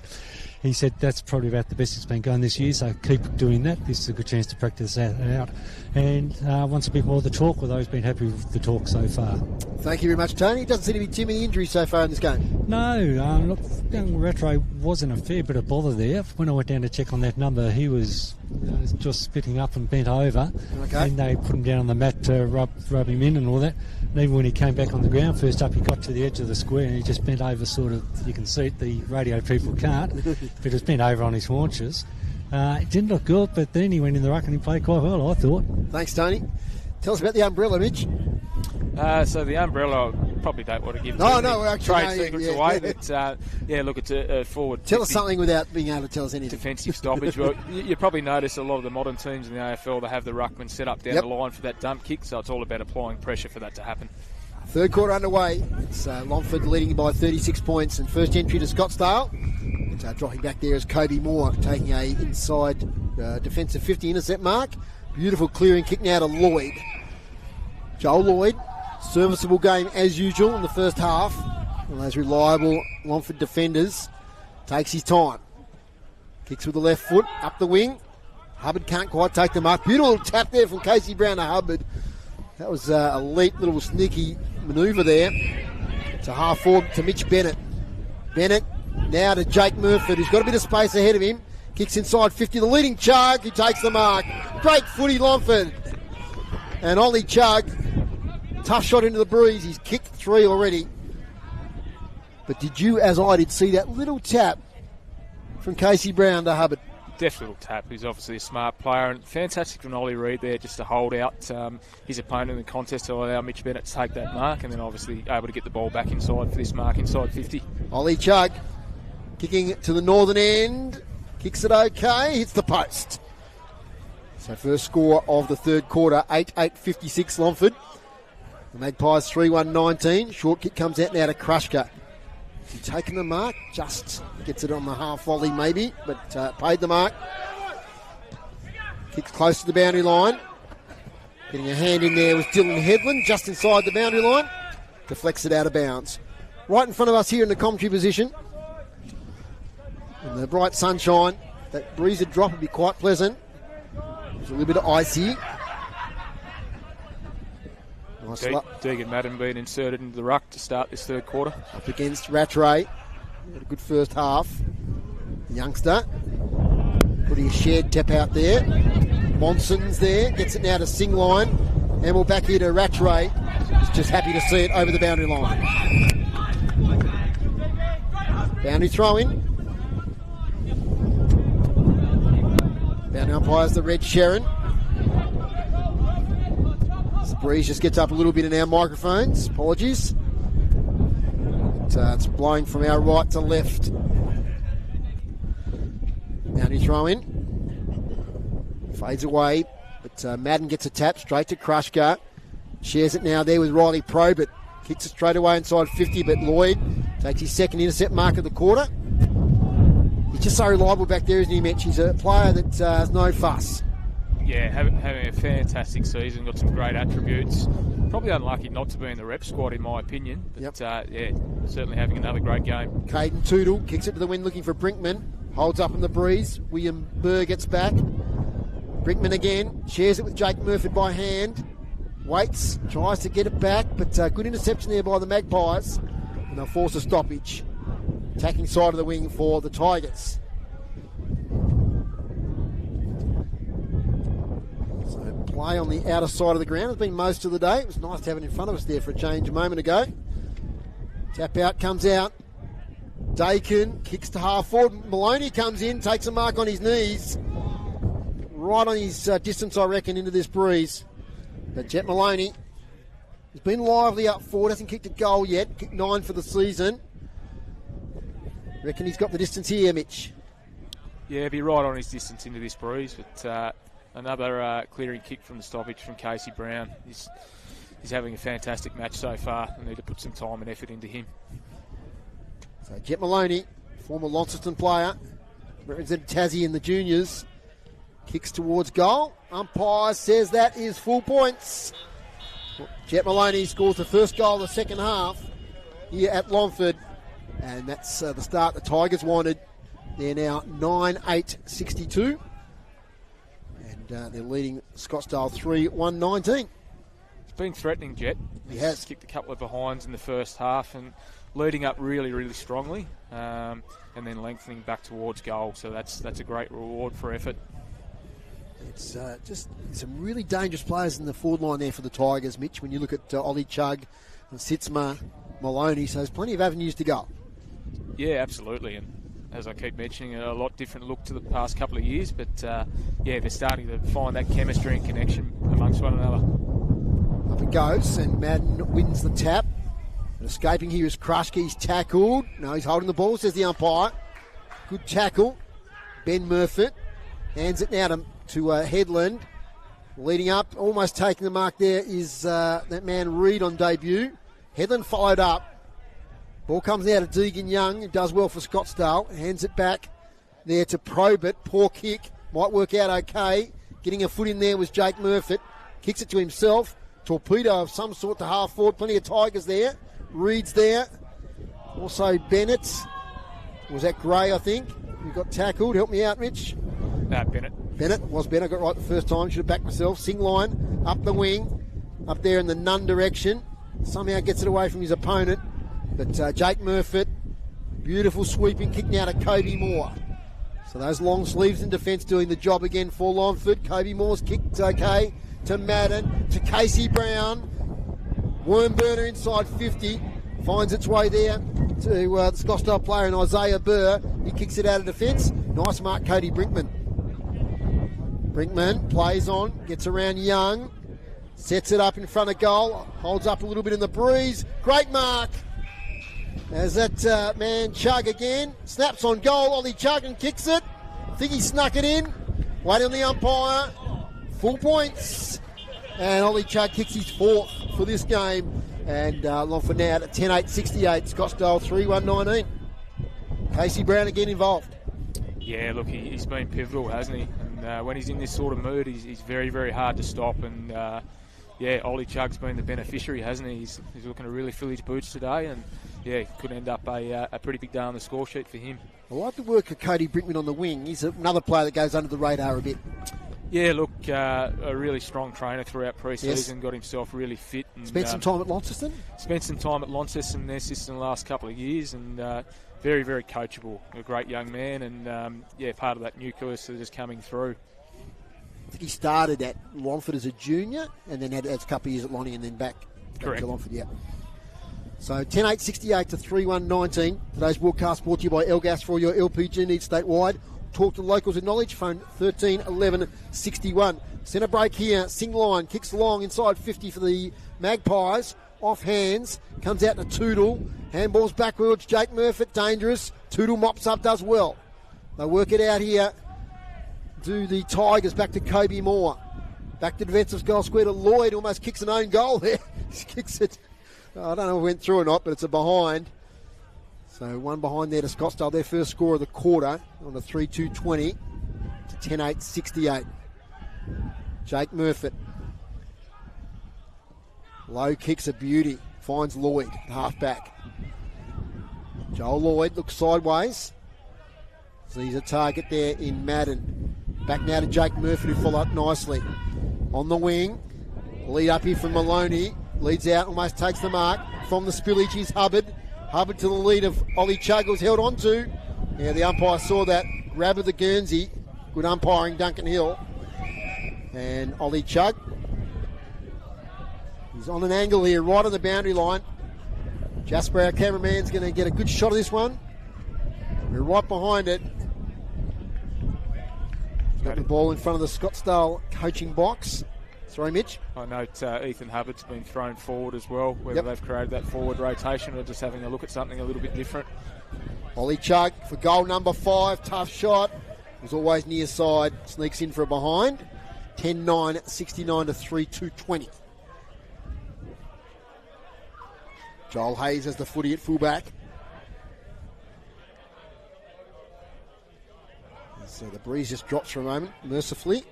He said that's probably about the best it's been going this year, so keep doing that. This is a good chance to practice that out. And wants a bit more of the talk, although he's been happy with the talk so far. Thank you very much, Tony. Doesn't seem to be too many injuries so far in this game. No, look, young Rattray wasn't a fair bit of bother there. When I went down to check on that number, he was just spitting up and bent over. Okay. And they put him down on the mat to rub him in and all that. And even when he came back on the ground, first up, he got to the edge of the square and he just bent over sort of, you can see it, the radio people can't, but it was bent over on his haunches. It didn't look good, but then he went in the ruck and he played quite well, I thought. Thanks, Tony. Tell us about the umbrella, Mitch. So the umbrella, I probably don't want to give trade secrets away. But look, it's a forward. Tell us something without being able to tell us anything. Defensive stoppage. Well, you probably notice a lot of the modern teams in the AFL, they have the ruckman set up down the line for that dump kick, so it's all about applying pressure for that to happen. Third quarter underway. It's Longford leading by 36 points, and first entry to Scottsdale. Dropping back there is Kobe Moore, taking a inside defensive 50 intercept mark. Beautiful clearing kick now to Lloyd. Joel Lloyd, serviceable game as usual in the first half. One of those reliable Longford defenders, takes his time. Kicks with the left foot, up the wing. Hubbard can't quite take the mark. Beautiful little tap there from Casey Brown to Hubbard. That was a elite little sneaky manoeuvre there. To half forward to Mitch Bennett. Bennett now to Jake Murford, who's got a bit of space ahead of him. Kicks inside 50, the leading Chug, who takes the mark. Great footy, Longford. And Ollie Chug, tough shot into the breeze. He's kicked 3 already. But did you, as I did, see that little tap from Casey Brown to Hubbard? Deft little tap. He's obviously a smart player, and fantastic from Ollie Reid there just to hold out his opponent in the contest to allow Mitch Bennett to take that mark, and then obviously able to get the ball back inside for this mark inside 50. Ollie Chug kicking to the northern end. Kicks it okay, hits the post. So first score of the third quarter, 8-8-56 Longford. The Magpies 3-1-19. Short kick comes out now to Krushka. He taken the mark, just gets it on the half volley maybe, but paid the mark. Kicks close to the boundary line. Getting a hand in there was Dylan Headland, just inside the boundary line. Deflects it out of bounds. Right in front of us here in the commentary position. In the bright sunshine, that breezy drop would be quite pleasant. There's a little bit of icy. Nice Deegan Madden being inserted into the ruck to start this third quarter. Up against Rattray. Had a good first half. The youngster. Putting a shared tap out there. Monson's there. Gets it now to Singline. And we're back here to Rattray. He's just happy to see it over the boundary line. Boundary throw in. Boundary umpires the red Sharon. The breeze just gets up a little bit in our microphones. Apologies. It's blowing from our right to left. Boundary throw in. Fades away. But Madden gets a tap straight to Krushka. Shares it now there with Riley Probert. Kicks it straight away inside 50, but Lloyd takes his second intercept mark of the quarter. He's just so reliable back there, isn't he, Mitch? He's a player that has no fuss. Yeah, having a fantastic season, got some great attributes. Probably unlucky not to be in the rep squad, in my opinion. But certainly having another great game. Caden Tootle kicks it to the wind looking for Brinkman. Holds up in the breeze. William Burr gets back. Brinkman again. Shares it with Jake Murford by hand. Waits. Tries to get it back. But good interception there by the Magpies. And they'll force a stoppage. Attacking side of the wing for the Tigers. So play on the outer side of the ground has been most of the day. It was nice to have it in front of us there for a change a moment ago. Tap out comes out. Dakin kicks to half forward. Maloney comes in, takes a mark on his knees. Right on his distance, I reckon, into this breeze. But Jet Maloney He's been lively up forward, hasn't kicked a goal yet. Kicked 9 for the season. Reckon he's got the distance here, Mitch? Yeah, be right on his distance into this breeze, but another clearing kick from the stoppage from Casey Brown. He's having a fantastic match so far. I need to put some time and effort into him. So Jet Maloney, former Launceston player, represented Tassie in the juniors, kicks towards goal. Umpire says that is full points. Jet Maloney scores the first goal of the second half here at Longford, and that's the start the Tigers wanted. They're now 9-8-62, and they're leading Scottsdale 3-1-19. He's been threatening, Jet. He has. Kicked a couple of behinds in the first half and leading up really, really strongly, and then lengthening back towards goal. So that's a great reward for effort. It's just some really dangerous players in the forward line there for the Tigers, Mitch, when you look at Ollie Chugg and Sitzma, Maloney. So there's plenty of avenues to go. Yeah, absolutely. And as I keep mentioning, a lot different look to the past couple of years. But, they're starting to find that chemistry and connection amongst one another. Up it goes, and Madden wins the tap. And escaping here is Krushke. He's tackled. No, he's holding the ball, says the umpire. Good tackle. Ben Murphy hands it now to Headland. Leading up, almost taking the mark there is that man Reid on debut. Headland followed up. Ball comes out of Deegan Young. It does well for Scottsdale. Hands it back there to Probert. Poor kick. Might work out okay. Getting a foot in there was Jake Murphy. Kicks it to himself. Torpedo of some sort to half forward. Plenty of Tigers there. Reed's there. Also Bennett. Was that Gray, I think? Who got tackled. Help me out, Mitch. Bennett. Bennett was Bennett. Got right the first time. Should have backed myself. Sing line up the wing. Up there in the none direction. Somehow gets it away from his opponent. But Jake Murphy, beautiful sweeping kick now to Kobe Moore. So those long sleeves in defence doing the job again for Longford. Kobe Moore's kicked okay to Madden, to Casey Brown. Wormburner inside 50. Finds its way there to the Scottsdale player in Isaiah Burr. He kicks it out of defence. Nice mark, Cody Brinkman. Brinkman plays on, gets around Young. Sets it up in front of goal. Holds up a little bit in the breeze. Great mark. As that man Chugg again, snaps on goal, Ollie Chugg and kicks it. I think he snuck it in. Wait on the umpire. Full points. And Ollie Chugg kicks his fourth for this game. And Longford now at 10-8-68. Scottsdale 3-1-19. Casey Brown again involved. Yeah, look, he's been pivotal, hasn't he? And when he's in this sort of mood, he's very, very hard to stop. And Ollie Chugg's been the beneficiary, hasn't he? He's looking to really fill his boots today. And could end up a pretty big day on the score sheet for him. I like the work of Cody Brinkman on the wing. He's another player that goes under the radar a bit. Yeah, look, a really strong trainer throughout pre-season, Yes. Got himself really fit. And, Spent some time at Launceston? Spent some time at Launceston, their system the last couple of years, and very, very coachable. A great young man, and part of that nucleus that is coming through. I think he started at Longford as a junior and then had a couple of years at Lonnie and then back Correct. to Longford, yeah. So 10-8-68 to 3-1-19. Today's broadcast brought to you by Elgas for all your LPG needs statewide. Talk to locals in knowledge. Phone 13 11 61. Centre break here. Sing line kicks long inside 50 for the Magpies. Off hands. Comes out to Toodle. Handballs backwards. Jake Murphy dangerous. Toodle mops up, does well. They work it out here. Do the Tigers back to Kobe Moore. Back to defensive goal square to Lloyd. Almost kicks an own goal there. He kicks it. I don't know if it went through or not, but it's a behind. So one behind there to Scottsdale, their first score of the quarter on a 3-2-20 to 10-8-68. Jake Murphy. Low kicks a beauty. Finds Lloyd, half back. Joel Lloyd looks sideways. Sees a target there in Madden. Back now to Jake Murphy to follow up nicely. On the wing. Lead up here from Maloney. Leads out, almost takes the mark. From the spillage is Hubbard. Hubbard to the lead of Ollie Chugg, was held on to. Yeah, the umpire saw that. Grab of the Guernsey. Good umpiring, Duncan Hill. And Ollie Chugg. He's on an angle here, right on the boundary line. Jasper, our cameraman's going to get a good shot of this one. We're right behind it. He's got the ball in front of the Scottsdale coaching box. Sorry, Mitch. I note Ethan Hubbard's been thrown forward as well, whether Yep. they've created that forward rotation or just having a look at something a little bit different. Ollie Chug for goal number 5. Tough shot. Was always near side. Sneaks in for a behind. 10-9, 69 to 3-2-20. Joel Hayes has the footy at fullback. So the breeze just drops for a moment, mercifully.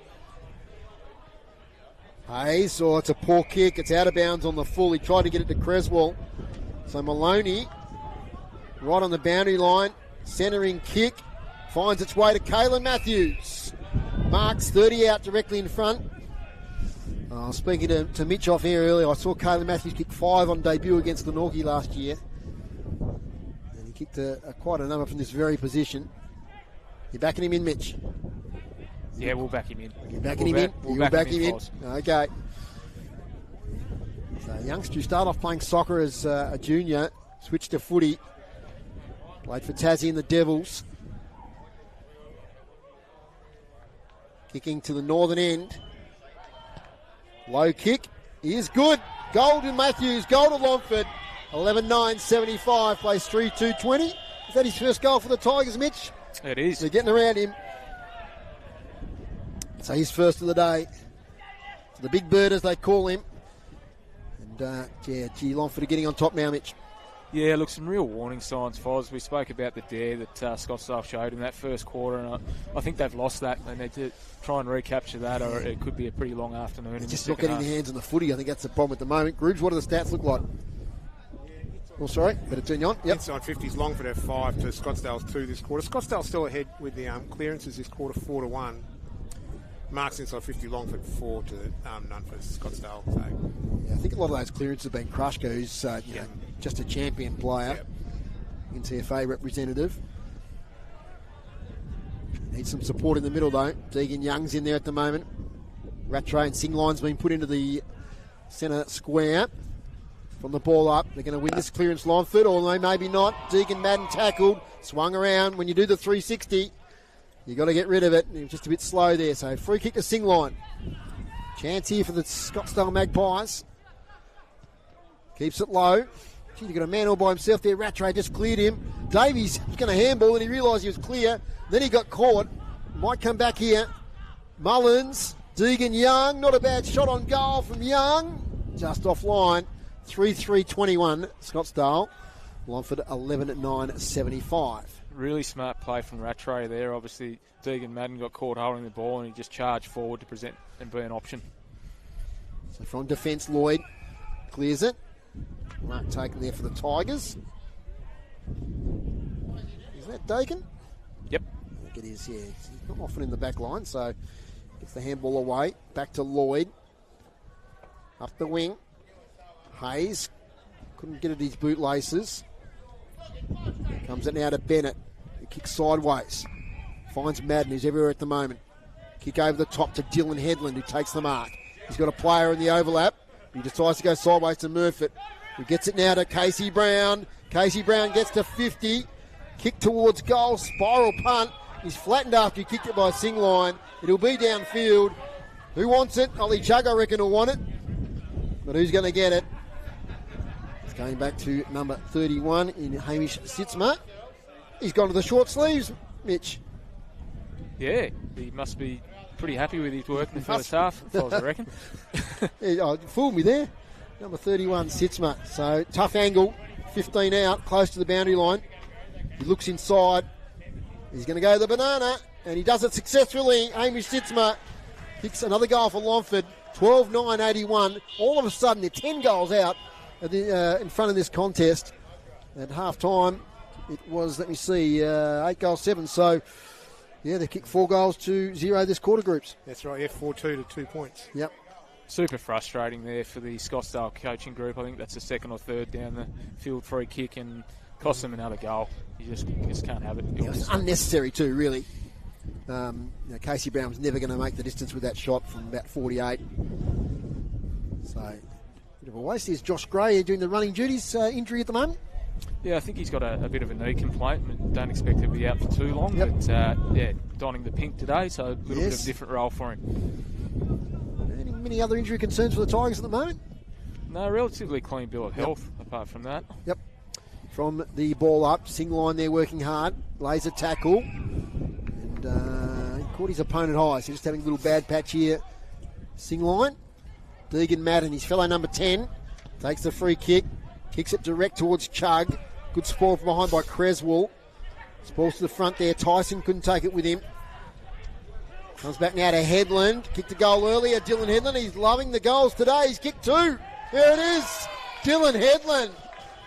Hayes, it's a poor kick. It's out of bounds on the full. He tried to get it to Creswell. So Maloney, right on the boundary line, centering kick, finds its way to Kaylen Matthews. Marks 30 out directly in front. Speaking to Mitch off here earlier, I saw Kaylen Matthews kick 5 on debut against the Norkie last year. And he kicked quite a number from this very position. You're backing him in, Mitch? Yeah, we'll back him in. You're backing him in? You'll back him in? Okay. So a youngster who started off playing soccer as a junior, switched to footy, played for Tassie and the Devils. Kicking to the northern end. Low kick is good. Goal to Matthews, goal to Longford. 11-9-75, plays 3-2-20. Is that his first goal for the Tigers, Mitch? It is. They're getting around him. So he's first of the day. So the big bird, as they call him. And, Longford are getting on top now, Mitch. Yeah, look, some real warning signs, Foz. We spoke about the dare that Scottsdale showed in that first quarter, and I think they've lost that. They need to try and recapture that, or it could be a pretty long afternoon. Just not getting their hands on the footy. I think that's the problem at the moment. Grooves, what do the stats look like? Oh, sorry, better turn you on. Yep. Inside 50s, Longford have 5 to Scottsdale's 2 this quarter. Scottsdale's still ahead with the clearances this quarter, 4-1. Marks inside 50, Longford 4 to none for Scottsdale. So. Yeah, I think a lot of those clearances have been Krushka, who's just a champion player, NTFA representative. Needs some support in the middle though. Deegan Young's in there at the moment. Rattray and Singline's been put into the centre square. From the ball up, they're going to win this clearance, Longford, or maybe not. Deegan Madden tackled, swung around. When you do the 360, you got to get rid of it. He was just a bit slow there. So free kick to Singline. Chance here for the Scottsdale Magpies. Keeps it low. Gee, you got a man all by himself there. Rattray just cleared him. Davies was going to handball and he realised he was clear. Then he got caught. Might come back here. Mullins, Deegan Young. Not a bad shot on goal from Young. Just offline. 3-3-21, Scottsdale. Longford 11-9-75. Really smart play from Rattray there. Obviously, Deegan Madden got caught holding the ball and he just charged forward to present and be an option. So from defence, Lloyd clears it. Mark taken there for the Tigers. Is that Dakin? Yep. I think it is, yeah. He's not often in the back line, so gets the handball away. Back to Lloyd. Up the wing. Hayes couldn't get at his bootlaces. Comes it now to Bennett. He kicks sideways. Finds Madden, who's everywhere at the moment. Kick over the top to Dylan Headland, who takes the mark. He's got a player in the overlap. He decides to go sideways to Murfitt, who gets it now to Casey Brown. Casey Brown gets to 50. Kick towards goal. Spiral punt. He's flattened after he kicked it by Singline. It'll be downfield. Who wants it? Ollie Chug, I reckon, will want it. But who's going to get it? Going back to number 31 in Hamish Sitzma. He's gone to the short sleeves, Mitch. Yeah, he must be pretty happy with his work in the first half, I reckon. Fooled me there. Number 31, Sitzma. So tough angle, 15 out, close to the boundary line. He looks inside. He's going to go the banana, and he does it successfully. Hamish Sitzma kicks another goal for Longford. 12-9-81. All of a sudden, they're 10 goals out. In front of this contest at half time it was, 8-7, so they kicked 4 goals to 0 this quarter, groups. That's right, 4-2 to 2 points. Yep. Super frustrating there for the Scottsdale coaching group. I think that's the second or third down the field free kick and cost them another goal. You just can't have it. It was unnecessary too, really. Casey Brown was never going to make the distance with that shot from about 48, so bit of a waste. Here's Josh Gray doing the running duties, injury at the moment. Yeah, I think he's got a bit of a knee complaint. Don't expect him to be out for too long. Yep. But donning the pink today, so a little bit of a different role for him. Earning Any other injury concerns for the Tigers at the moment? No, relatively clean bill of health, apart from that. Yep. From the ball up, Sing line there working hard, lays a tackle, and caught his opponent high, so just having a little bad patch here. Sing line, Deegan Madden, his fellow number 10, takes the free kick, kicks it direct towards Chug. Good spoil from behind by Creswell. Spoils to the front there, Tyson couldn't take it with him. Comes back now to Headland, kicked a goal earlier, Dylan Headland, he's loving the goals today, he's kicked 2. There it is, Dylan Headland.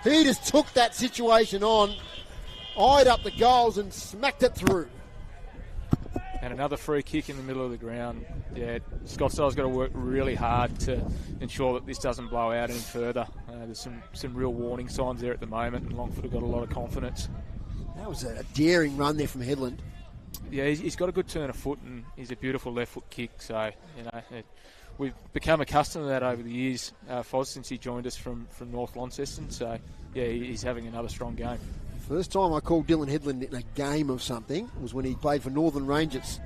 He just took that situation on, eyed up the goals and smacked it through. And another free kick in the middle of the ground. Yeah, Scottsdale's got to work really hard to ensure that this doesn't blow out any further. There's some real warning signs there at the moment, and Longford have got a lot of confidence. That was a daring run there from Headland. Yeah, he's got a good turn of foot, and he's a beautiful left foot kick. So, we've become accustomed to that over the years, Foz, since he joined us from North Launceston. So, yeah, he's having another strong game. First time I called Dylan Headland in a game of something was when he played for Northern Rangers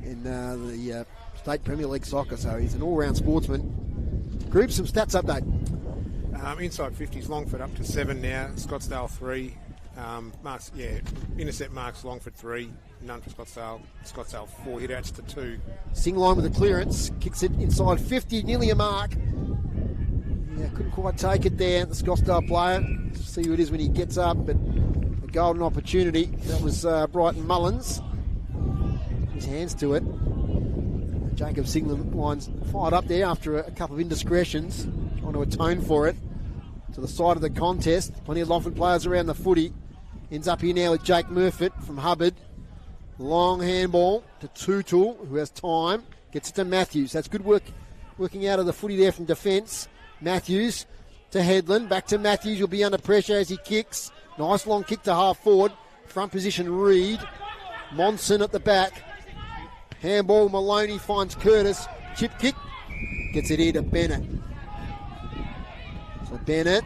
in the State Premier League soccer. So he's an all-round sportsman. Group, some stats update. Inside 50s, Longford up to 7 now, Scottsdale 3. Intercept marks, Longford 3, none for Scottsdale. Scottsdale 4 hit-outs to 2. Sing line with a clearance, kicks it inside 50, nearly a mark. Yeah, couldn't quite take it there, the Scottsdale player. See who it is when he gets up, but a golden opportunity. That was Brighton Mullins. His hands to it. Jacob Singland lines fired up there after a couple of indiscretions, trying to atone for it. To the side of the contest, plenty of Longford players around the footy. Ends up here now with Jake Murfitt from Hubbard. Long handball to Tutul, who has time. Gets it to Matthews. That's good work, working out of the footy there from defence. Matthews to Headland. Back to Matthews. He'll be under pressure as he kicks. Nice long kick to half forward. Front position Reed. Monson at the back. Handball, Maloney finds Curtis. Chip kick. Gets it here to Bennett. So Bennett,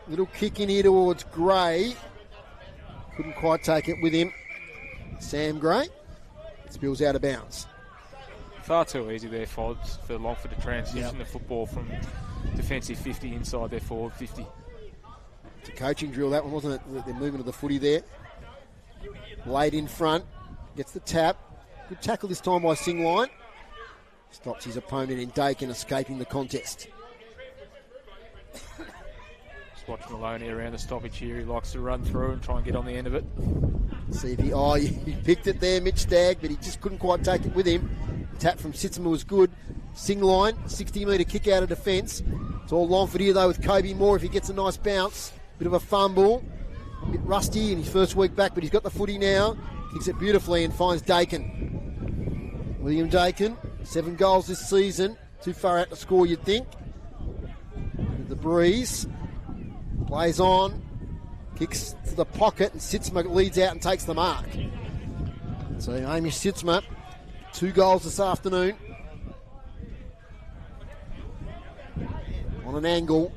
little kick in here towards Gray. Couldn't quite take it with him. Sam Gray. It spills out of bounds. Far too easy there, Fods, for Longford to transition the football from defensive 50 inside their forward 50. It's a coaching drill, that one, wasn't it? The movement of the footy there. Laid in front. Gets the tap. Good tackle this time by Sing Line. Stops his opponent in Dakin, escaping the contest. Just watch Maloney around the stoppage here. He likes to run through and try and get on the end of it. See if he picked it there, Mitch Stagg, but he just couldn't quite take it with him. The tap from Sitzema was good. Sing Line, 60-metre kick out of defence. It's all Longford here though with Kobe Moore if he gets a nice bounce. Bit of a fumble. A bit rusty in his first week back, but he's got the footy now. Kicks it beautifully and finds Dakin. William Dakin, 7 goals this season. Too far out to score, you'd think. With the breeze. Plays on. Kicks to the pocket and Sitzema leads out and takes the mark. So Hamish Sitzema, 2 goals this afternoon. On an angle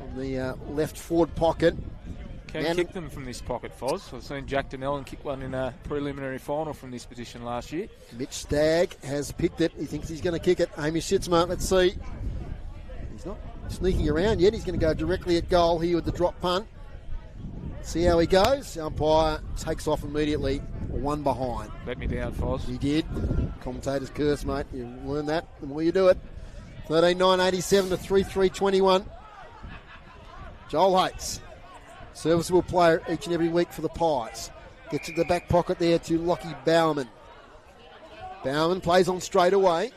on the left forward pocket. Can kick them from this pocket, Foz. I've seen Jack Donnellan kick one in a preliminary final from this position last year. Mitch Stagg has picked it. He thinks he's going to kick it. Hamish Sitzema, let's see. He's not sneaking around yet. He's going to go directly at goal here with the drop punt. See how he goes. The umpire takes off immediately. 1 behind. Let me down, Foz. He did. Commentator's curse, mate. You learn that the more you do it. 13-9-87 to 3-3-21. Joel Hates. Serviceable player each and every week for the Pies. Gets to the back pocket there to Lockie Bowerman. Bowerman plays on straight away.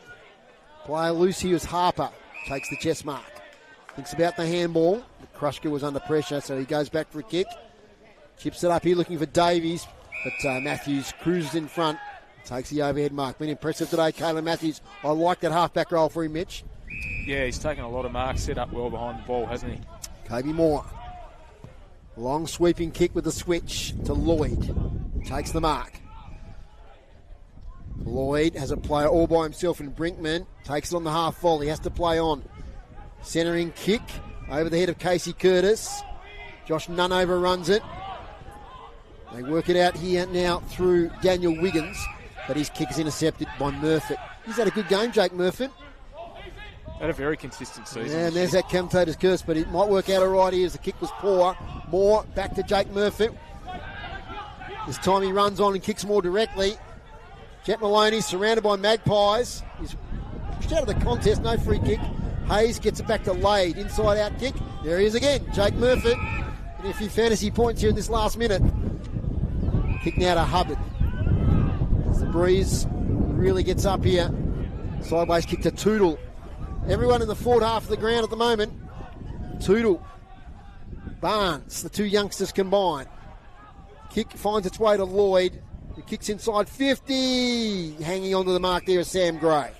Player loose here is Harper. Takes the chest mark. Thinks about the handball. Krushka was under pressure, so he goes back for a kick. Chips it up here looking for Davies, but Matthews cruises in front. Takes the overhead mark. Been impressive today, Kalen Matthews. I like that halfback role for him, Mitch. Yeah, he's taken a lot of marks, set up well behind the ball, hasn't he? Kobe Moore. Long sweeping kick with the switch to Lloyd. Takes the mark. Lloyd has a player all by himself in Brinkman. Takes it on the half volley. He has to play on. Centering kick over the head of Casey Curtis. Josh Nunover runs it. They work it out here now through Daniel Wiggins, but his kick is intercepted by Murfitt. He's had a good game, Jake Murfitt. Had a very consistent season. Yeah, and there's that commentator's curse, but it might work out all right here as the kick was poor. Moore back to Jake Murphy. This time he runs on and kicks more directly. Jet Maloney surrounded by Magpies. He's pushed out of the contest, no free kick. Hayes gets it back to Lade, inside out kick. There he is again, Jake Murphy. And a few fantasy points here in this last minute. Kick now to Hubbard. As the breeze really gets up here. Sideways kick to Tootle. Everyone in the forward half of the ground at the moment. Tootle. Barnes, the two youngsters combined. Kick finds its way to Lloyd. He kicks inside 50. Hanging onto the mark there is Sam Gray.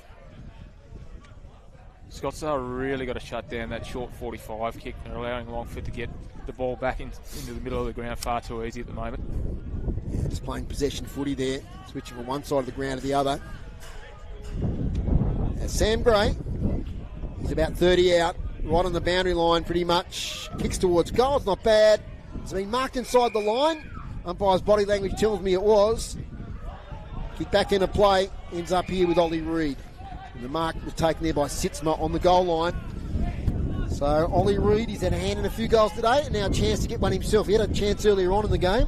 Scottsdale really got to shut down that short 45 kick and allowing Longford to get the ball back into the middle of the ground far too easy at the moment. Yeah, just playing possession footy there. Switching from one side of the ground to the other. As Sam Gray, he's about 30 out, right on the boundary line pretty much. Kicks towards goal, it's not bad. It's been marked inside the line. Umpire's body language tells me it was. Kick back into play, ends up here with Ollie Reid. And the mark was taken there by Sitzma on the goal line. So Ollie Reid, he's had a hand in a few goals today, and now a chance to get one himself. He had a chance earlier on in the game.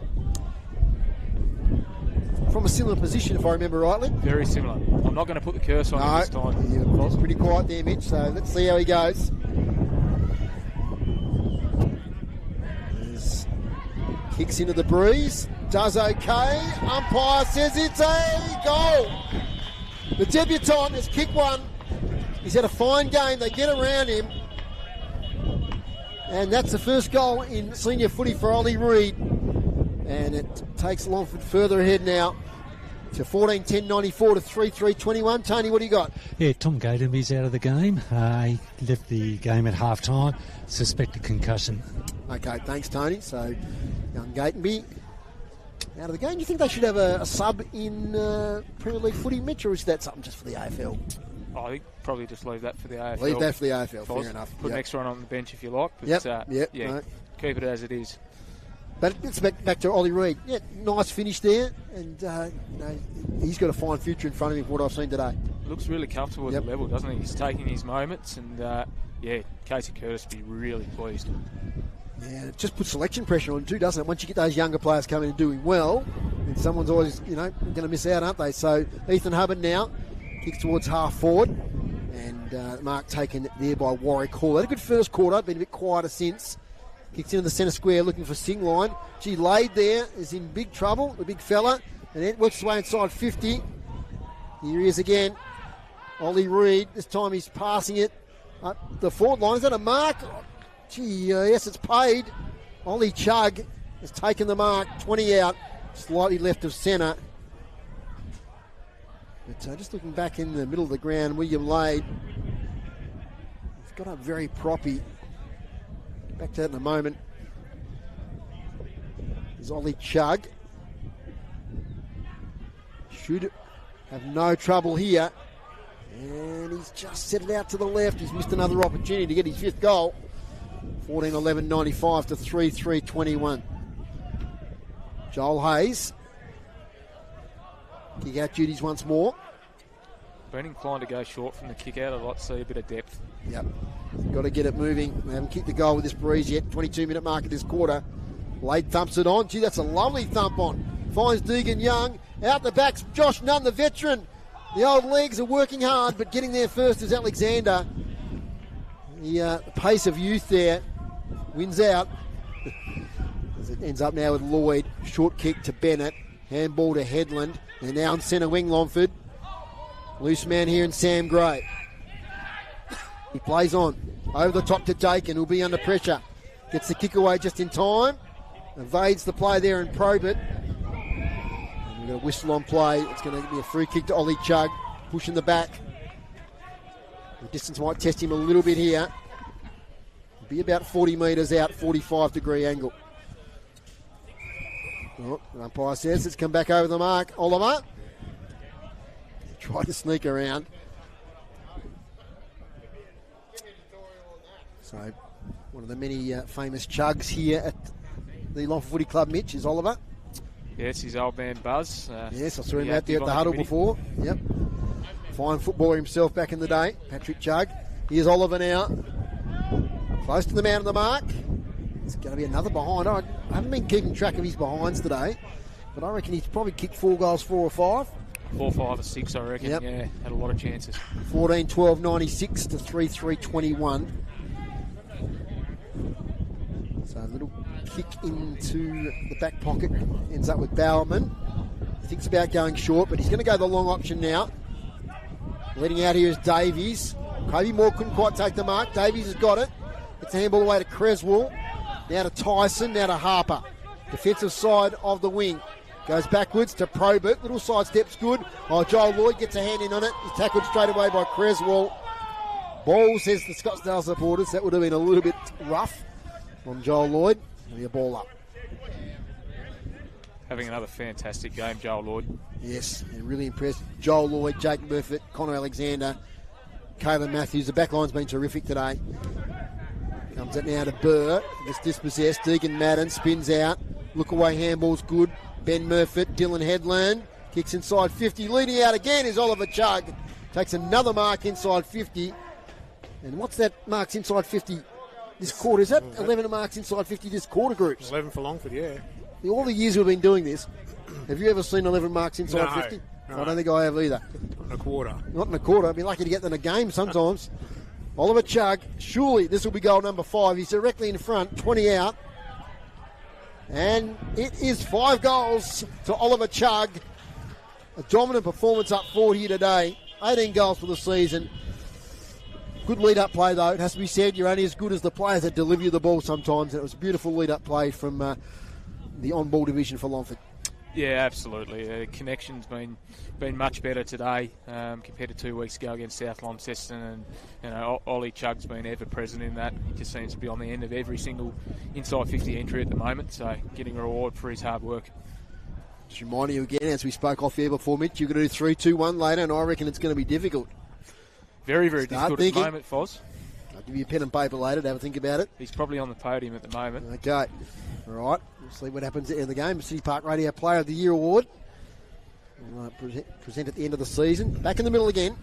From a similar position, if I remember rightly. Very similar. I'm not going to put the curse on him this time. Yeah, well, it's pretty quiet there, Mitch, so let's see how he goes. Kicks into the breeze, does okay. Umpire says it's a goal. The debutant has kicked one. He's had a fine game. They get around him. And that's the first goal in senior footy for Ollie Reid. And it takes Longford further ahead now to 14-10-94 to 3-3-21. Tony, what do you got? Yeah, Tom Gatenby's out of the game. He left the game at half-time. Suspected concussion. Okay, thanks, Tony. So, young Gatenby out of the game. Do you think they should have a sub in Premier League footy, Mitch, or is that something just for the AFL? I think probably just leave that for the AFL. Leave that for the AFL, fair enough. Put an extra one on the bench if you like. But, no. Keep it as it is. But it's back to Ollie Reid. Yeah, nice finish there, and he's got a fine future in front of him from what I've seen today. Looks really comfortable at the level, doesn't he? He's taking his moments, and Casey Curtis will be really pleased. Yeah, it just puts selection pressure on him too, doesn't it? Once you get those younger players coming and doing well, then someone's always, going to miss out, aren't they? So Ethan Hubbard now kicks towards half forward, and mark taken there by Warwick Hall. Had a good first quarter, been a bit quieter since. Kicks into the centre square looking for Singline. Gee, Lade there is in big trouble, the big fella, and it works his way inside 50. Here he is again. Ollie Reid, this time he's passing it up the forward line. Is that a mark? Gee, yes, it's paid. Ollie Chugg has taken the mark, 20 out, slightly left of centre. But just looking back in the middle of the ground, William Lade, he's got up very proppy. Back to that in a moment. There's Ollie Chugg. Should have no trouble here. And he's just set it out to the left. He's missed another opportunity to get his fifth goal. 14-11-95 to 3-3-21. Joel Hayes. Kick out duties once more. Been inclined to go short from the kick out. I'd like to see a bit of depth. Yep. Got to get it moving. They haven't kicked the goal with this breeze yet. 22-minute mark of this quarter. Lade thumps it on. Gee, that's a lovely thump on. Finds Deegan Young. Out the back's Josh Nunn, the veteran. The old legs are working hard, but getting there first is Alexander. The pace of youth there wins out. As it ends up now with Lloyd. Short kick to Bennett. Handball to Headland. They're now in centre wing, Longford. Loose man here in Sam Gray. He plays on. Over the top to Dakin, who'll be under pressure. Gets the kick away just in time. Evades the play there and probe it. And we've got a whistle on play. It's going to be a free kick to Ollie Chugg. Pushing the back. The distance might test him a little bit here. He'll be about 40 metres out, 45-degree angle. Oh, the umpire says it's come back over the mark. Oliver. Try to sneak around. So, one of the many famous Chugs here at the Longford Footy Club, Mitch, is Oliver. Yes, his old man Buzz. Yes, I saw him out there at the huddle before. Yep. Fine footballer himself back in the day, Patrick Chugg. Here's Oliver now. Close to the man of the mark. It's going to be another behind. I haven't been keeping track of his behinds today, but I reckon he's probably kicked 4 goals, 4 or 5. 4, 5 or 6, I reckon. Yep. Yeah, had a lot of chances. 14, 12, 96 to 3, 3, 21. So a little kick into the back pocket. Ends up with Bowerman. He thinks about going short, but he's going to go the long option now. Leading out here is Davies. Kobe Moore couldn't quite take the mark. Davies has got it. It's a handball away to Creswell. Now to Tyson, now to Harper. Defensive side of the wing. Goes backwards to Probert. Little side step's good. Oh, Joel Lloyd gets a hand in on it. He's tackled straight away by Creswell. Ball, says the Scottsdale supporters. That would have been a little bit rough on Joel Lloyd. Be a ball up. Having another fantastic game, Joel Lloyd. Yes, really impressed. Joel Lloyd, Jake Murphy, Connor Alexander, Caelan Matthews. The back line's been terrific today. Comes it now to Burr. Gets dispossessed. Deegan Madden spins out. Look away handball's good. Ben Murphy, Dylan Headland. Kicks inside 50. Leading out again is Oliver Chugg. Takes another mark inside 50. And what's that marks inside 50 this quarter? Is that 11 marks inside 50 this quarter, groups? 11 for Longford, yeah. All the years we've been doing this, have you ever seen 11 marks inside 50? No. I don't think I have either. Not in a quarter. Not in a quarter. I'd be lucky to get them in a game sometimes. Oliver Chugg, surely this will be goal number 5. He's directly in front, 20 out. And it is 5 goals to Oliver Chugg. A dominant performance up forward here today. 18 goals for the season. Good lead-up play, though. It has to be said, you're only as good as the players that deliver you the ball sometimes. And it was a beautiful lead-up play from the on-ball division for Longford. Yeah, absolutely. The connection's been much better today compared to 2 weeks ago against South Launceston, and Ollie Chugg's been ever present in that. He just seems to be on the end of every single inside 50 entry at the moment, so getting a reward for his hard work. Just reminding you again, as we spoke off air before, Mitch, you're going to do 3-2-1 later, and I reckon it's going to be difficult. Very, very Start difficult thinking. at the moment, Foz. I'll give you a pen and paper later to have a think about it. He's probably on the podium at the moment. Okay. All right. We'll see what happens in the game. City Park Radio Player of the Year Award. We'll present at the end of the season. Back in the middle again.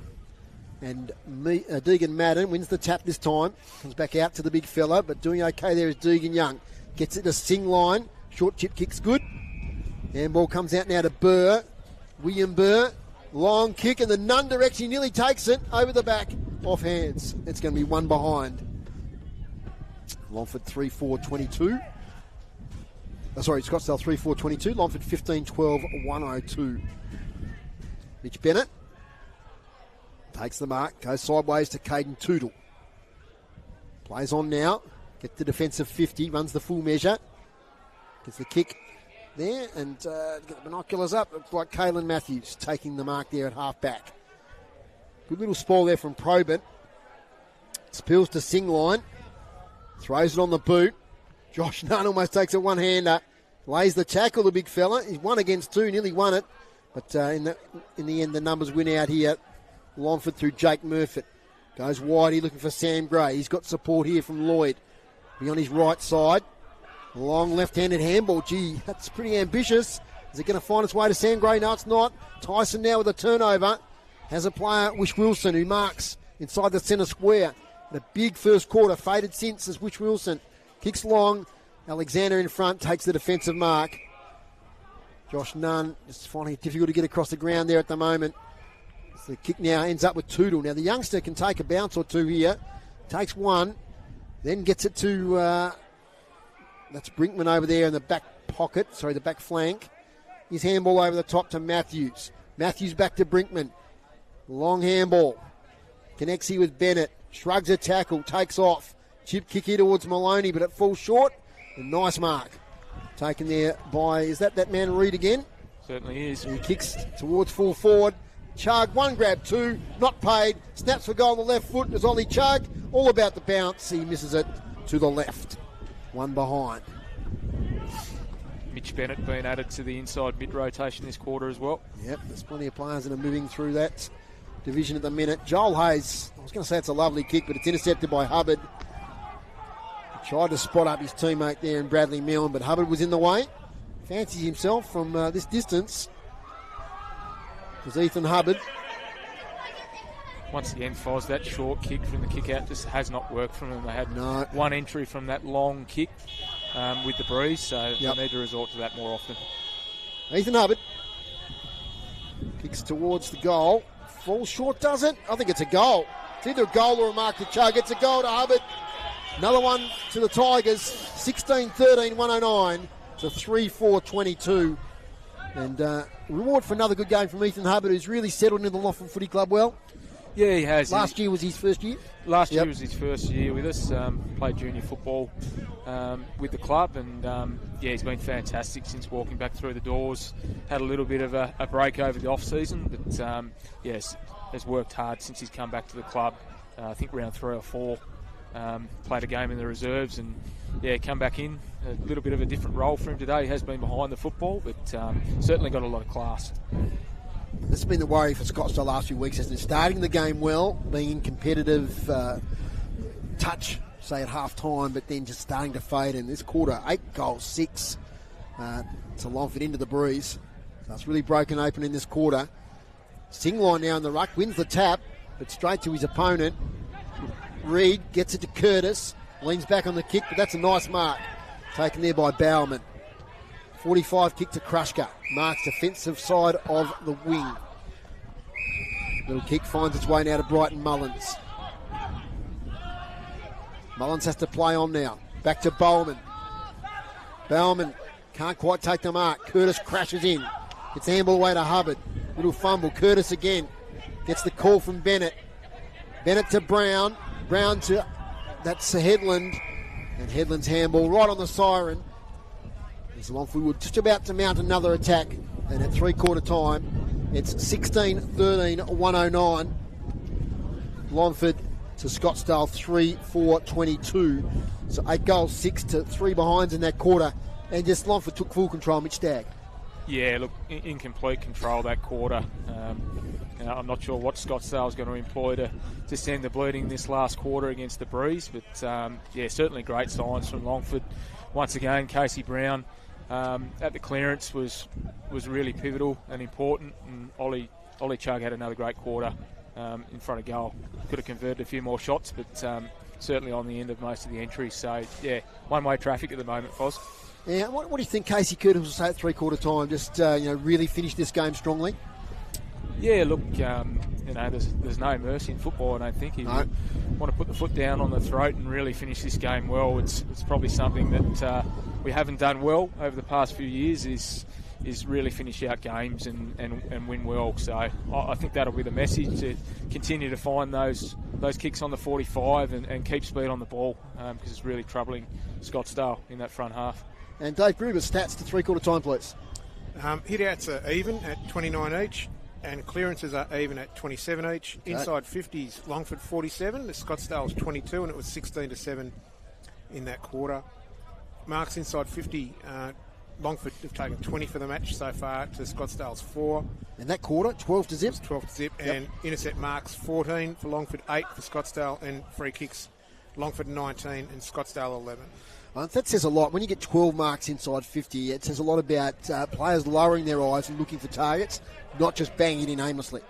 And Deegan Madden wins the tap this time. Comes back out to the big fella, but doing okay there is Deegan Young. Gets it to Sing line. Short chip kick's good. Handball comes out now to Burr. William Burr. Long kick in the none direction. He nearly takes it over the back. Off hands. It's going to be one behind. Longford 3-4-22. Scottsdale 3-4-22. Longford 15-12-102. Mitch Bennett takes the mark. Goes sideways to Caden Tootle. Plays on now. Gets the defensive 50. Runs the full measure. Gets the kick there and get the binoculars up. It's like Caelan Matthews taking the mark there at half back. Good little spoil there from Probert. Spills to Sing line. Throws it on the boot. Josh Nunn almost takes a one-hander. Lays the tackle, the big fella. He's 1 against 2, nearly won it. But in the end, the numbers win out here. Longford through Jake Murphy. Goes wide here looking for Sam Gray. He's got support here from Lloyd. Be on his right side. Long left-handed handball. Gee, that's pretty ambitious. Is it going to find its way to Sam Gray? No, it's not. Tyson now with a turnover. Has a player, Wish Wilson, who marks inside the centre square. The big first quarter, faded since as Wish Wilson kicks long. Alexander in front, takes the defensive mark. Josh Nunn just finding it difficult to get across the ground there at the moment. So the kick now ends up with Tootle. Now the youngster can take a bounce or two here. Takes one, then gets it to, that's Brinkman over there in the back pocket, the back flank. His handball over the top to Matthews. Matthews back to Brinkman. Long handball. Connects here with Bennett. Shrugs a tackle. Takes off. Chip kick here towards Maloney, but it falls short. A nice mark. Taken there by, is that man Reed again? Certainly is. He kicks towards full forward. Chugg, 1 grab 2. Not paid. Snaps for goal on the left foot. There's Ollie Chugg. All about the bounce. He misses it to the left. 1 behind. Mitch Bennett being added to the inside mid-rotation this quarter as well. Yep, there's plenty of players that are moving through that division at the minute. Joel Hayes, I was going to say it's a lovely kick, but it's intercepted by Hubbard. He tried to spot up his teammate there in Bradley Milne, but Hubbard was in the way. Fancies himself from this distance. It was Ethan Hubbard. once again, Foz, that short kick from the kick out just has not worked from them. They had one entry from that long kick with the breeze, so they need to resort to that more often. Ethan Hubbard kicks towards the goal. Falls short, does it? I think it's a goal. It's either a goal or a mark to Chug. It's a goal to Hubbard. Another one to the Tigers. 16-13, 109 to 3-4-22. And reward for another good game from Ethan Hubbard, who's really settled into the Longford Footy Club well. Yeah, he has. Last year was his first year? Last year was his first year with us. Played junior football with the club, and he's been fantastic since walking back through the doors. Had a little bit of a break over the off-season, but has worked hard since he's come back to the club. I think round 3 or 4. Played a game in the reserves and come back in. A little bit of a different role for him today. He has been behind the football, but certainly got a lot of class. This has been the worry for Scottsdale the last few weeks, hasn't it? Starting the game well, being in competitive touch, say at half time, but then just starting to fade. In this quarter, 8 goals, 6 to Longford into the breeze. So it's really broken open in this quarter. Singline now in the ruck, wins the tap, but straight to his opponent. Reed gets it to Curtis, leans back on the kick, but that's a nice mark. Taken there by Bowerman. 45 kick to Krushka. Marks defensive side of the wing. Little kick finds its way now to Brighton Mullins. Mullins has to play on now. Back to Bowerman. Bowerman can't quite take the mark. Curtis crashes in. It's handball away to Hubbard. Little fumble. Curtis again. Gets the call from Bennett. Bennett to Brown. Brown to... That's Headland. And Headland's handball right on the siren. As Longford were just about to mount another attack. And at three-quarter time, it's 16-13, 109. Longford to Scottsdale 3-4-22. So 8 goals, 6 to 3 behinds in that quarter. And just Longford took full control. Mitch Stagg. Yeah, look, in complete control that quarter. I'm not sure what Scottsdale is going to employ to send the bleeding this last quarter against the breeze. But, certainly great signs from Longford. Once again, Casey Brown at the clearance was really pivotal and important. And Ollie Chug had another great quarter in front of goal. Could have converted a few more shots, but certainly on the end of most of the entries. So, one-way traffic at the moment, Foz. Yeah, what do you think Casey Curtis will say at three-quarter time? Just, really finish this game strongly? Yeah, look, there's no mercy in football, I don't think. He would want to put the foot down on the throat and really finish this game well. It's probably something that we haven't done well over the past few years is really finish out games and win well. So I think that'll be the message, to continue to find those kicks on the 45 and keep speed on the ball, because it's really troubling Scottsdale in that front half. And Dave Gruber, stats to three-quarter time, please. Hit-outs are even at 29 each, and clearances are even at 27 each. Okay. Inside 50s, Longford 47, the Scottsdale's 22, and it was 16-7 in that quarter. Marks inside 50, Longford have taken 20 for the match so far to Scottsdale's 4. In that quarter, 12 to zip? 12 to zip, and intercept marks 14 for Longford, 8 for Scottsdale, and free kicks Longford 19 and Scottsdale 11. That says a lot. When you get 12 marks inside 50, it says a lot about players lowering their eyes and looking for targets, not just banging it in aimlessly.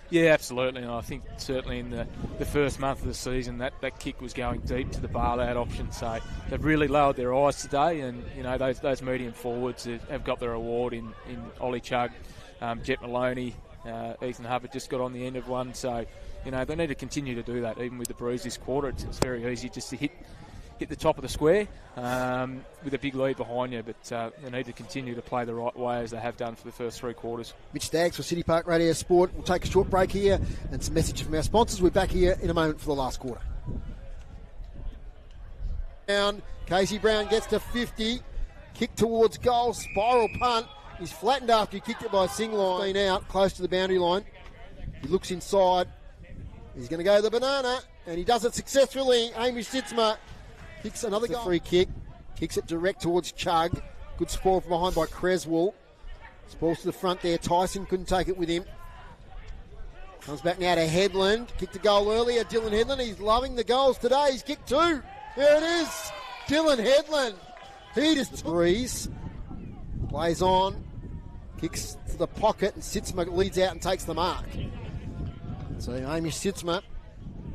Yeah, absolutely. And I think certainly in the first month of the season, that kick was going deep to the bar-out option. So they've really lowered their eyes today, and those medium forwards have got their reward in Ollie Chug, Jet Maloney, Ethan Hubbard just got on the end of one. So they need to continue to do that. Even with the breeze this quarter, it's very easy just to hit the top of the square with a big lead behind you, but they need to continue to play the right way as they have done for the first 3 quarters. Mitch Staggs for City Park Radio Sport. We'll take a short break here and some messages from our sponsors. We're back here in a moment for the last quarter. Casey Brown gets to 50, kick towards goal, spiral punt. He's flattened after he kicked it by Singline out close to the boundary line. He looks inside. He's going to go the banana, and he does it successfully. Hamish Sitzma kicks another goal. Free kick. Kicks it direct towards Chug. Good spoil from behind by Creswell. Spoils to the front there. Tyson couldn't take it with him. Comes back now to Headland. Kicked a goal earlier. Dylan Headland. He's loving the goals today. He's kicked 2. There it is. Dylan Headland. He just breeze. Plays on. Kicks to the pocket, and Sitzma leads out and takes the mark. So Amy Sitzma,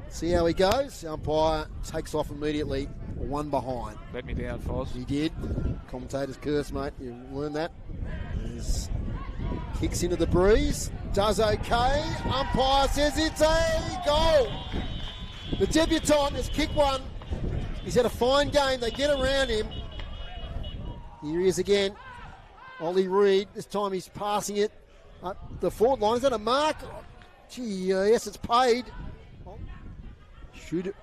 see how he goes. The umpire takes off immediately, one behind. Let me down, Foz. He did. Commentator's curse, mate. You learned that. There's kicks into the breeze. Does okay. Umpire says it's a goal. The debutant has kicked one. He's had a fine game. They get around him. Here he is again. Ollie Reid. This time he's passing it up the forward line. Is that a mark? Gee, yes, it's paid. Should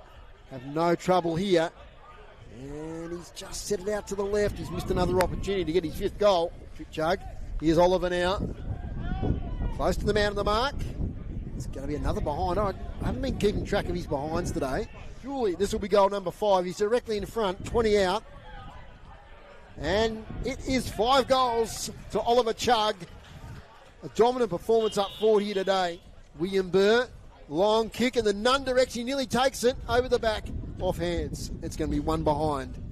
have no trouble here. And he's just set it out to the left. He's missed another opportunity to get his 5th goal. Trick chug. Here's Oliver now. Close to the man on the mark. It's going to be another behind. I haven't been keeping track of his behinds today. Surely this will be goal number 5. He's directly in front, 20 out. And it is 5 goals to Oliver Chugg. A dominant performance up forward here today. William Burr, long kick in the none direction. He nearly takes it over the back, off hands. It's going to be one behind.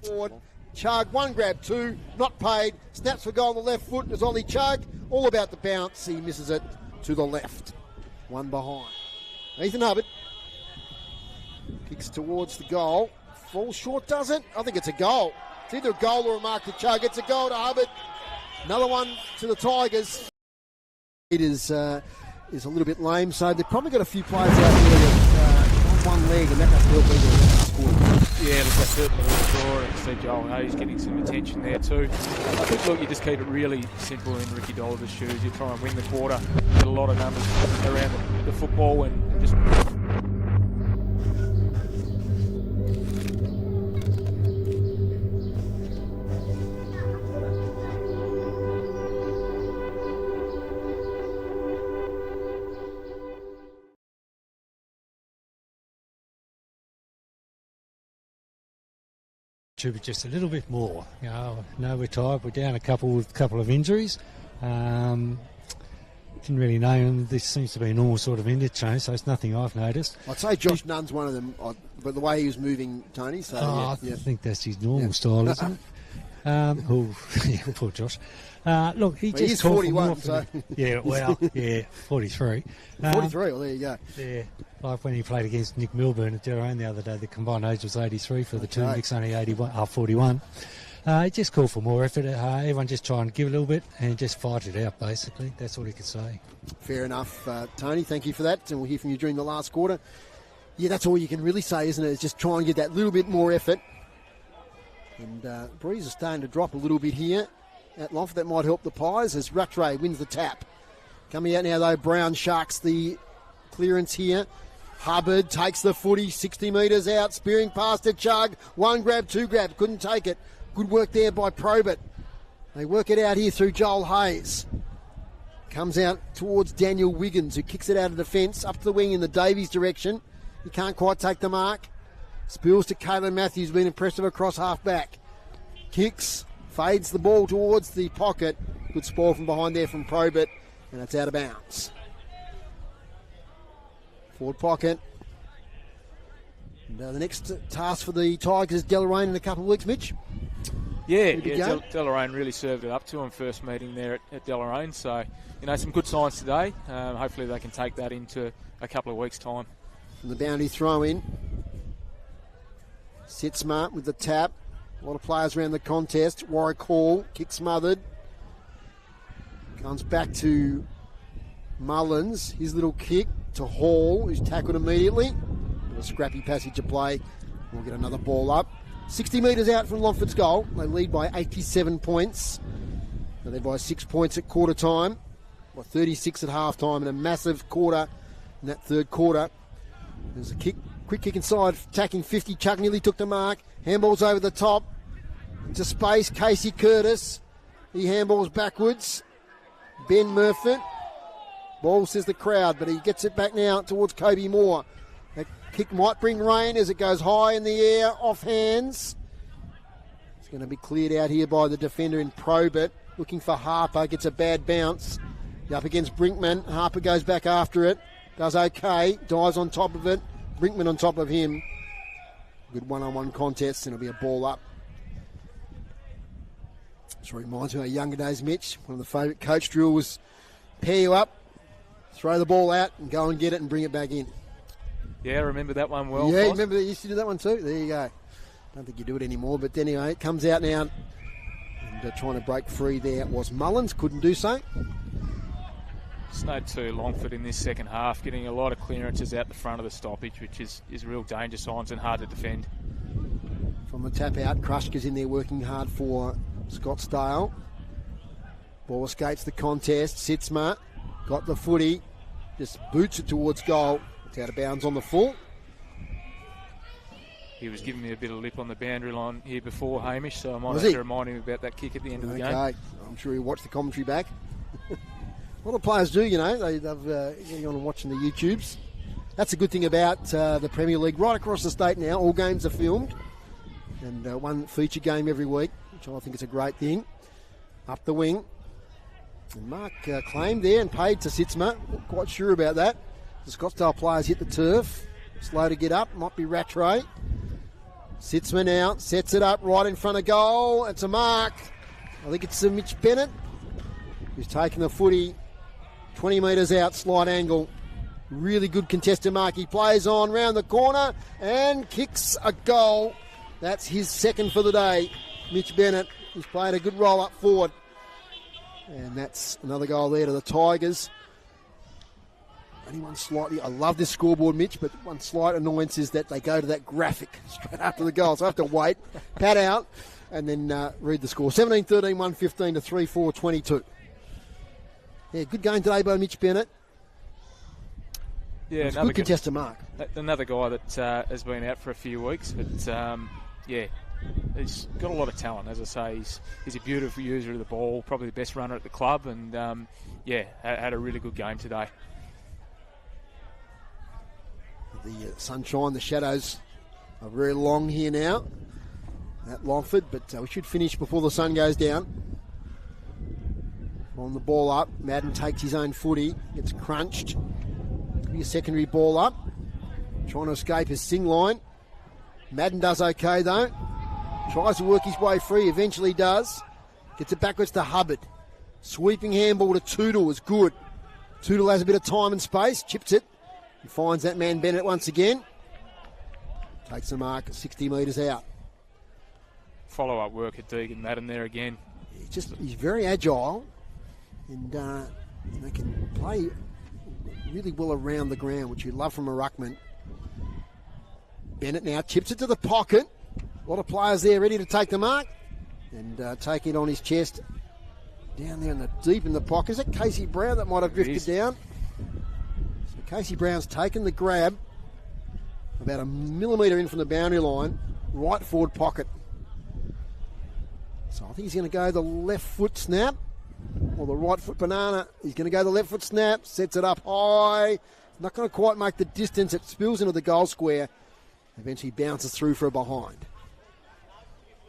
Forward. Chugg, 1 grab, 2, not paid. Snaps for goal on the left foot. There's Ollie Chugg. All about the bounce. He misses it to the left. 1 behind. Ethan Hubbard kicks towards the goal. Falls short, does it? I think it's a goal. It's either a goal or a mark to Chugg. It's a goal to Hubbard. Another one to the Tigers. It is a little bit lame, so they've probably got a few players out there that on one leg, and that must help either score. Yeah, look, that's certainly a draw, and see Joel Hayes getting some attention there too. I think, look, you just keep it really simple in Ricky Dolliver's shoes. You try and win the quarter, get a lot of numbers around the football, and just... Just a little bit more. No, we're tired. We're down a couple of injuries. Didn't really know him. This seems to be a normal sort of interchange, so it's nothing I've noticed. I'd say Josh Nunn's one of them, but the way he was moving, Tony. So I think that's his normal style, isn't it? Poor Josh. Look, he's 41, so... Yeah, well, 43. 43, well, there you go. Yeah, like when he played against Nick Milburn at Deloraine the other day, the combined age was 83 for the two. Nick's only 41. It just called for more effort. Everyone just try and give a little bit and just fight it out, basically. That's all he could say. Fair enough, Tony. Thank you for that, and we'll hear from you during the last quarter. Yeah, that's all you can really say, isn't it? Is just try and get that little bit more effort. And breeze is starting to drop a little bit here at Longford. That might help the Pies as Rattray wins the tap. Coming out now, though, Brown Sharks the clearance here. Hubbard takes the footy, 60 metres out, spearing past to Chugg. 1 grab, 2 grab, couldn't take it. Good work there by Probert. They work it out here through Joel Hayes. Comes out towards Daniel Wiggins, who kicks it out of defence, up to the wing in the Davies direction. He can't quite take the mark. Spills to Caelan Matthews, been impressive across half-back. Kicks, fades the ball towards the pocket. Good spoil from behind there from Probert, and it's out of bounds. Forward pocket. And, the next task for the Tigers is Deloraine in a couple of weeks, Mitch. Yeah, Deloraine really served it up to him first meeting there at Deloraine. So, some good signs today. Hopefully they can take that into a couple of weeks' time. And the boundary throw in. Sit smart with the tap. A lot of players around the contest. Warwick Hall, kick smothered. Comes back to Mullins. His little kick to Hall, who's tackled immediately. A scrappy passage of play. We'll get another ball up. 60 metres out from Longford's goal. They lead by 87 points. They're led by 6 points at quarter time. By 36 at half time, and a massive quarter in that third quarter. There's a quick kick inside, attacking 50. Chuck nearly took the mark. Handballs over the top. Into space, Casey Curtis. He handballs backwards. Ben Murphy. Ball says the crowd, but he gets it back now towards Kobe Moore. That kick might bring rain as it goes high in the air, off hands. It's going to be cleared out here by the defender in Probert. Looking for Harper, gets a bad bounce. Up against Brinkman. Harper goes back after it. Does okay, dives on top of it. Brinkman on top of him. Good one-on-one contest, and it'll be a ball up. This reminds me of our younger days, Mitch. One of the favourite coach drills was pair you up, throw the ball out and go and get it and bring it back in. Yeah, I remember that one well. Yeah, remember they used to do that one too? There you go. Don't think you do it anymore, but anyway, it comes out now. And trying to break free there was Mullins, couldn't do so. Snowed to Longford in this second half, getting a lot of clearances out the front of the stoppage, which is real danger signs and hard to defend. From the tap out, Krushka's in there working hard for Scottsdale. Ball escapes the contest. Sitzma got the footy, just boots it towards goal. It's out of bounds on the full. He was giving me a bit of lip on the boundary line here before, Hamish, so I might have to remind him about that kick at the end of the game. Okay, I'm sure he'll watch the commentary back. A lot of players do, you know. They love getting on and watching the YouTubes. That's a good thing about the Premier League. Right across the state now, all games are filmed. And one feature game every week, which I think is a great thing. Up the wing. And Mark claimed there and paid to Sitzma. Not quite sure about that. The Scottsdale players hit the turf. Slow to get up. Might be Rattray. Sitzma now. Sets it up right in front of goal. It's a mark. I think it's Mitch Bennett, who's taking the footy 20 metres out, slight angle. Really good contested mark. He plays on round the corner and kicks a goal. That's his second for the day. Mitch Bennett. He's played a good roll up forward. And that's another goal there to the Tigers. Only one slightly, I love this scoreboard, Mitch, but one slight annoyance is that they go to that graphic straight after the goal. So I have to wait, pad out, and then read the score. 17-13, 115 to 3-4, 22. Yeah, good game today by Mitch Bennett. Yeah, another good contested mark. Another guy that has been out for a few weeks, but yeah, he's got a lot of talent. As I say, he's a beautiful user of the ball, probably the best runner at the club, and yeah, had a really good game today. The sunshine, the shadows are very long here now at Longford, but we should finish before the sun goes down. On the ball up, Madden takes his own footy, gets crunched. Could be a secondary ball up, trying to escape his sing line. Madden does okay though, tries to work his way free, eventually does. Gets it backwards to Hubbard. Sweeping handball to Tootle is good. Tootle has a bit of time and space, chips it. He finds that man Bennett once again. Takes the mark at 60 metres out. Follow-up work at Deegan Madden there again. He's very agile, and they can play really well around the ground, which you love from a ruckman. Bennett now chips it to the pocket. A lot of players there ready to take the mark and take it on his chest. Down there in the deep in the pocket. Is it Casey Brown that might have drifted down? Casey Brown's taken the grab about a millimetre in from the boundary line, right forward pocket. So I think he's going to go the left foot snap, or the right foot banana. He's going to go the left foot snap, sets it up high. Not going to quite make the distance. It spills into the goal square. Eventually bounces through for a behind.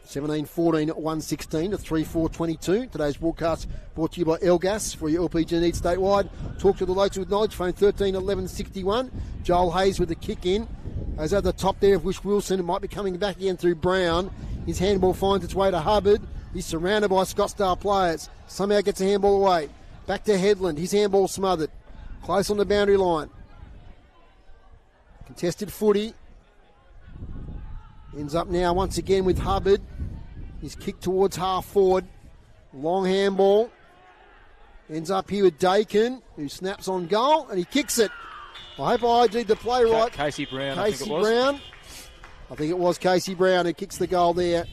17-14 at 116 to 3-4-22. Today's broadcast brought to you by Elgas for your LPG needs statewide. Talk to the locals with knowledge. Phone 13 11 61. Joel Hayes with the kick in. Goes over the top there of Wish Wilson. It might be coming back again through Brown. His handball finds its way to Hubbard. He's surrounded by Scottsdale players. Somehow gets a handball away. Back to Headland. His handball smothered. Close on the boundary line. Contested footy. Ends up now once again with Hubbard. He's kicked towards half forward. Long handball. Ends up here with Dakin, who snaps on goal, and he kicks it. I hope I did the play right. Casey Brown, I think it was Casey Brown who kicks the goal there.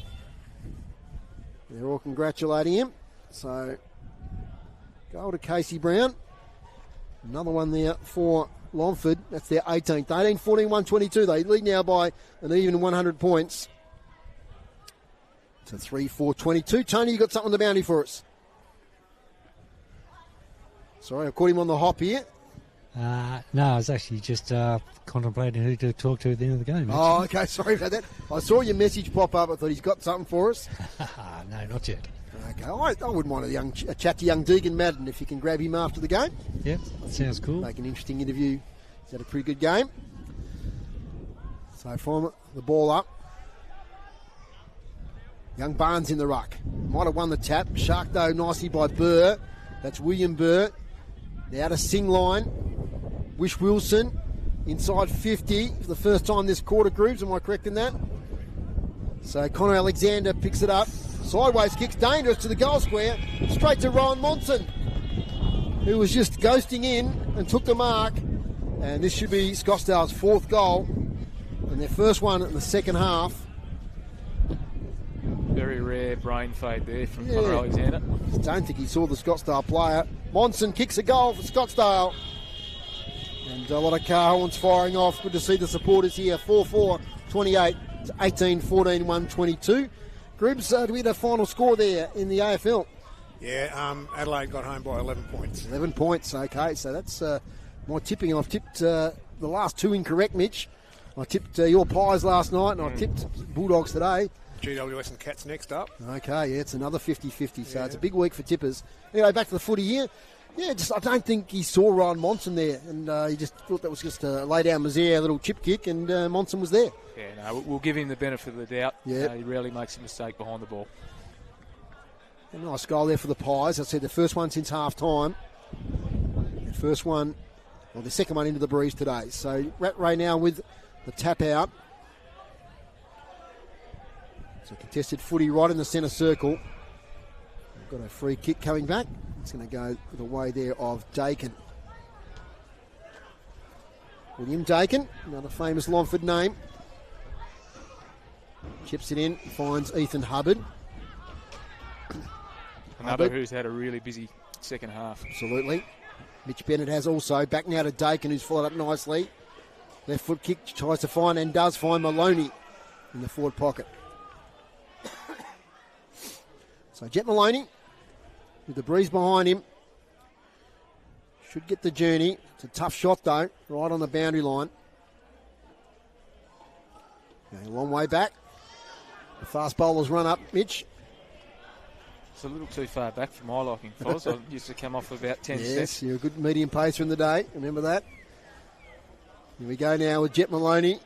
They're all congratulating him. So, goal to Casey Brown. Another one there for Longford. That's their 18th. 18-14, 122. They lead now by an even 100 points. To 3-4-22. Tony, you got something on the boundary for us? Sorry, I caught him on the hop here. No, I was actually just contemplating who to talk to at the end of the game. Actually. Oh, okay, sorry about that. I saw your message pop up. I thought he's got something for us. No, not yet. Okay, I wouldn't mind a chat to young Deegan Madden if you can grab him after the game. Yeah, that sounds cool. Make an interesting interview. He's had a pretty good game. So from the ball up, young Barnes in the ruck. Might have won the tap. Shark though nicely by Burr. That's William Burr. Now to Sing line. Wish Wilson inside 50 for the first time this quarter, Grooves. Am I correct in that? So Connor Alexander picks it up. Sideways kicks dangerous to the goal square. Straight to Rowan Monson, who was just ghosting in and took the mark. And this should be Scottsdale's 4th goal and their first one in the second half. Very rare brain fade there from Connor Alexander. I don't think he saw the Scottsdale player. Monson kicks a goal for Scottsdale. And a lot of car horns firing off. Good to see the supporters here. 4-4, 28 to 18, 14, 122. Gribbs, do we have a final score there in the AFL? Yeah, Adelaide got home by 11 points. 11 points, okay. So that's my tipping. I've tipped the last 2 incorrect, Mitch. I tipped your Pies last night, and I tipped Bulldogs today. GWS and Cats next up. Okay, yeah, it's another 50-50, so it's a big week for tippers. Anyway, back to the footy here. Yeah, I don't think he saw Ryan Monson there, and he just thought that was just a lay-down Mazier, little chip kick, and Monson was there. Yeah, no, we'll give him the benefit of the doubt. Yeah. He rarely makes a mistake behind the ball. A nice goal there for the Pies. I said the first one since half-time. The first one, well, the second one into the breeze today. So Rattray now with the tap out. So contested footy right in the centre circle. We've got a free kick coming back. It's going to go the way there of Dakin. William Dakin, another famous Longford name. Chips it in, finds Ethan Hubbard. Another who's had a really busy second half. Absolutely. Mitch Bennett has also. Back now to Dakin, who's followed up nicely. Left foot kick, tries to find and does find Maloney in the forward pocket. So Jet Maloney with the breeze behind him. Should get the journey. It's a tough shot though, right on the boundary line. Going a long way back. The fast bowlers run up, Mitch. It's a little too far back for my liking, fellas. I used to come off about 10 Yes, steps. you're a good medium pacer in the day. Remember that. Here we go now with Jet Maloney.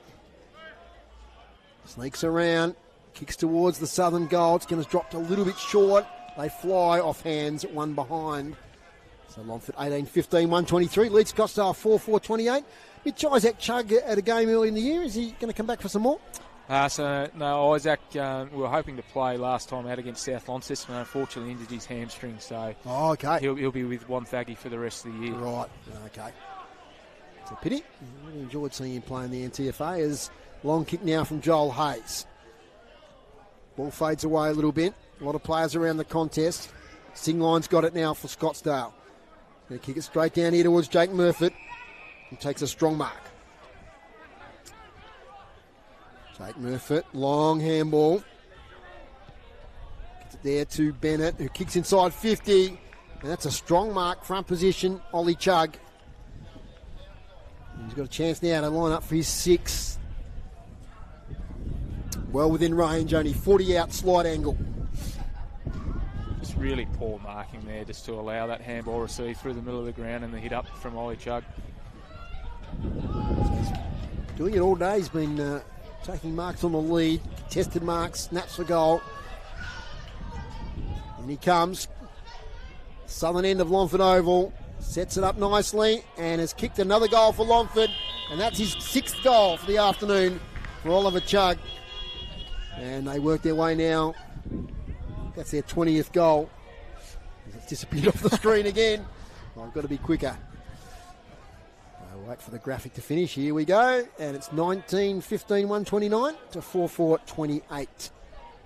Sneaks around. Kicks towards the southern goal. It's going to drop a little bit short. They fly off hands, one behind. So Longford 18-15, 123. Leads Scottsdale 4-4-28. Mitch Isaac Chug at a game early in the year. Is he going to come back for some more? No, Isaac, we were hoping to play last time out against South Launceston, but unfortunately injured his hamstring, so okay. he'll be with Wonthaggi for the rest of the year. Right, okay. It's a pity. I really enjoyed seeing him play in the NTFA. As long kick now from Joel Hayes. Ball fades away a little bit. A lot of players around the contest. Singline's got it now for Scottsdale. Going to kick it straight down here towards Jake Murfitt. He takes a strong mark. Jake Murfitt, long handball. Gets it there to Bennett, who kicks inside 50. And that's a strong mark, front position, Ollie Chug. He's got a chance now to line up for his 6th. Well within range, only 40 out, slight angle. Just really poor marking there just to allow that handball receive through the middle of the ground and the hit up from Ollie Chug. Doing it all day. He's been taking marks on the lead, contested marks, snaps for goal. And he comes. Southern end of Longford Oval. Sets it up nicely and has kicked another goal for Longford. And that's his 6th goal for the afternoon for Oliver Chug. And they work their way now. That's their 20th goal. It's disappeared off the screen again. I've got to be quicker. I'll wait for the graphic to finish. Here we go. And it's 19-15, 129 to 4-4-28.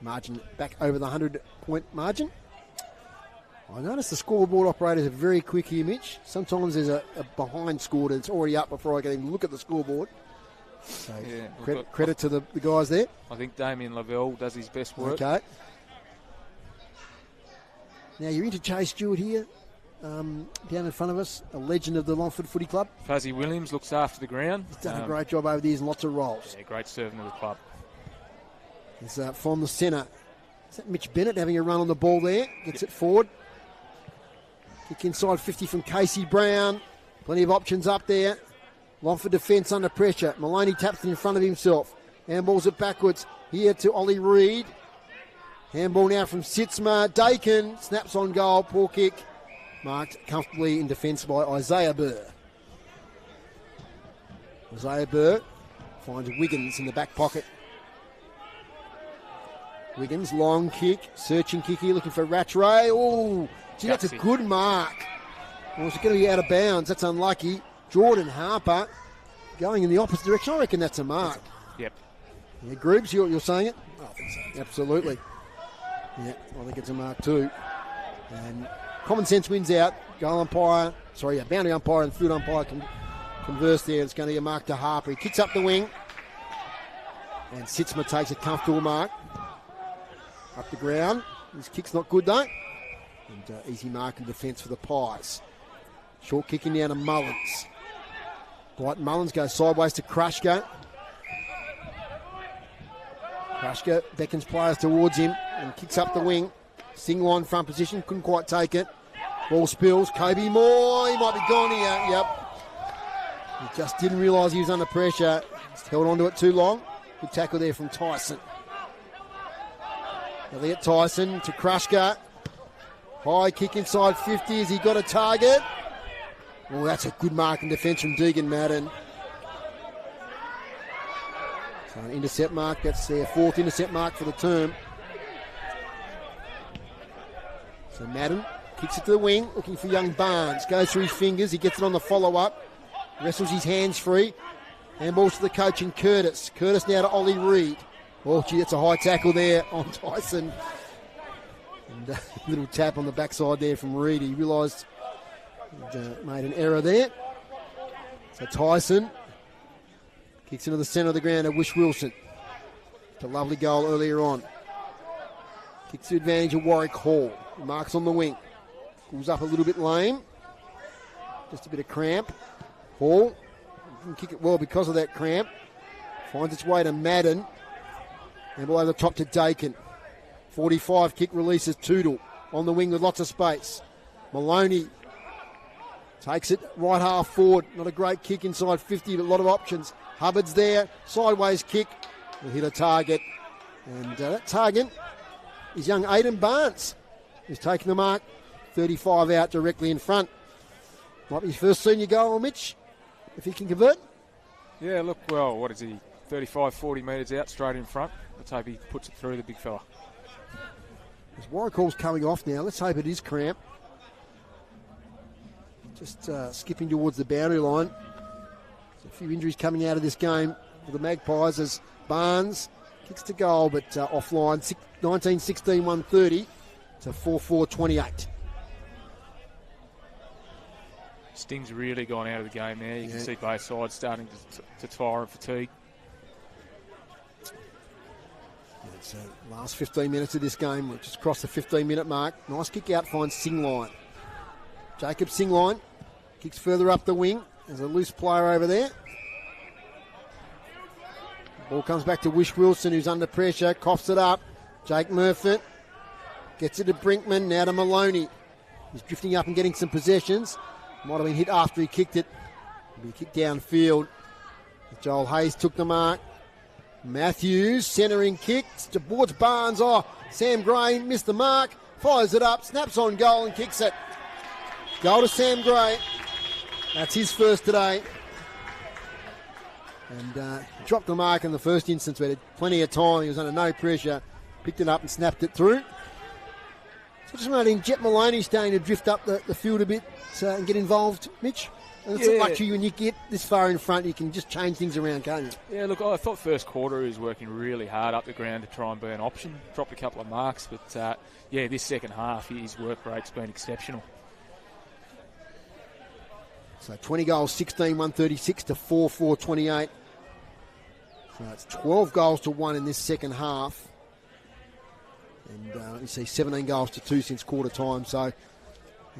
Margin back over the 100-point margin. I noticed the scoreboard operators are very quick here, Mitch. Sometimes there's a behind score that's already up before I can even look at the scoreboard. So Yeah, credit to the guys there. I think Damien Lavelle does his best work. Okay. Now you're into Chase Stewart here, down in front of us, a legend of the Longford Footy Club. Fuzzy Williams looks after the ground. He's done a great job over the years in lots of roles. Yeah, great servant of the club. It's from the centre. Is that Mitch Bennett having a run on the ball there? Gets it forward. Kick inside 50 from Casey Brown. Plenty of options up there. Longford defence under pressure. Maloney taps it in front of himself. Handballs it backwards. Here to Ollie Reid. Handball now from Sitzma. Dakin snaps on goal. Poor kick. Marked comfortably in defence by Isaiah Burr. Isaiah Burr finds Wiggins in the back pocket. Wiggins, long kick, searching kick here, looking for Rattray. Oh, gee, that's a good mark. Oh, it's going to be out of bounds. That's unlucky. Jordan Harper going in the opposite direction. I reckon that's a mark. Yep. Yeah, Groobs, you're saying it? I think so. Absolutely. Yeah, I think it's a mark too. And common sense wins out. Goal umpire, boundary umpire and field umpire can converse there. It's going to be a mark to Harper. He kicks up the wing. And Sitzma takes a comfortable mark. Up the ground. His kick's not good though. And easy mark in defence for the Pies. Short kicking down to Mullins. Brighton Mullins goes sideways to Krushka. Krushka beckons players towards him and kicks up the wing. Singline front position, couldn't quite take it. Ball spills. Kobe Moore, he might be gone here. Yep. He just didn't realise he was under pressure. Just held on to it too long. Good tackle there from Tyson. Elliot Tyson to Krushka. High kick inside 50. Has he got a target? Well, that's a good mark in defence from Deegan Madden. So an intercept mark. That's their fourth intercept mark for the term. So Madden kicks it to the wing, looking for young Barnes. Goes through his fingers. He gets it on the follow-up. Wrestles his hands free. Handballs to the coach and Curtis. Curtis now to Ollie Reid. Oh, gee, that's a high tackle there on Tyson. And a little tap on the backside there from Reid. He realised he'd made an error there. So Tyson kicks into the centre of the ground to Wish Wilson. It's a lovely goal earlier on. Kicks to advantage of Warwick Hall. Marks on the wing. Pulls up a little bit lame. Just a bit of cramp. Hall didn't kick it well because of that cramp. Finds its way to Madden. And below the top to Dakin. 45 kick releases Toodle. On the wing with lots of space. Maloney takes it right half forward. Not a great kick inside 50, but a lot of options. Hubbard's there. Sideways kick. Will hit a target. And that target is young Aidan Barnes, who's taking the mark. 35 out directly in front. Might be his first senior goal, Mitch, if he can convert. Yeah, look, well, what is he? 35, 40 metres out, straight in front. Let's hope he puts it through, the big fella. As Warwick Hall's coming off now, let's hope it is cramp. Just skipping towards the boundary line. There's a few injuries coming out of this game for the Magpies as Barnes kicks to goal, but offline. 19-16, 130 to 4-4-28. Sting's really gone out of the game now. You can see both sides starting to tire and fatigue. It's last 15 minutes of this game, which has crossed the 15-minute mark. Nice kick out, finds Singline. Jacob Singline kicks further up the wing. There's a loose player over there. Ball comes back to Wish Wilson, who's under pressure, coughs it up. Jake Murfitt gets it to Brinkman, now to Maloney. He's drifting up and getting some possessions. Might have been hit after he kicked it. It'll be kicked downfield. Joel Hayes took the mark. Matthews, centering kicks towards Barnes. Oh, Sam Gray missed the mark. Fires it up, snaps on goal and kicks it. Goal to Sam Gray. That's his first today. And dropped the mark in the first instance. We had plenty of time. He was under no pressure. Picked it up and snapped it through. So just noting Jet Maloney starting to drift up the field a bit and get involved, Mitch. And it's a luxury when you get this far in front, you can just change things around, can't you? Yeah, look, I thought first quarter he was working really hard up the ground to try and be an option. Dropped a couple of marks, but this second half, his work rate's been exceptional. So 20 goals, 16, 136 to 4-4-28. So it's 12 goals to 1 in this second half. And you see 17 goals to 2 since quarter time. So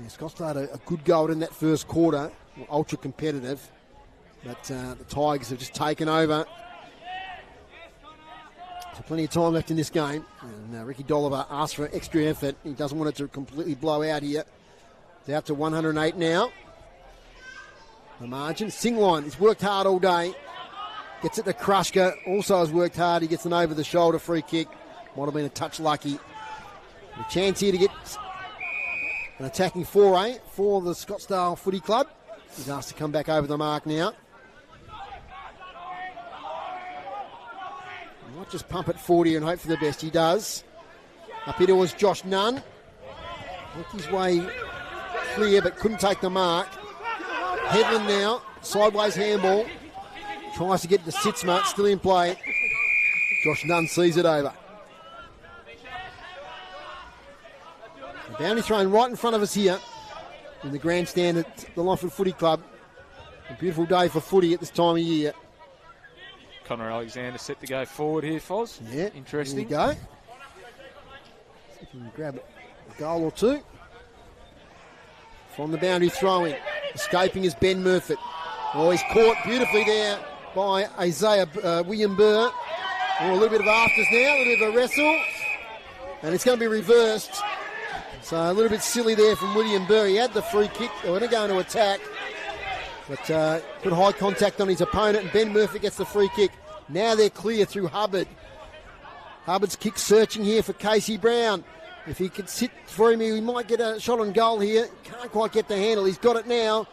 Scottsdale had a good goal in that first quarter. Ultra competitive. But the Tigers have just taken over. So plenty of time left in this game. And Ricky Dolliver asked for extra effort. He doesn't want it to completely blow out here. It's out to 108 now. The margin. Singline, he's worked hard all day. Gets it to Krushka. Also has worked hard. He gets an over-the-shoulder free kick. Might have been a touch lucky. A chance here to get An attacking foray for the Scottsdale Footy Club. He's asked to come back over the mark now. He might just pump at 40 and hope for the best. He does. Up here was Josh Nunn. Worked his way clear but couldn't take the mark. Headland now. Sideways handball. Tries to get to Sitzma. Still in play. Josh Nunn sees it over. The boundary thrown right in front of us here in the grandstand at the Longford Footy Club. A beautiful day for footy at this time of year. Connor Alexander set to go forward here, Foz. Yeah, interesting. There you go. See if we can grab a goal or two. From the boundary throwing. Escaping is Ben Murphy. Oh, he's caught beautifully there by Isaiah William Burr. Oh, a little bit of afters now, a little bit of a wrestle. And it's going to be reversed. So a little bit silly there from William Burr. He had the free kick. They were going to go into attack. But put high contact on his opponent, and Ben Murphy gets the free kick. Now they're clear through Hubbard. Hubbard's kick searching here for Casey Brown. If he could sit for him, he might get a shot on goal here. Can't quite get the handle. He's got it now.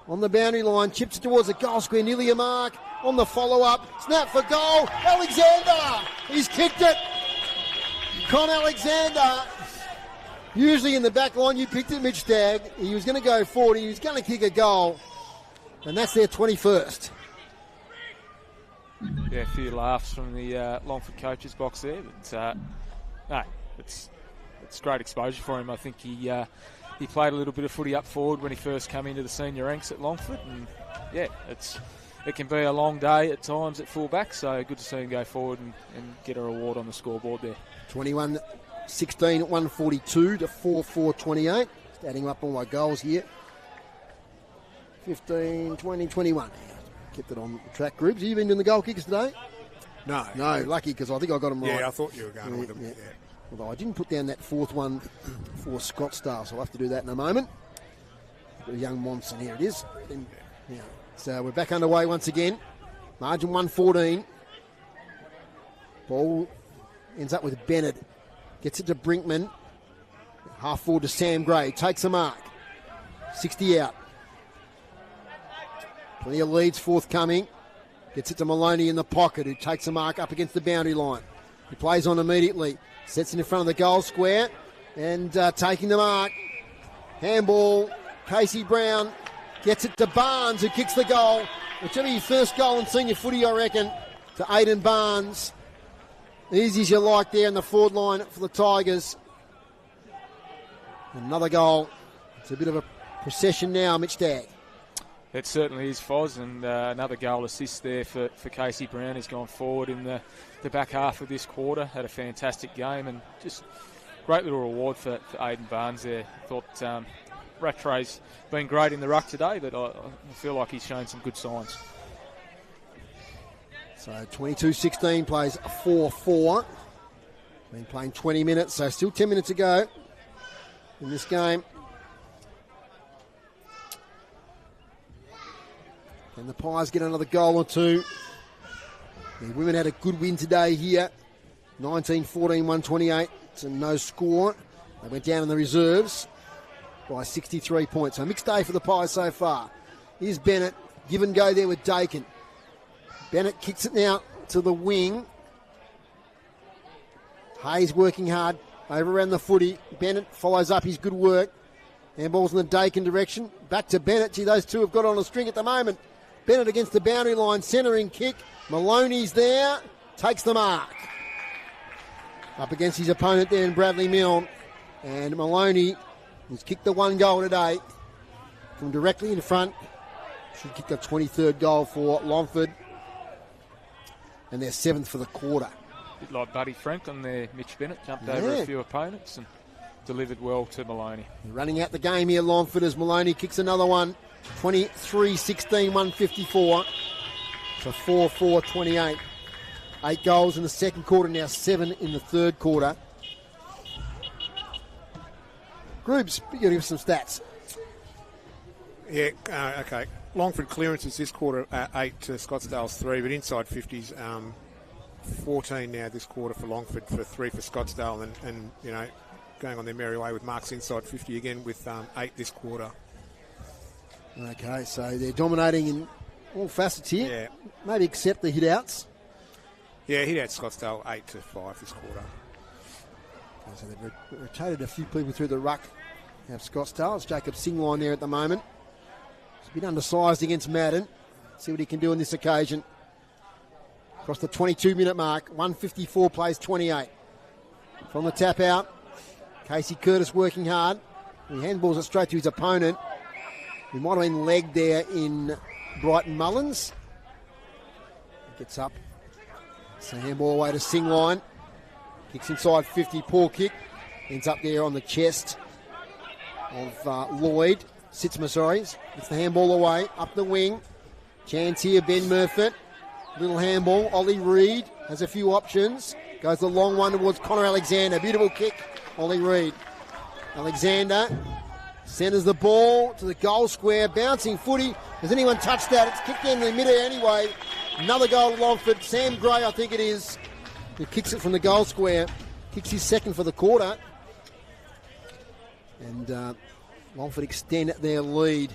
On the boundary line, chips it towards the goal square, nearly a mark. On the follow-up, snap for goal. Alexander! He's kicked it. Con Alexander. Usually in the back line, you picked it, Mitch Stagg. He was going to go forward. He was going to kick a goal. And that's their 21st. Yeah, a few laughs from the Longford coaches box there. But no, it's great exposure for him. I think he played a little bit of footy up forward when he first came into the senior ranks at Longford. And yeah, it can be a long day at times at fullback. So good to see him go forward and get a reward on the scoreboard there. 21-16 at 142 to 4-4-28. Just adding up all my goals here. 15, 20, 21. Kept it on track, Groups. Have you been doing the goal kickers today? No. No, lucky because I think I got them right. Yeah, I thought you were going with them. Yeah. Although I didn't put down that fourth one for Scottsdale, so I'll have to do that in a moment. The young Monson, here it is. Yeah. So we're back underway once again. Margin 114. Ball ends up with Bennett. Gets it to Brinkman. Half forward to Sam Gray. Takes a mark. 60 out. Plenty of leads forthcoming. Gets it to Maloney in the pocket, who takes a mark up against the boundary line. He plays on immediately. Sets it in front of the goal square. And taking the mark. Handball. Casey Brown gets it to Barnes, who kicks the goal. Which will be his first goal in senior footy, I reckon, to Aiden Barnes. Easy as you like there in the forward line for the Tigers. Another goal. It's a bit of a procession now, Mitch Stagg. It certainly is, Foz, and another goal assist there for Casey Brown. He's gone forward in the back half of this quarter, had a fantastic game, and just great little reward for Aiden Barnes there. Thought Rattray's been great in the ruck today, but I feel like he's shown some good signs. So 22-16 plays 4-4. Been playing 20 minutes, so still 10 minutes to go in this game. Can the Pies get another goal or two? The women had a good win today here. 19-14-128. It's a no score. They went down in the reserves by 63 points. So a mixed day for the Pies so far. Here's Bennett. Give and go there with Dakin. Bennett kicks it now to the wing. Hayes working hard over around the footy. Bennett follows up his good work. Handball's in the Dakin direction. Back to Bennett. Gee, those two have got on a string at the moment. Bennett against the boundary line, centering kick. Maloney's there, takes the mark. Up against his opponent there in Bradley Milne. And Maloney has kicked the one goal today from directly in front. Should kick the 23rd goal for Longford. And their 7th for the quarter. A bit like Buddy Franklin there, Mitch Bennett jumped over a few opponents and delivered well to Maloney. Running out the game here, Longford, as Maloney kicks another one. 23-16, 154 to 4-4-28. 8 goals in the second quarter, now 7 in the third quarter. Groups, you got to give some stats. Yeah, okay. Longford clearances this quarter 8 to Scottsdale's 3, but inside 50s 14 now this quarter for Longford, for 3 for Scottsdale, and going on their merry way with marks inside 50 again with 8 this quarter. Okay, so they're dominating in all facets here. Yeah. Maybe except the hit-outs. Yeah, hit out Scottsdale 8-5 this quarter. Okay, so they've rotated a few people through the ruck. Have Scottsdale. It's Jacob Singline there at the moment. He's a bit undersized against Madden. See what he can do on this occasion. Across the 22-minute mark, 154 plays 28. From the tap out, Casey Curtis working hard. He handballs it straight to his opponent. He might have been legged there in Brighton Mullins. Gets up. So handball away to Singline. Kicks inside 50, poor kick. Ends up there on the chest of Lloyd. Sitzma, sorry. Gets the handball away, up the wing. Chance here, Ben Murfitt. Little handball. Ollie Reid has a few options. Goes the long one towards Connor Alexander. Beautiful kick, Ollie Reid. Alexander centres the ball to the goal square. Bouncing footy. Has anyone touched that? It's kicked into the midair anyway. Another goal to Longford. Sam Gray, I think it is, who kicks it from the goal square. Kicks his second for the quarter. And Longford extend their lead.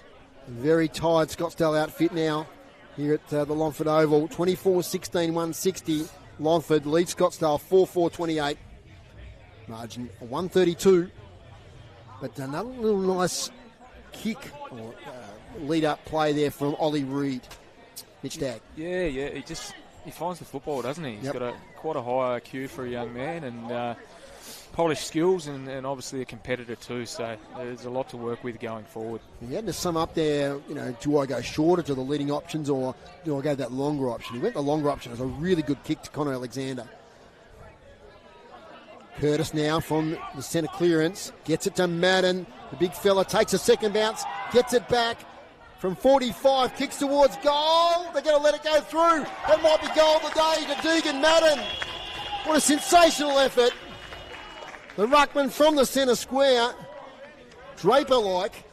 A very tired Scottsdale outfit now here at the Longford Oval. 24-16, 160. Longford leads Scottsdale 4-4-28. Margin 132. But another little nice kick or lead-up play there from Ollie Reid. Mitch Dagg. Yeah, he finds the football, doesn't he? He's got quite a high IQ for a young man and polished skills and obviously a competitor too, so there's a lot to work with going forward. He had to sum up there, do I go shorter to the leading options or do I go that longer option? He went the longer option. It was a really good kick to Connor Alexander. Curtis now from the centre clearance, gets it to Madden. The big fella takes a second bounce, gets it back from 45, kicks towards goal. They're going to let it go through. That might be goal of the day to Deegan Madden. What a sensational effort. The ruckman from the centre square, Draper-like,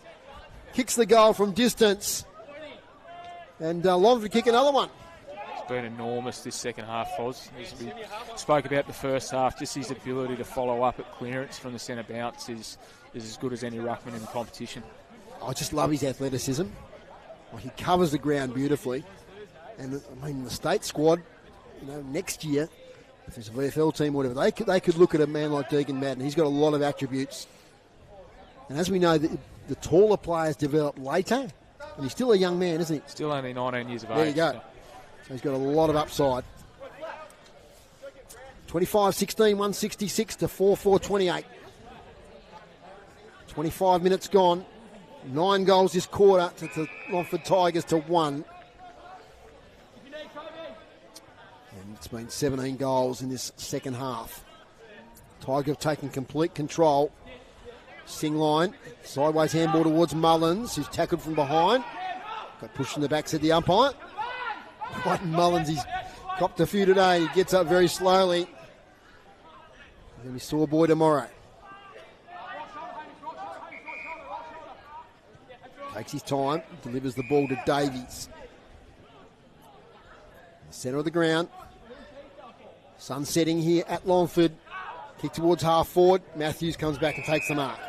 kicks the goal from distance. And Longford kick another one. It's been enormous this second half, Foz. As we spoke about the first half, just his ability to follow up at clearance from the centre bounce is as good as any ruckman in the competition. I just love his athleticism. Well, he covers the ground beautifully. And I mean, the state squad, next year, if there's a VFL team or whatever, they could look at a man like Deegan Madden. He's got a lot of attributes. And as we know, the taller players develop later. And he's still a young man, isn't he? Still only 19 years of age. There you go. So he's got a lot of upside. 25-16, 166 to 4-4-28. 25 minutes gone. 9 goals this quarter to the Longford Tigers to 1. And it's been 17 goals in this second half. Tigers have taken complete control. Singline, sideways handball towards Mullins, who's tackled from behind. Got pushed in the back, said the umpire. Brighton Mullins, he's copped a few today. He gets up very slowly. He's going to be sore boy tomorrow. Takes his time, delivers the ball to Davies. Centre of the ground. Sun setting here at Longford. Kick towards half forward. Matthews comes back and takes the mark.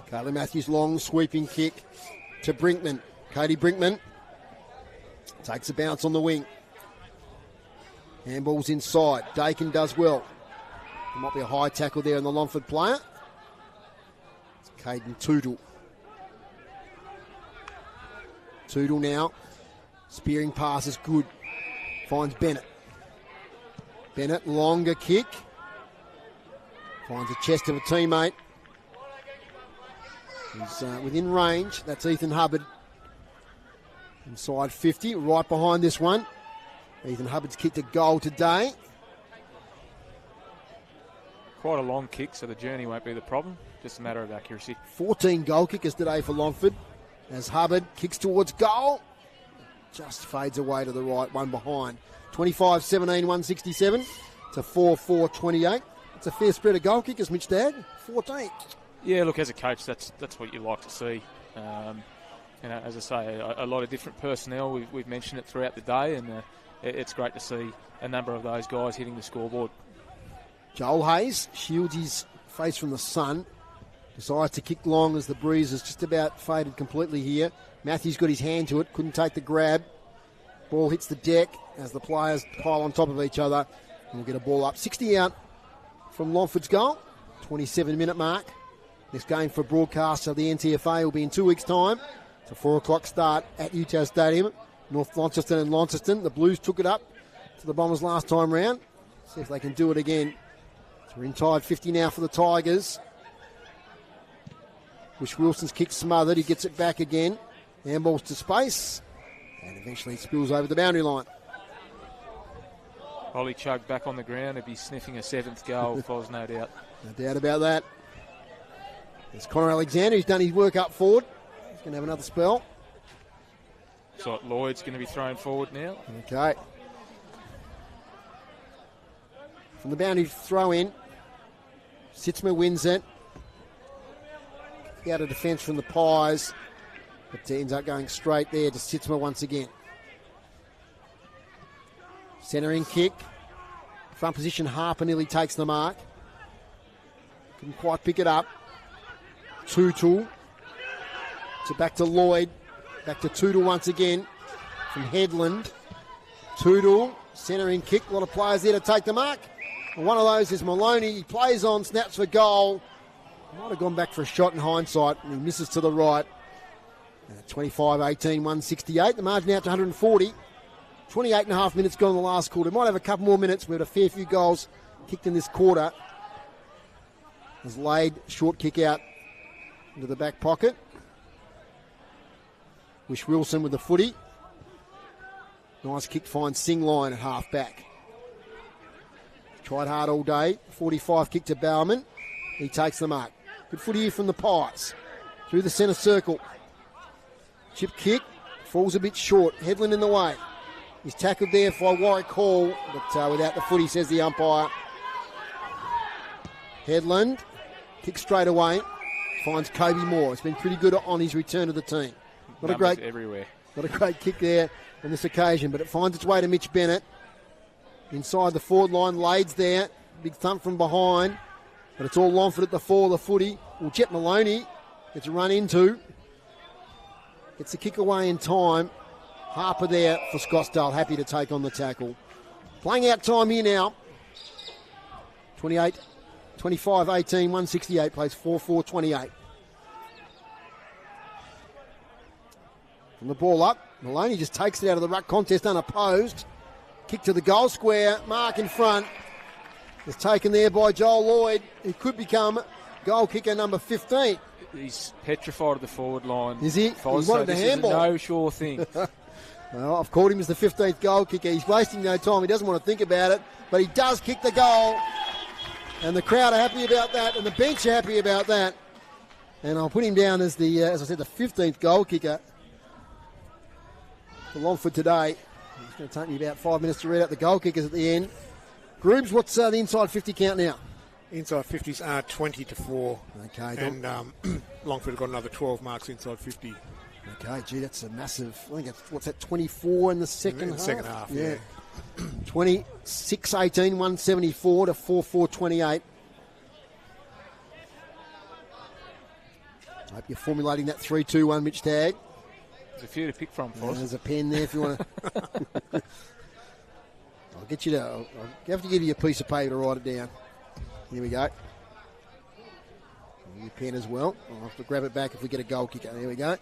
Carly Matthews, long sweeping kick to Brinkman. Cody Brinkman takes a bounce on the wing. Handball's inside. Dakin does well. There might be a high tackle there on the Longford player. It's Caden Tootle. Tootle now. Spearing pass is good. Finds Bennett. Bennett, longer kick. Finds the chest of a teammate. He's within range. That's Ethan Hubbard. Inside 50, right behind this one. Ethan Hubbard's kicked a goal today. Quite a long kick, so the journey won't be the problem. Just a matter of accuracy. 14 goal kickers today for Longford. As Hubbard kicks towards goal. Just fades away to the right, one behind. 25-17, 167 to 4-4-28. It's a fair spread of goal kickers, Mitch Dagg. 14. Yeah, look, as a coach, that's what you like to see. As I say, a lot of different personnel. We've mentioned it throughout the day, and it's great to see a number of those guys hitting the scoreboard. Joel Hayes shields his face from the sun. Decides to kick long as the breeze has just about faded completely here. Matthews got his hand to it, couldn't take the grab. Ball hits the deck as the players pile on top of each other. And we'll get a ball up. 60 out from Longford's goal. 27-minute mark. Next game for broadcast of the NTFA will be in 2 weeks' time. It's a 4 o'clock start at Utah Stadium. North Launceston and Launceston. The Blues took it up to the Bombers last time round. See if they can do it again. So we're in tied 50 now for the Tigers. Bush Wilson's kick smothered. He gets it back again. Handballs to space. And eventually spills over the boundary line. Ollie Chug back on the ground. He'd be sniffing a 7th goal, Foz, no doubt. No doubt about that. There's Connor Alexander. He's done his work up forward. He's going to have another spell. So Lloyd's going to be thrown forward now. Okay. From the boundary throw in. Sitzma wins it. Out of defence from the Pies. But ends up going straight there to Sitzma once again. Centering kick. Front position, Harper nearly takes the mark. Couldn't quite pick it up. Tootle. So back to Lloyd. Back to Tootle once again from Headland. Tootle, centering kick. A lot of players there to take the mark. And one of those is Maloney. He plays on, snaps for goal. Might have gone back for a shot in hindsight, and he misses to the right. 25-18, 168. The margin out to 140. 28 and a half minutes gone in the last quarter. Might have a couple more minutes. We've had a fair few goals kicked in this quarter. Has laid short kick out into the back pocket. Wish Wilson with the footy. Nice kick finds Singline at half back. Tried hard all day. 45 kick to Bowerman. He takes the mark. Good footy here from the Pies. Through the centre circle. Chip kick. Falls a bit short. Headland in the way. He's tackled there by Warwick Hall, but without the footy, says the umpire. Headland. Kick straight away. Finds Kobe Moore. It's been pretty good on his return to the team. Not a great kick there on this occasion, but it finds its way to Mitch Bennett. Inside the forward line, Lades there. Big thump from behind, but it's all Longford at the fore, the footy. Well, Jet Maloney gets a run into. Gets the kick away in time. Harper there for Scottsdale, happy to take on the tackle. Playing out time here now. 25-18, 168, plays 4-4-28. From the ball up, Maloney just takes it out of the ruck contest unopposed. Kick to the goal square, mark in front. Is taken there by Joel Lloyd, who could become goal kicker number 15. He's petrified of the forward line. Is he? Foz, he wanted so a handball. No sure thing. Well, I've called him as the 15th goal kicker. He's wasting no time. He doesn't want to think about it, but he does kick the goal. And the crowd are happy about that, and the bench are happy about that. And I'll put him down as the, as I said, the 15th goal kicker for Longford today. It's going to take me about 5 minutes to read out the goal kickers at the end. Groobs, what's the inside 50 count now? Inside 50s are 20-4. Okay. And Longford have got another 12 marks inside 50. Okay, gee, that's a massive. I think it's, what's that, 24 in the second half? Second half, yeah. 26-18, 174 to 4-4-28. I hope you're formulating that 3-2-1, Mitch Tagg. There's a few to pick from, Foz. There's a pen there if you want to. I'll get you to. I'll have to give you a piece of paper to write it down. Here we go. Your pen as well. I'll have to grab it back if we get a goal kicker. There we go.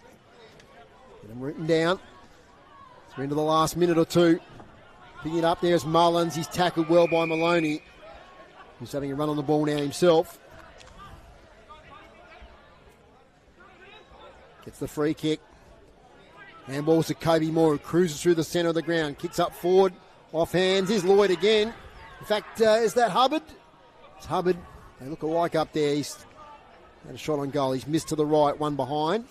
Get them written down. So we're into the last minute or two. Picking it up there is Mullins. He's tackled well by Maloney, who's having a run on the ball now himself. Gets the free kick. Handballs to Kobe Moore, who cruises through the centre of the ground. Kicks up forward. Off hands. Here's Lloyd again. In fact, is that Hubbard? It's Hubbard. They look alike up there. He's had a shot on goal. He's missed to the right, one behind.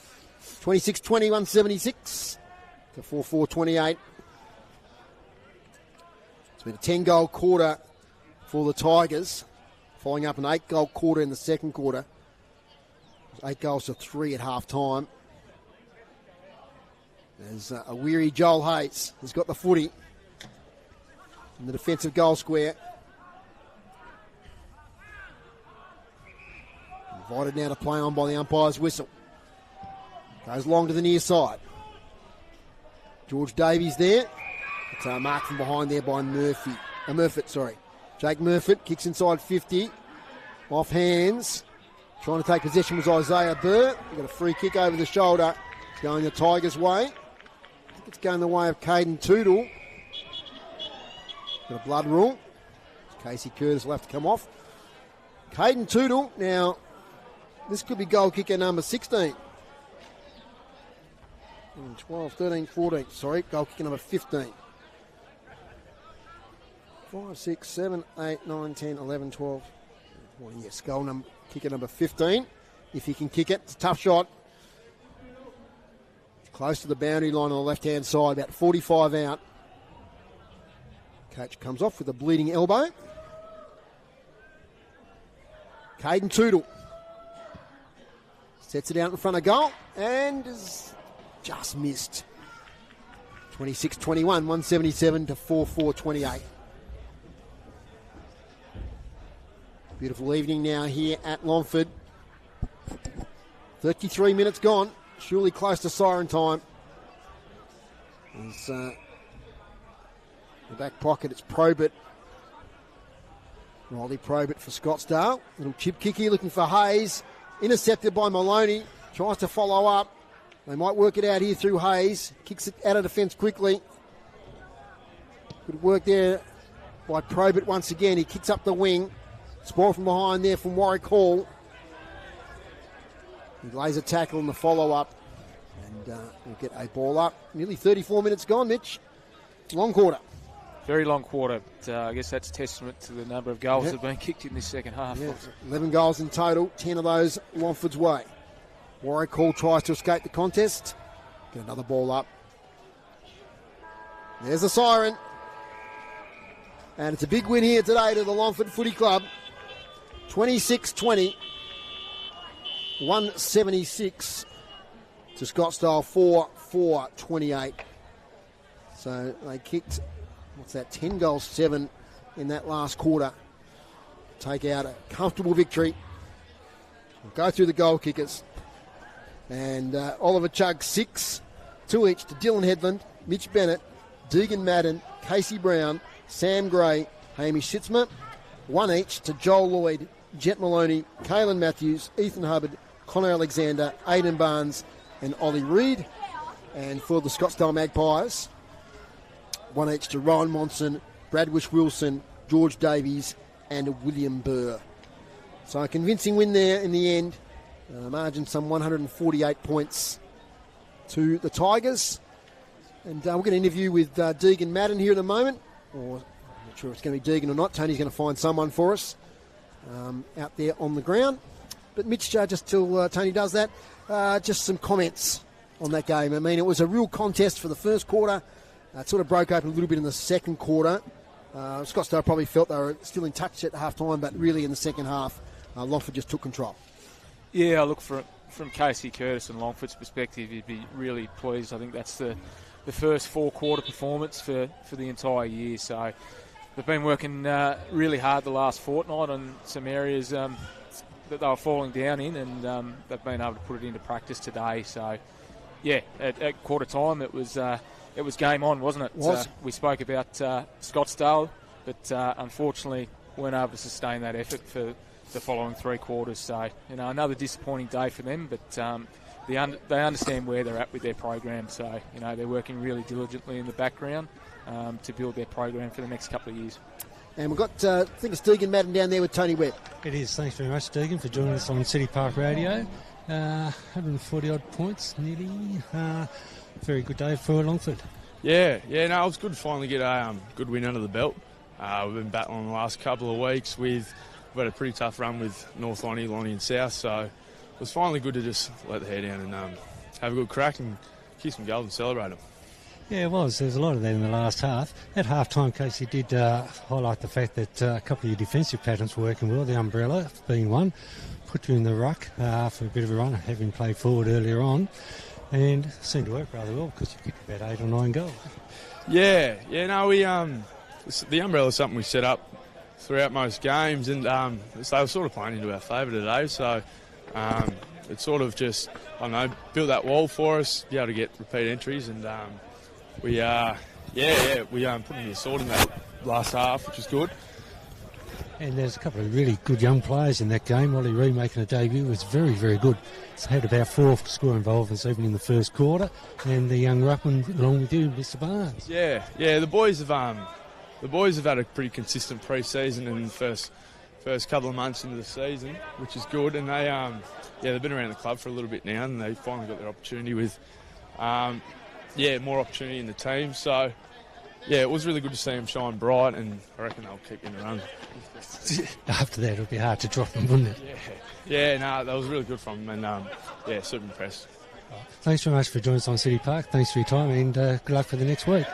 26-20, 176 to 4-4-28. It's been a 10-goal quarter for the Tigers, following up an 8-goal quarter in the second quarter. 8 goals to 3 at half-time. There's a weary Joel Hayes. He's got the footy in the defensive goal square. Invited now to play on by the umpire's whistle. Goes long to the near side. George Davies there. It's marked from behind there by Murfitt. Jake Murfitt kicks inside 50. Off hands. Trying to take possession was Isaiah Burr. He got a free kick over the shoulder. It's going the Tigers' way. I think it's going the way of Caden Tootle. Got a blood rule. Casey Curtis will have to come off. Caden Tootle. Now, this could be goal kicker number 16. 12, 13, 14. Sorry, goal kicker number 15. 5, 6, 7, 8, 9, 10, 11, 12. Well, yes, kicker number 15. If he can kick it, it's a tough shot. Close to the boundary line on the left-hand side, about 45 out. Coach comes off with a bleeding elbow. Caden Tootle sets it out in front of goal and is just missed. 26-21, 177 to 4-4-28. Beautiful evening now here at Longford. 33 minutes gone. Surely close to siren time. As in the back pocket, it's Probert. Riley Probert for Scottsdale. Little chip kick here looking for Hayes. Intercepted by Maloney. Tries to follow up. They might work it out here through Hayes. Kicks it out of defence quickly. Good work there by Probert once again. He kicks up the wing. Spoil from behind there from Warwick Hall. He lays a tackle in the follow-up. And we'll get a ball up. Nearly 34 minutes gone, Mitch. Long quarter. Very long quarter. But, I guess that's testament to the number of goals that have been kicked in this second half. 11 goals in total, 10 of those Longford's way. Warwick Hall tries to escape the contest. Get another ball up. There's the siren. And it's a big win here today to the Longford Footy Club. 26-20. 176 to Scottsdale 4-4-28. So they kicked, 10 goals, 7 in that last quarter. Take out a comfortable victory. We'll go through the goal kickers. And Oliver Chugg 6, 2 each to Dylan Headland, Mitch Bennett, Deegan Madden, Casey Brown, Sam Gray, Hamish Sitzma. 1 each to Joel Lloyd, Jet Maloney, Kalen Matthews, Ethan Hubbard, Connor Alexander, Aidan Barnes and Ollie Reid. And for the Scottsdale Magpies, 1 each to Ryan Monson, Bradwish Wilson, George Davies and William Burr. So a convincing win there in the end. Margin some 148 points to the Tigers. And we're going to interview with Deegan Madden here in a moment. Or I'm not sure if it's going to be Deegan or not. Tony's going to find someone for us out there on the ground. But Mitch, just till Tony does that, just some comments on that game. I mean, it was a real contest for the first quarter. It sort of broke open a little bit in the second quarter. Scottsdale probably felt they were still in touch at half-time, but really in the second half, Longford just took control. Yeah, look, from Casey Curtis and Longford's perspective, you'd be really pleased. I think that's the first four-quarter performance for the entire year. So they've been working really hard the last fortnight on some areas that they were falling down in, and they've been able to put it into practice today. So, yeah, at quarter time it was game on, wasn't it? We spoke about Scottsdale, but unfortunately weren't able to sustain that effort for the following 3 quarters. So, another disappointing day for them, but they understand where they're at with their program. So, they're working really diligently in the background to build their program for the next couple of years. And we've got, I think it's Deegan Madden down there with Tony Webb. It is. Thanks very much, Deegan, for joining us on City Park Radio. 140-odd points, nearly. Very good day for Longford. Yeah, it was good to finally get a good win under the belt. We've been battling the last couple of weeks we've had a pretty tough run with North Lonnie and South, so it was finally good to just let the hair down and have a good crack and kick some goals and celebrate them. Yeah, it was. There was a lot of that in the last half. At half-time, Casey did highlight the fact that a couple of your defensive patterns were working well, the umbrella being one, put you in the ruck for a bit of a run, having played forward earlier on, and it seemed to work rather well because you kicked about 8 or 9 goals. We the umbrella is something we set up throughout most games, and they were sort of playing into our favour today, so It sort of just, I don't know, built that wall for us, be able to get repeat entries, and we put in the sword in that last half, which is good. And there's a couple of really good young players in that game. Ollie Ree making a debut was very, very good. He's had about 4 score involvements even in the first quarter, and the young ruckman along with you, Mr. Barnes. Yeah, the boys have had a pretty consistent pre-season in the first couple of months into the season, which is good, and they've been around the club for a little bit now, and they finally got their opportunity with more opportunity in the team. So it was really good to see them shine bright, and I reckon they'll keep in the run. After that, it would be hard to drop them, wouldn't it? That was really good from them, and super impressed. Thanks very much for joining us on City Park. Thanks for your time, and good luck for the next week.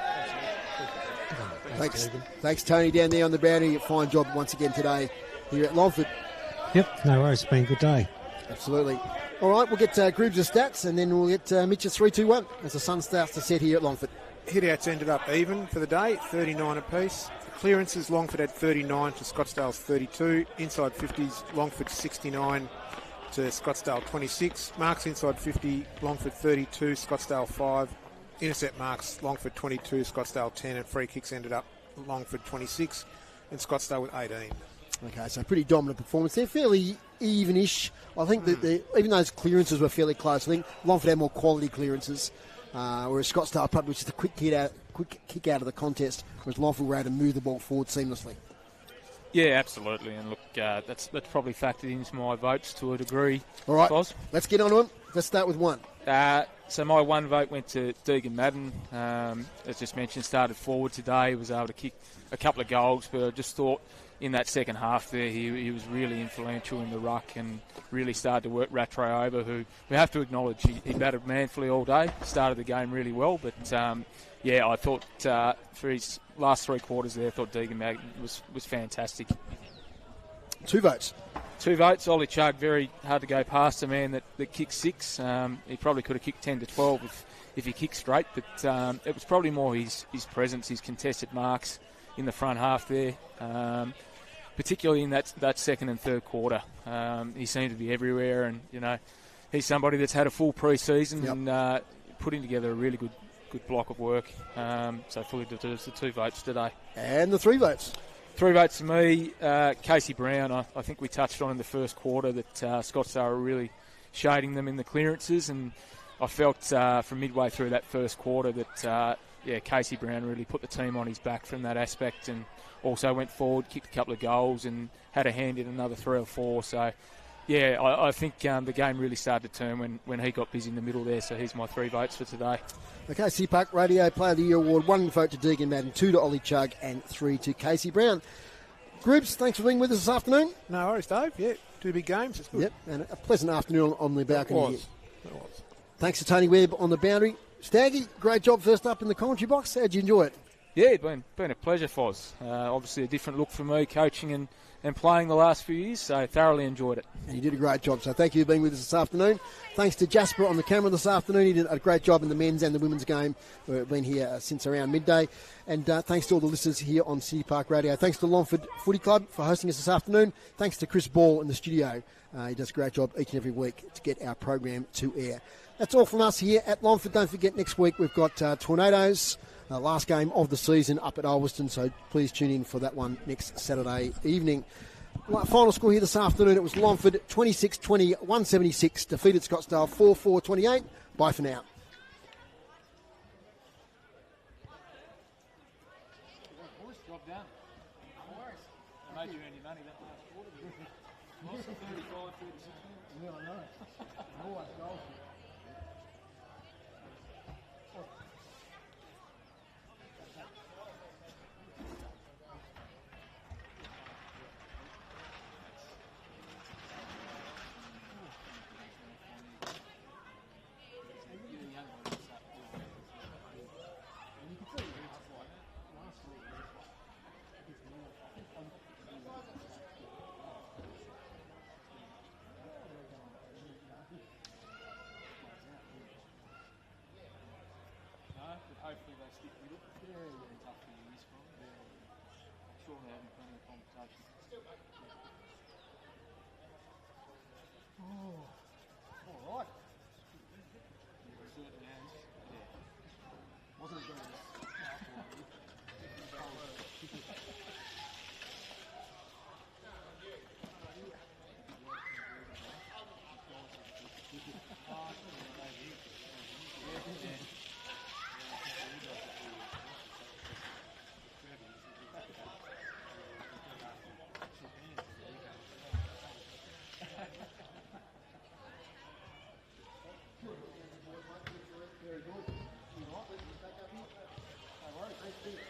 Thanks, Tony, down there on the boundary. Fine job once again today here at Longford. Yep, no worries. It's been a good day. Absolutely. All right, we'll get Groobs' stats, and then we'll get Mitch's 3-2-1 as the sun starts to set here at Longford. Hitouts ended up even for the day, 39 apiece. Clearances, Longford had 39 to Scottsdale's 32. Inside 50s, Longford 69 to Scottsdale 26. Marks inside 50, Longford 32, Scottsdale 5. Intercept marks, Longford 22, Scottsdale 10. And free kicks ended up Longford 26 and Scottsdale with 18. Okay, so pretty dominant performance. They're fairly even-ish. I think that even those clearances were fairly close. I think Longford had more quality clearances, whereas Scottsdale probably was just a quick kick out of the contest, whereas Longford were able to move the ball forward seamlessly. Yeah, absolutely. And look, that's probably factored into my votes to a degree. All right, Foz. Let's get on to them. Let's start with one. So my one vote went to Deegan Madden. As just mentioned, started forward today. Was able to kick a couple of goals, but I just thought in that second half there, he was really influential in the ruck and really started to work Rattray over, who we have to acknowledge he batted manfully all day, started the game really well, but I thought for his last 3 quarters there, I thought Deegan Madden was fantastic. 2 votes. 2 votes. Ollie Chugg, very hard to go past a man that kicked 6. He probably could have kicked 10 to 12 if he kicked straight, but it was probably more his presence, his contested marks in the front half there, particularly in that second and third quarter. He seemed to be everywhere, and he's somebody that's had a full pre-season and putting together a really good block of work. So fully deserves the 2 votes today. And the 3 votes. 3 votes to me. Casey Brown, I think we touched on in the first quarter that Scottsdale are really shading them in the clearances, and I felt from midway through that first quarter that Casey Brown really put the team on his back from that aspect, and also went forward, kicked a couple of goals and had a hand in another 3 or 4. So I think the game really started to turn when he got busy in the middle there. So here's my 3 votes for today. Okay, CPAC Radio Player of the Year Award, 1 vote to Deegan Madden, 2 to Ollie Chugg, and 3 to Casey Brown. Groups, thanks for being with us this afternoon. No worries, Dave. Yeah, 2 big games. It's good. Yep, and a pleasant afternoon on the balcony. It was. Thanks to Tony Webb on the boundary. Staggy, great job first up in the commentary box. How'd you enjoy it? Yeah, been a pleasure, Foz. Obviously a different look for me, coaching and playing the last few years, so thoroughly enjoyed it. And you did a great job, so thank you for being with us this afternoon. Thanks to Jasper on the camera this afternoon. He did a great job in the men's and the women's game. We've been here since around midday. And thanks to all the listeners here on City Park Radio. Thanks to Longford Footy Club for hosting us this afternoon. Thanks to Chris Ball in the studio. He does a great job each and every week to get our program to air. That's all from us here at Longford. Don't forget, next week we've got Tornadoes, last game of the season up at Ulverston, so please tune in for that one next Saturday evening. Final score here this afternoon, it was Longford 26-20, 176, defeated Scottsdale 4-4-28. Bye for now. Hopefully they stick with it. Very, very tough for years from. I'm sure they're having plenty of competition. Oh, all right. Wasn't it good? Very good. You know what? Let's back up here. No worries. Thanks, Steve. Did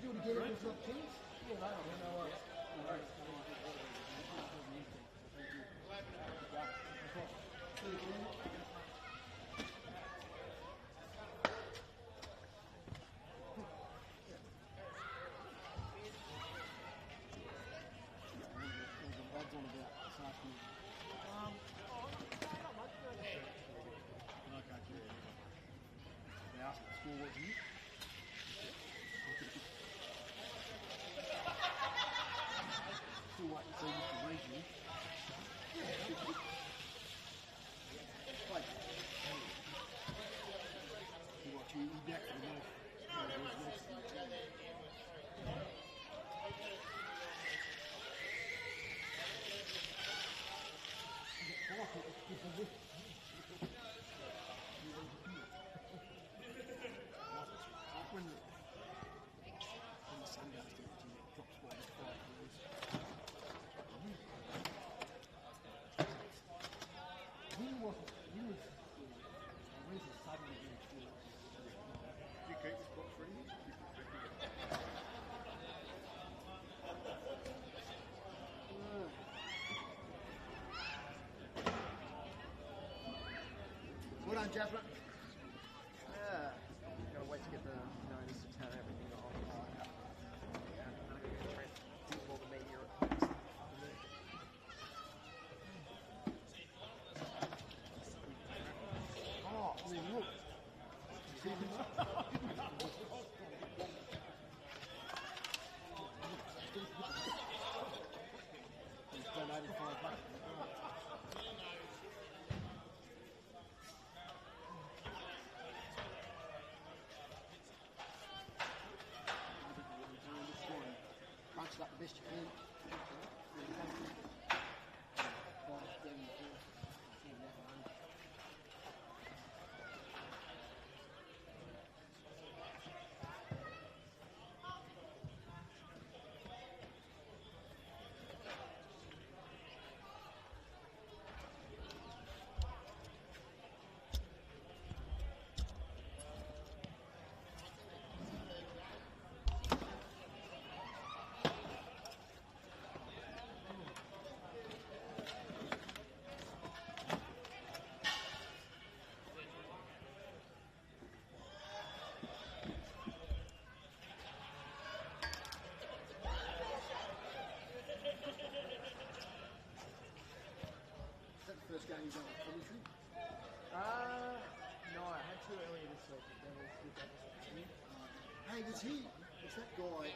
you want to get it with some cheese? Yeah, no worries. No worries. They asked what the score was here. Still waiting to see Mr. Regional. Wait. You watch you back for the when the sun goes down, it drops by 5 degrees. He was where's the suddenly going to You keep the spot free. Well done, Jasper. Yeah, gotta wait to get the notice to turn everything off. Yeah, I'm gonna get Trent to all the media. Oh, I mean, look. He's donated $5. Crunch it up the best you can. Is that the first game you've done with commentary? No, I had two earlier this week. That was Hey, was he? Was that guy?